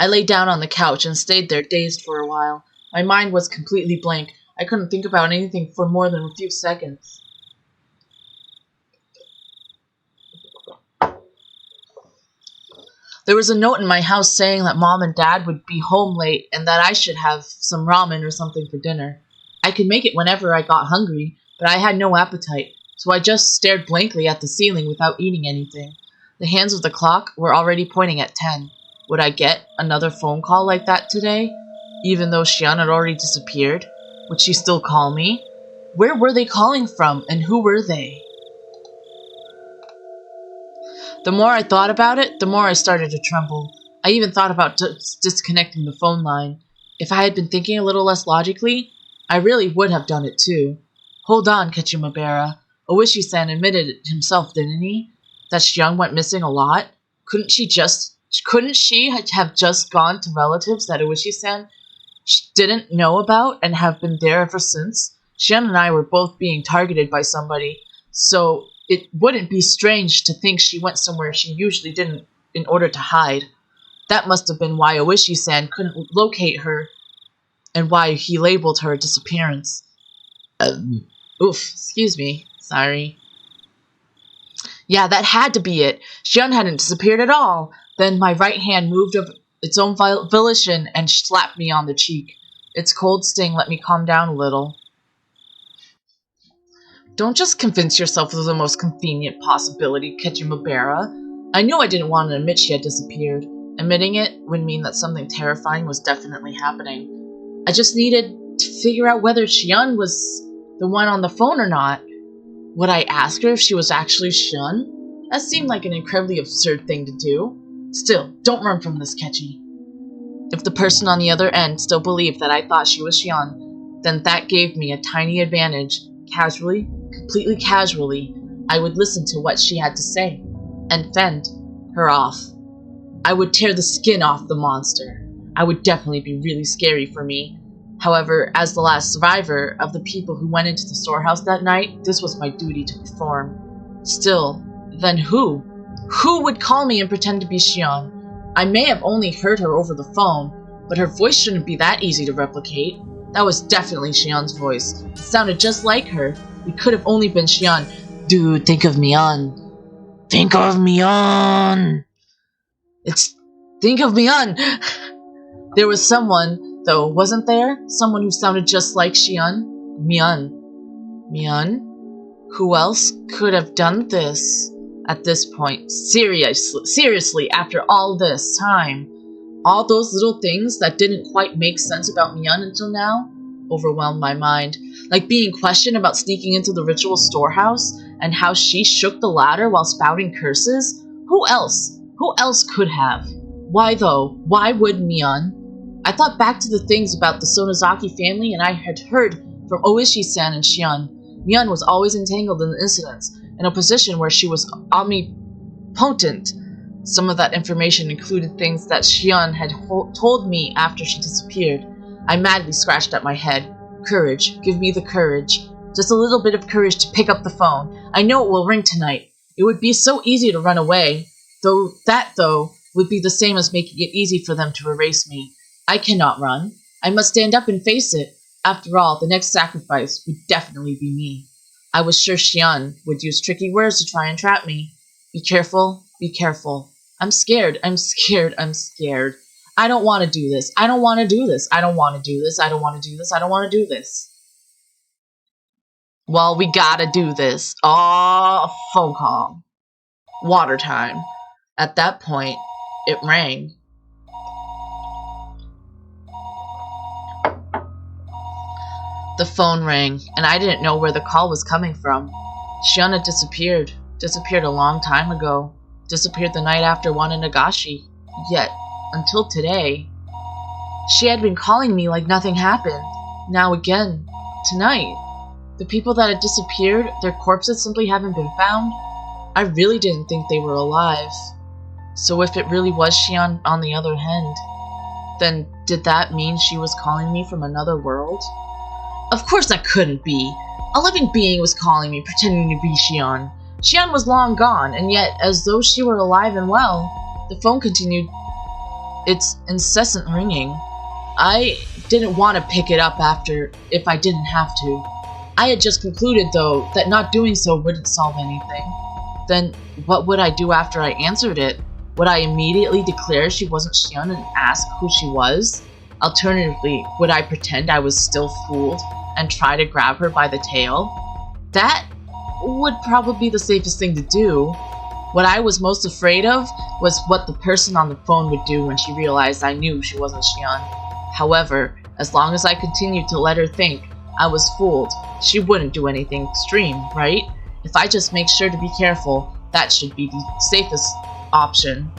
Speaker 1: I lay down on the couch and stayed there dazed for a while. My mind was completely blank. I couldn't think about anything for more than a few seconds. There was a note in my house saying that Mom and Dad would be home late and that I should have some ramen or something for dinner. I could make it whenever I got hungry, but I had no appetite, so I just stared blankly at the ceiling without eating anything. The hands of the clock were already pointing at 10. Would I get another phone call like that today? Even though Xian had already disappeared? Would she still call me? Where were they calling from, and who were they? The more I thought about it, the more I started to tremble. I even thought about disconnecting the phone line. If I had been thinking a little less logically, I really would have done it too. Hold on, Kachimabera. Oishi-san admitted it himself, didn't he? That Xian went missing a lot? Couldn't she have just gone to relatives that Oishi-san didn't know about and have been there ever since? Xian and I were both being targeted by somebody, so it wouldn't be strange to think she went somewhere she usually didn't in order to hide. That must have been why Oishi-san couldn't locate her and why he labeled her disappearance. Excuse me. Sorry. Yeah, that had to be it. Xian hadn't disappeared at all. Then my right hand moved of its own volition and slapped me on the cheek. Its cold sting let me calm down a little. Don't just convince yourself of the most convenient possibility, Kachimabera. I knew I didn't want to admit she had disappeared. Admitting it would mean that something terrifying was definitely happening. I just needed to figure out whether Xian was the one on the phone or not. Would I ask her if she was actually Xian? That seemed like an incredibly absurd thing to do. Still, don't run from this, Kechi. If the person on the other end still believed that I thought she was Xian, then that gave me a tiny advantage. Casually, completely casually, I would listen to what she had to say and fend her off. I would tear the skin off the monster. I would definitely be really scary for me. However, as the last survivor of the people who went into the storehouse that night, this was my duty to perform. Still, then who? Who would call me and pretend to be Xian? I may have only heard her over the phone, but her voice shouldn't be that easy to replicate. That was definitely Xian's voice. It sounded just like her. It could have only been Xian. Dude, think of Mion. Think of Mion. Think of Mion. There was someone, though, wasn't there? Someone who sounded just like Xian? Mion? Who else could have done this? At this point, seriously, after all this time, all those little things that didn't quite make sense about Mion until now overwhelmed my mind. Like being questioned about sneaking into the ritual storehouse and how she shook the ladder while spouting curses. Who else? Who else could have? Why though? Why would Mion? I thought back to the things about the Sonozaki family and I had heard from Oishi-san and Xian. Mion was always entangled in the incidents, in a position where she was omnipotent. Some of that information included things that Xian had told me after she disappeared. I madly scratched at my head. Courage. Give me the courage. Just a little bit of courage to pick up the phone. I know it will ring tonight. It would be so easy to run away. Though, would be the same as making it easy for them to erase me. I cannot run. I must stand up and face it. After all, the next sacrifice would definitely be me. I was sure Xian would use tricky words to try and trap me. Be careful, be careful. I'm scared, I'm scared, I'm scared. I don't want to do this. I don't want to do this. I don't want to do this. I don't want to do this. I don't want to do this. Well, we gotta do this. Oh, phone call. Water time. At that point, it rang. The phone rang, and I didn't know where the call was coming from. Xian had disappeared. Disappeared a long time ago. Disappeared the night after Wananagashi. Yet, until today, she had been calling me like nothing happened. Now again, tonight. The people that had disappeared, their corpses simply haven't been found. I really didn't think they were alive. So if it really was Xian on the other hand, then did that mean she was calling me from another world? Of course that couldn't be. A living being was calling me, pretending to be Xian. Xian was long gone, and yet, as though she were alive and well, the phone continued its incessant ringing. I didn't want to pick it up if I didn't have to. I had just concluded, though, that not doing so wouldn't solve anything. Then, what would I do after I answered it? Would I immediately declare she wasn't Xian and ask who she was? Alternatively, would I pretend I was still fooled and try to grab her by the tail? That would probably be the safest thing to do. What I was most afraid of was what the person on the phone would do when she realized I knew she wasn't Xian. However, as long as I continued to let her think I was fooled, she wouldn't do anything extreme, right? If I just make sure to be careful, that should be the safest option.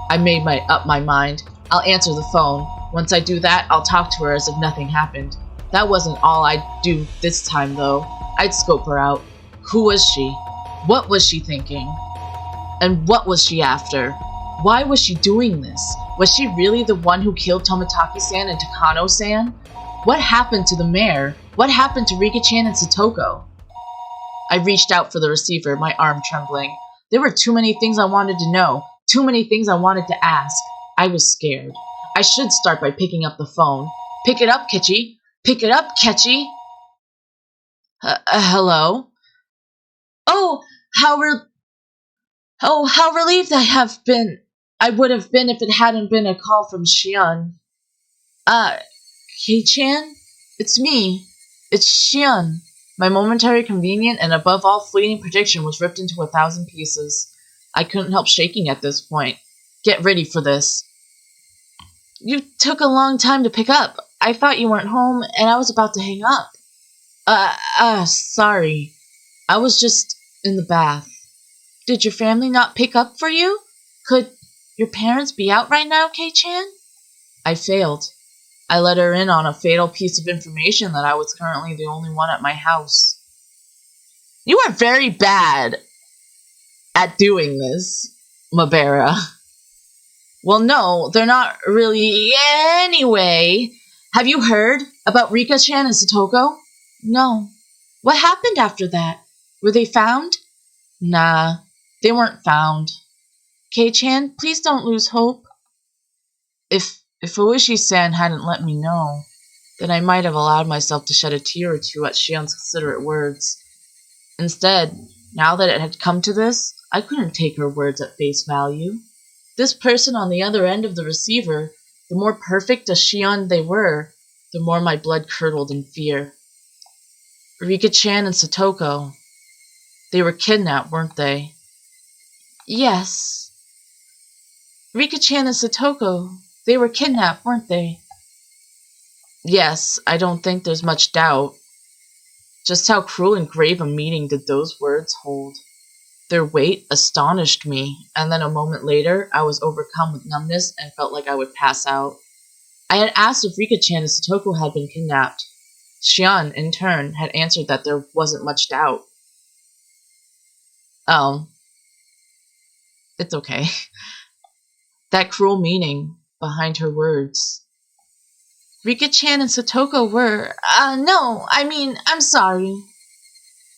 Speaker 1: I made up my mind. I'll answer the phone. Once I do that, I'll talk to her as if nothing happened. That wasn't all I'd do this time, though. I'd scope her out. Who was she? What was she thinking? And what was she after? Why was she doing this? Was she really the one who killed Tomitaki-san and Takano-san? What happened to the mayor? What happened to Rika-chan and Satoko? I reached out for the receiver, my arm trembling. There were too many things I wanted to know, too many things I wanted to ask. I was scared. I should start by picking up the phone. Pick it up, Kechi. Pick it up, Kechi. Hello? Oh, how relieved I would have been if it hadn't been a call from Xian. Kei-chan? It's me. It's Xian. My momentary convenient and above all fleeting prediction was ripped into 1,000 pieces. I couldn't help shaking at this point. Get ready for this. You took a long time to pick up. I thought you weren't home, and I was about to hang up. Sorry. I was just in the bath. Did your family not pick up for you? Could your parents be out right now, Kei-chan? I failed. I let her in on a fatal piece of information that I was currently the only one at my house. You are very bad at doing this, Mabera. Well, no, they're not really. Anyway, have you heard about Rika-chan and Satoko? No. What happened after that? Were they found? Nah, they weren't found. Kei-chan, please don't lose hope. If Fuishi-san hadn't let me know, then I might have allowed myself to shed a tear or two at Xian's considerate words. Instead, now that it had come to this, I couldn't take her words at face value. This person on the other end of the receiver, the more perfect a Xian they were, the more my blood curdled in fear. Rika-chan and Satoko. They were kidnapped, weren't they? Yes. Rika-chan and Satoko, they were kidnapped, weren't they? Yes, I don't think there's much doubt. Just how cruel and grave a meaning did those words hold? Their weight astonished me, and then a moment later, I was overcome with numbness and felt like I would pass out. I had asked if Rika-chan and Satoko had been kidnapped. Xian, in turn, had answered that there wasn't much doubt. Oh. It's okay. That cruel meaning behind her words. Rika-chan and Satoko were... no, I'm sorry.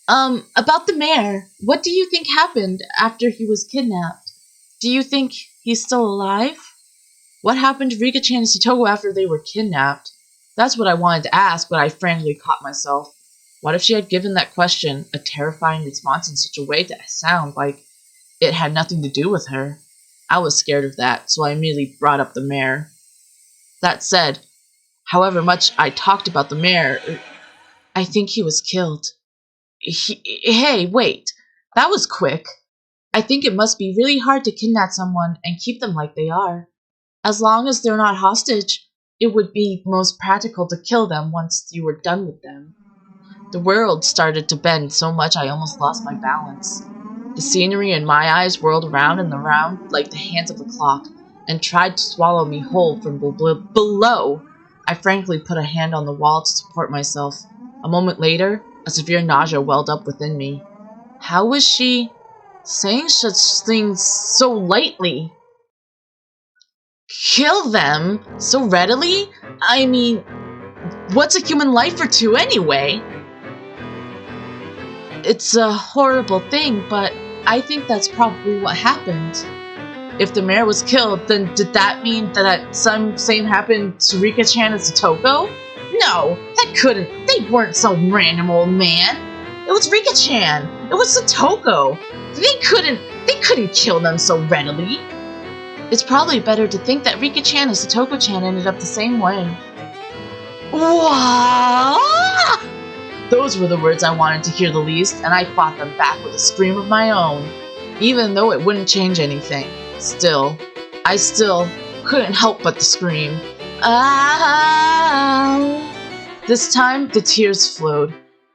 Speaker 1: About the mayor, what do you think happened after he was kidnapped? Do you think he's still alive? What happened to Rika-chan and Satoko after they were kidnapped? That's what I wanted to ask, but I frantically caught myself. What if she had given that question a terrifying response in such a way to sound like it had nothing to do with her? I was scared of that, so I immediately brought up the mayor. That said, however much I talked about the mayor, I think he was killed. Hey, wait. That was quick. I think it must be really hard to kidnap someone and keep them like they are. As long as they're not hostage, it would be most practical to kill them once you were done with them. The world started to bend so much I almost lost my balance. The scenery in my eyes whirled around and around like the hands of a clock and tried to swallow me whole from below. I frankly put a hand on the wall to support myself. A moment later, a severe nausea welled up within me. How was she saying such things so lightly? Kill them so readily? What's a human life for two anyway? It's a horrible thing, but I think that's probably what happened. If the mayor was killed, then did that mean that same happened to Rika-chan and Satoko? No, that couldn't. They weren't some random old man. It was Rika-chan. It was Satoko. They couldn't kill them so readily. It's probably better to think that Rika-chan and Satoko-chan ended up the same way. What? Those were the words I wanted to hear the least, and I fought them back with a scream of my own. Even though it wouldn't change anything. I still couldn't help but to scream. Ah! This time, the tears flowed.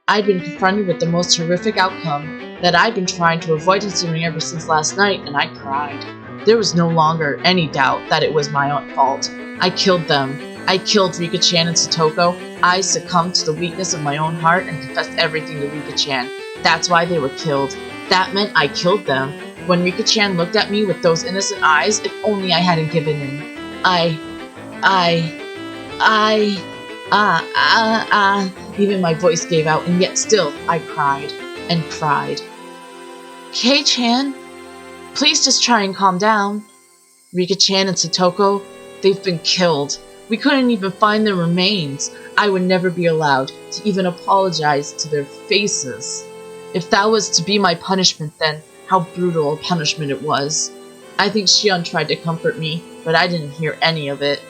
Speaker 1: I'd been confronted with the most horrific outcome that I'd been trying to avoid considering ever since last night, and I cried. There was no longer any doubt that it was my own fault. I killed them. I killed Rika-chan and Satoko. I succumbed to the weakness of my own heart and confessed everything to Rika-chan. That's why they were killed. That meant I killed them. When Rika-chan looked at me with those innocent eyes, if only I hadn't given in. Even my voice gave out, and yet still I cried and cried. Kei-chan, please just try and calm down. Rika-chan and Satoko, they've been killed. We couldn't even find their remains. I would never be allowed to even apologize to their faces. If that was to be my punishment, then how brutal a punishment it was. I think Shion tried to comfort me, but I didn't hear any of it.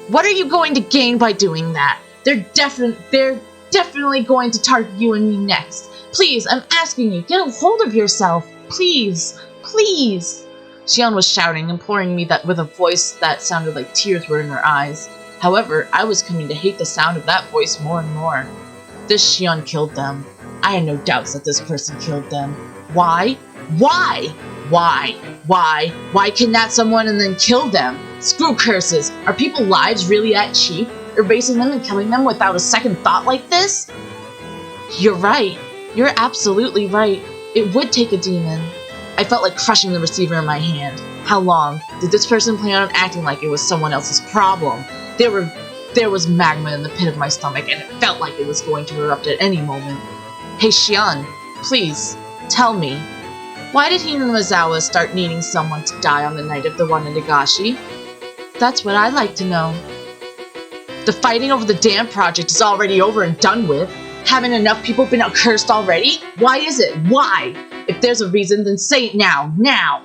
Speaker 1: What are you going to gain by doing that? They're definitely going to target you and me next. Please, I'm asking you, get a hold of yourself. Please, please. Shion was shouting, imploring me that with a voice that sounded like tears were in her eyes. However, I was coming to hate the sound of that voice more and more. This Shion killed them. I had no doubts that this person killed them. Why? Why? Why kidnap someone and then kill them? Screw curses. Are people's lives really that cheap? Erasing them and killing them without a second thought like this? You're right. You're absolutely right. It would take a demon. I felt like crushing the receiver in my hand. How long did this person plan on acting like it was someone else's problem? There was magma in the pit of my stomach, and it felt like it was going to erupt at any moment. Hey Shion, please, tell me. Why did Hinamizawa start needing someone to die on the night of the one in Nagashi? That's what I'd like to know. The fighting over the dam project is already over and done with. Haven't enough people been accursed already? Why is it? Why? If there's a reason, then say it now. Now!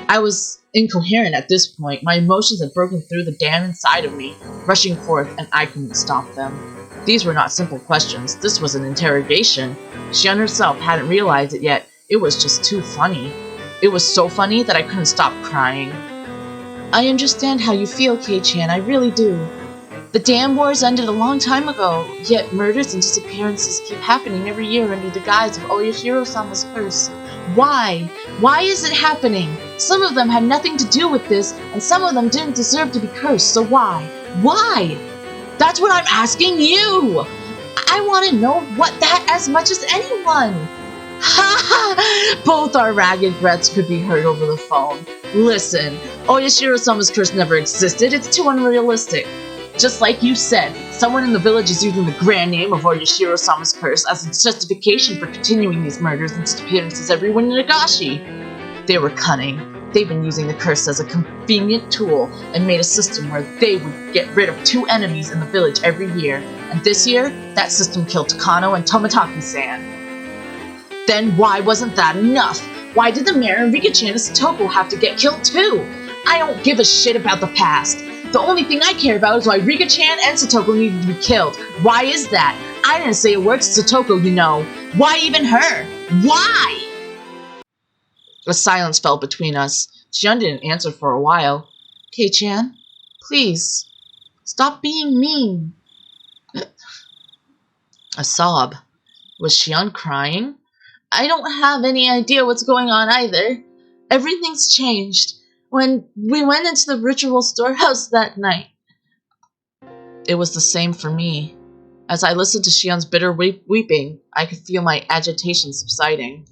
Speaker 1: I was incoherent at this point. My emotions had broken through the dam inside of me, rushing forth, and I couldn't stop them. These were not simple questions. This was an interrogation. Shion herself hadn't realized it yet. It was just too funny. It was so funny that I couldn't stop crying. I understand how you feel, Kei-chan. I really do. The dam wars ended a long time ago, yet murders and disappearances keep happening every year under the guise of Oyashiro-sama's curse. Why? Why is it happening? Some of them had nothing to do with this, and some of them didn't deserve to be cursed, so why? Why? That's what I'm asking you! I want to know what that as much as anyone! Ha ha! Both our ragged breaths could be heard over the phone. Listen, Oyashiro-sama's curse never existed. It's too unrealistic. Just like you said, someone in the village is using the grand name of Oyashiro-sama's curse as its justification for continuing these murders and disappearances everywhere in Nagashi. They were cunning. They've been using the curse as a convenient tool and made a system where they would get rid of 2 enemies in the village every year. And this year, that system killed Takano and Tomotaki-san. Then why wasn't that enough? Why did the mayor and Rika-chan and Satoko have to get killed too? I don't give a shit about the past. The only thing I care about is why Rika-chan and Satoko needed to be killed. Why is that? I didn't say a word to Satoko, you know. Why even her? Why? A silence fell between us. Shion didn't answer for a while. Kei-chan, please, stop being mean. A sob. Was Shion crying? I don't have any idea what's going on either. Everything's changed. When we went into the ritual storehouse that night. It was the same for me. As I listened to Shion's bitter weeping, I could feel my agitation subsiding.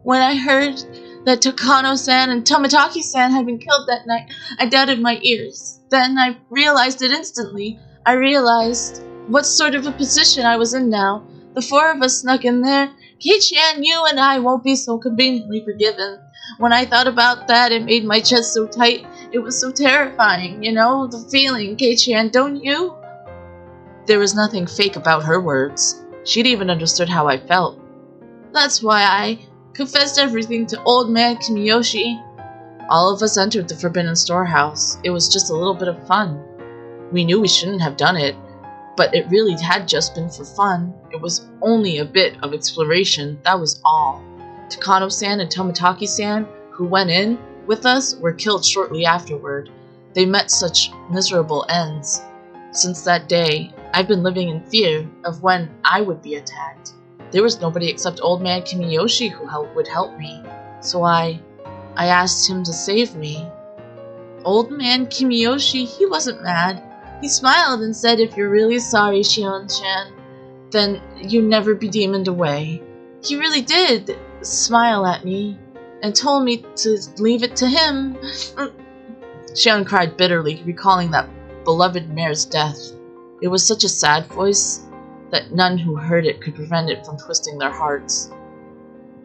Speaker 1: When I heard that Takano-san and Tomotaki-san had been killed that night, I doubted my ears. Then I realized it instantly. I realized what sort of a position I was in now. The 4 of us snuck in there. Kei-chan, you and I won't be so conveniently forgiven. When I thought about that, it made my chest so tight. It was so terrifying, you know, the feeling, Kei-chan, don't you? There was nothing fake about her words. She'd even understood how I felt. That's why I confessed everything to old man Kimiyoshi. All of us entered the forbidden storehouse. It was just a little bit of fun. We knew we shouldn't have done it, but it really had just been for fun. It was only a bit of exploration, that was all. Takano-san and Tomotaki-san, who went in with us, were killed shortly afterward. They met such miserable ends. Since that day, I've been living in fear of when I would be attacked. There was nobody except old man Kimiyoshi who would help me, so I asked him to save me. Old man Kimiyoshi, he wasn't mad. He smiled and said, if you're really sorry, Shion-chan, then you never be demoned away. He really did smile at me and told me to leave it to him. Shion cried bitterly, recalling that beloved mare's death. It was such a sad voice that none who heard it could prevent it from twisting their hearts.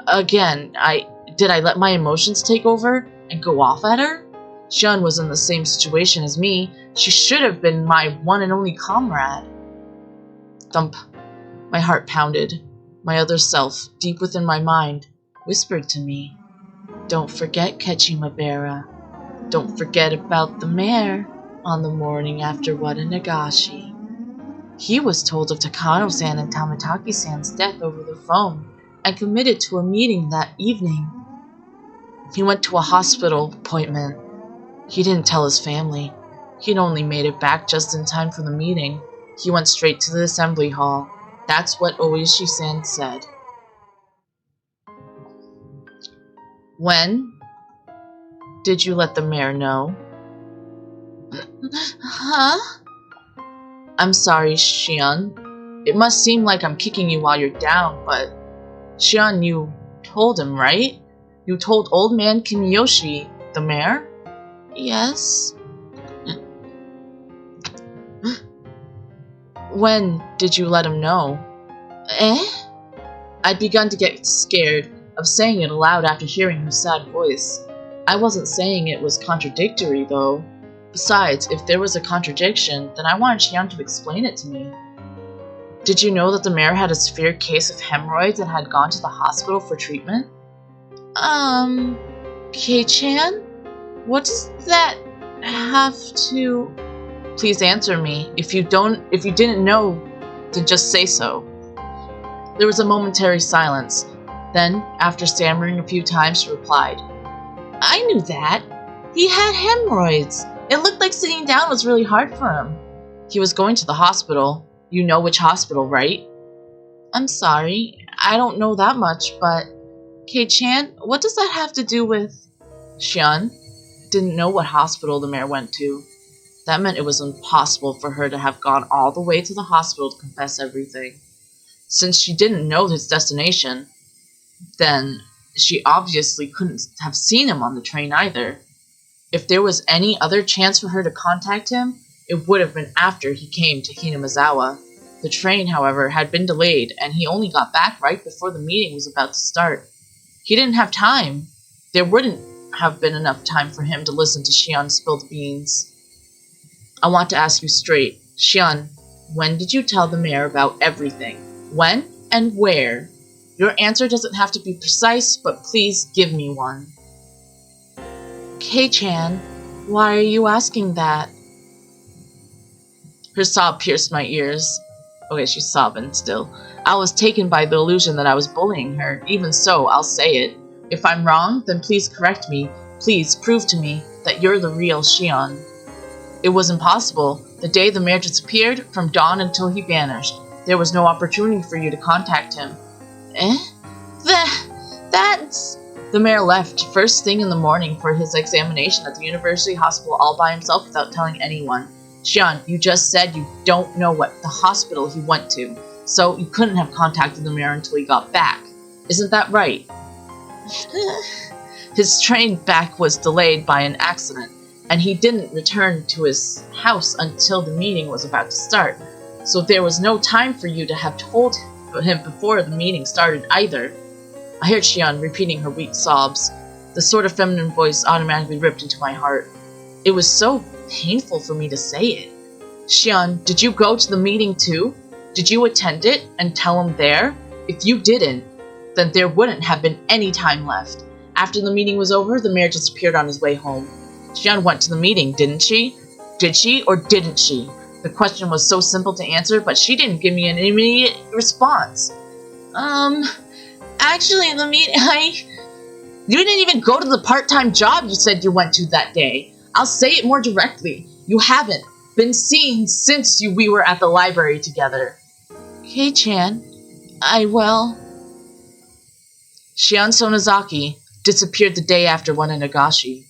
Speaker 1: Again, did I let my emotions take over and go off at her? Shion was in the same situation as me. She should have been my one and only comrade. Thump. My heart pounded. My other self, deep within my mind, whispered to me, don't forget, Kechimabera. Don't forget about the mayor on the morning after Wada Nagashi. He was told of Takano-san and Tomotaki-san's death over the phone and committed to a meeting that evening. He went to a hospital appointment. He didn't tell his family. He'd only made it back just in time for the meeting. He went straight to the assembly hall. That's what Oishi-san said. When did you let the mayor know? Huh? I'm sorry, Shion. It must seem like I'm kicking you while you're down, but... Shion, you told him, right? You told old man Kimiyoshi, the mayor? Yes. When did you let him know? I'd begun to get scared of saying it aloud after hearing her sad voice. I wasn't saying it was contradictory, though. Besides, if there was a contradiction, then I wanted Shion to explain it to me. Did you know that the mayor had a severe case of hemorrhoids and had gone to the hospital for treatment? Kei-chan? What does that have to... Please answer me. If you didn't know, then just say so. There was a momentary silence. Then, after stammering a few times, she replied, I knew that. He had hemorrhoids. It looked like sitting down was really hard for him. He was going to the hospital. You know which hospital, right? I'm sorry. I don't know that much, but... Kei-chan, what does that have to do with... Shion didn't know what hospital the mayor went to. That meant it was impossible for her to have gone all the way to the hospital to confess everything. Since she didn't know his destination, then she obviously couldn't have seen him on the train either. If there was any other chance for her to contact him, it would have been after he came to Hinamizawa. The train, however, had been delayed, and he only got back right before the meeting was about to start. He didn't have time. There wouldn't have been enough time for him to listen to Xian's spilled beans. I want to ask you straight. Xian, when did you tell the mayor about everything? When and where? Your answer doesn't have to be precise, but please give me one. Kei-chan, why are you asking that? Her sob pierced my ears. Okay, she's sobbing still. I was taken by the illusion that I was bullying her. Even so, I'll say it. If I'm wrong, then please correct me. Please prove to me that you're the real Xian. It was impossible. The day the mayor disappeared, from dawn until he vanished, there was no opportunity for you to contact him. Eh? That's... The mayor left first thing in the morning for his examination at the university hospital all by himself without telling anyone. Xian, you just said you don't know what the hospital he went to, so you couldn't have contacted the mayor until he got back. Isn't that right? His train back was delayed by an accident, and he didn't return to his house until the meeting was about to start, so there was no time for you to have told him before the meeting started either. I heard Xian repeating her weak sobs. The sort of feminine voice automatically ripped into my heart. It was so painful for me to say it. Xian, did you go to the meeting too? Did you attend it and tell him there? If you didn't, then there wouldn't have been any time left. After the meeting was over, the mayor disappeared on his way home. Xian went to the meeting, didn't she? Did she or didn't she? The question was so simple to answer, but she didn't give me an immediate response. Actually, you didn't even go to the part-time job you said you went to that day. I'll say it more directly. You haven't been seen since we were at the library together. Kei-chan, Xian Sonozaki disappeared the day after one in Nagashi.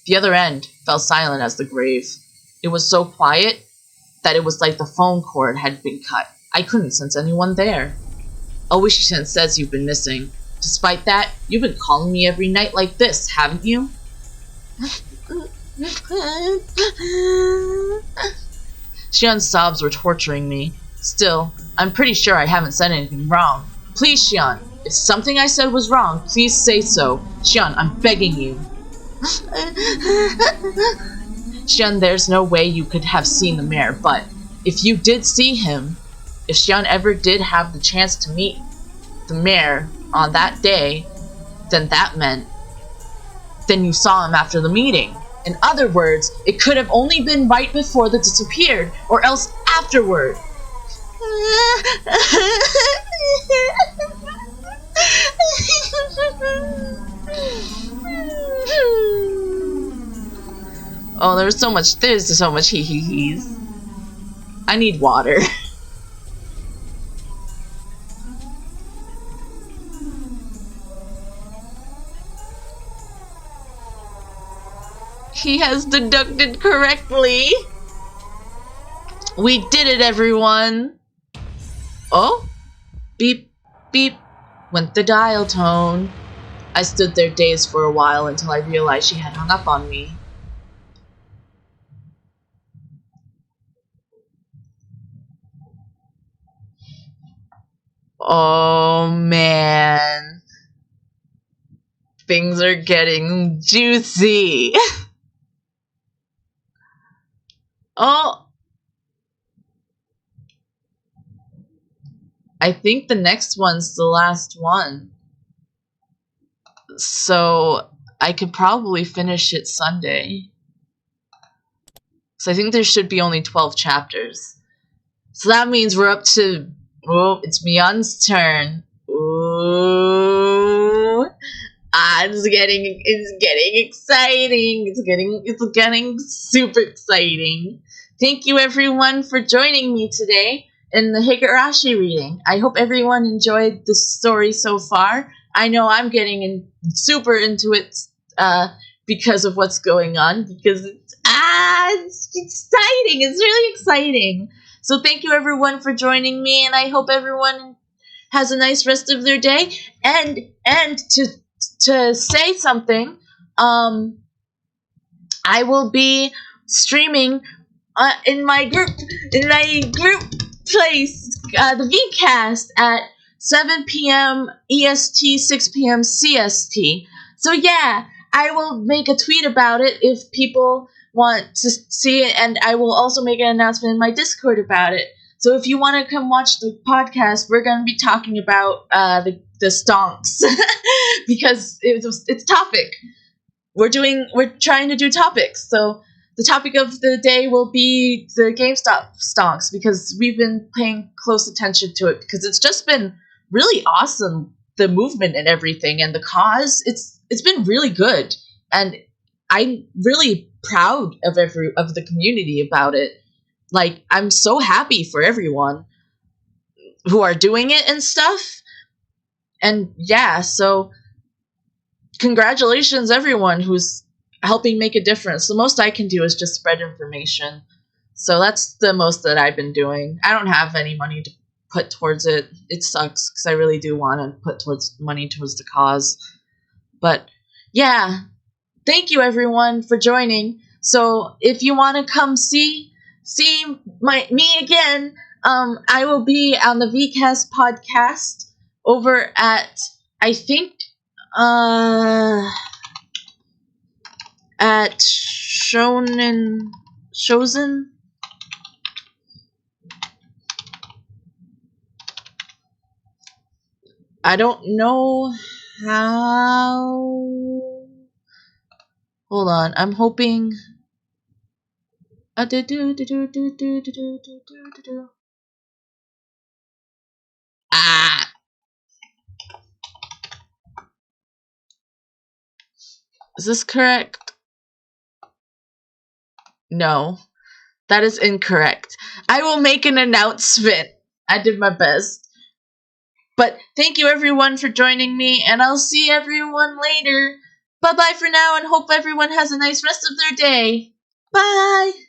Speaker 1: The other end fell silent as the grave. It was so quiet that it was like the phone cord had been cut. I couldn't sense anyone there. Oishi-san says you've been missing. Despite that, you've been calling me every night like this, haven't you? Xian's sobs were torturing me. Still, I'm pretty sure I haven't said anything wrong. Please, Xian, if something I said was wrong, please say so. Xian, I'm begging you. Xian, there's no way you could have seen the mayor, but if you did see him, if Xian ever did have the chance to meet the mayor on that day, then that meant then you saw him after the meeting. In other words, it could have only been right before the disappeared, or else afterward. Oh, there's so much hee-hee-hees. I need water. He has deducted correctly. We did it, everyone. Oh? Beep, beep, went the dial tone. I stood there dazed for a while until I realized she had hung up on me. Oh, man. Things are getting juicy. Oh. I think the next one's the last one. So I could probably finish it Sunday. So I think there should be only 12 chapters. So that means we're up to... Oh, it's Mion's turn. Ooh. It's getting exciting. It's getting super exciting. Thank you everyone for joining me today in the Higurashi reading. I hope everyone enjoyed the story so far. I know I'm getting super into it because of what's going on, because it's exciting. It's really exciting. So thank you everyone for joining me, and I hope everyone has a nice rest of their day. And to say something, I will be streaming in my group place, the Vcast at 7 p.m. EST, 6 p.m. CST. So yeah, I will make a tweet about it if people want to see it, and I will also make an announcement in my Discord about it. So if you want to come watch the podcast, we're going to be talking about the stonks because it's topic. We're trying to do topics. So the topic of the day will be the GameStop stonks because we've been paying close attention to it because it's just been really awesome, the movement and everything, and the cause. It's been really good, and I'm really proud of the community about it. Like, I'm so happy for everyone who are doing it and stuff. And yeah, so congratulations everyone who's helping make a difference. The most I can do is just spread information. So that's the most that I've been doing. I don't have any money to put towards it. It sucks because I really do want to put money towards the cause. But yeah, thank you everyone for joining. So if you want to come see me again, I will be on the VCast podcast over at, I think, at Shonen. I don't know how. Hold on, I'm hoping. Ah. Is this correct? No, that is incorrect. I will make an announcement. I did my best. But thank you everyone for joining me, and I'll see everyone later. Bye-bye for now, and hope everyone has a nice rest of their day. Bye!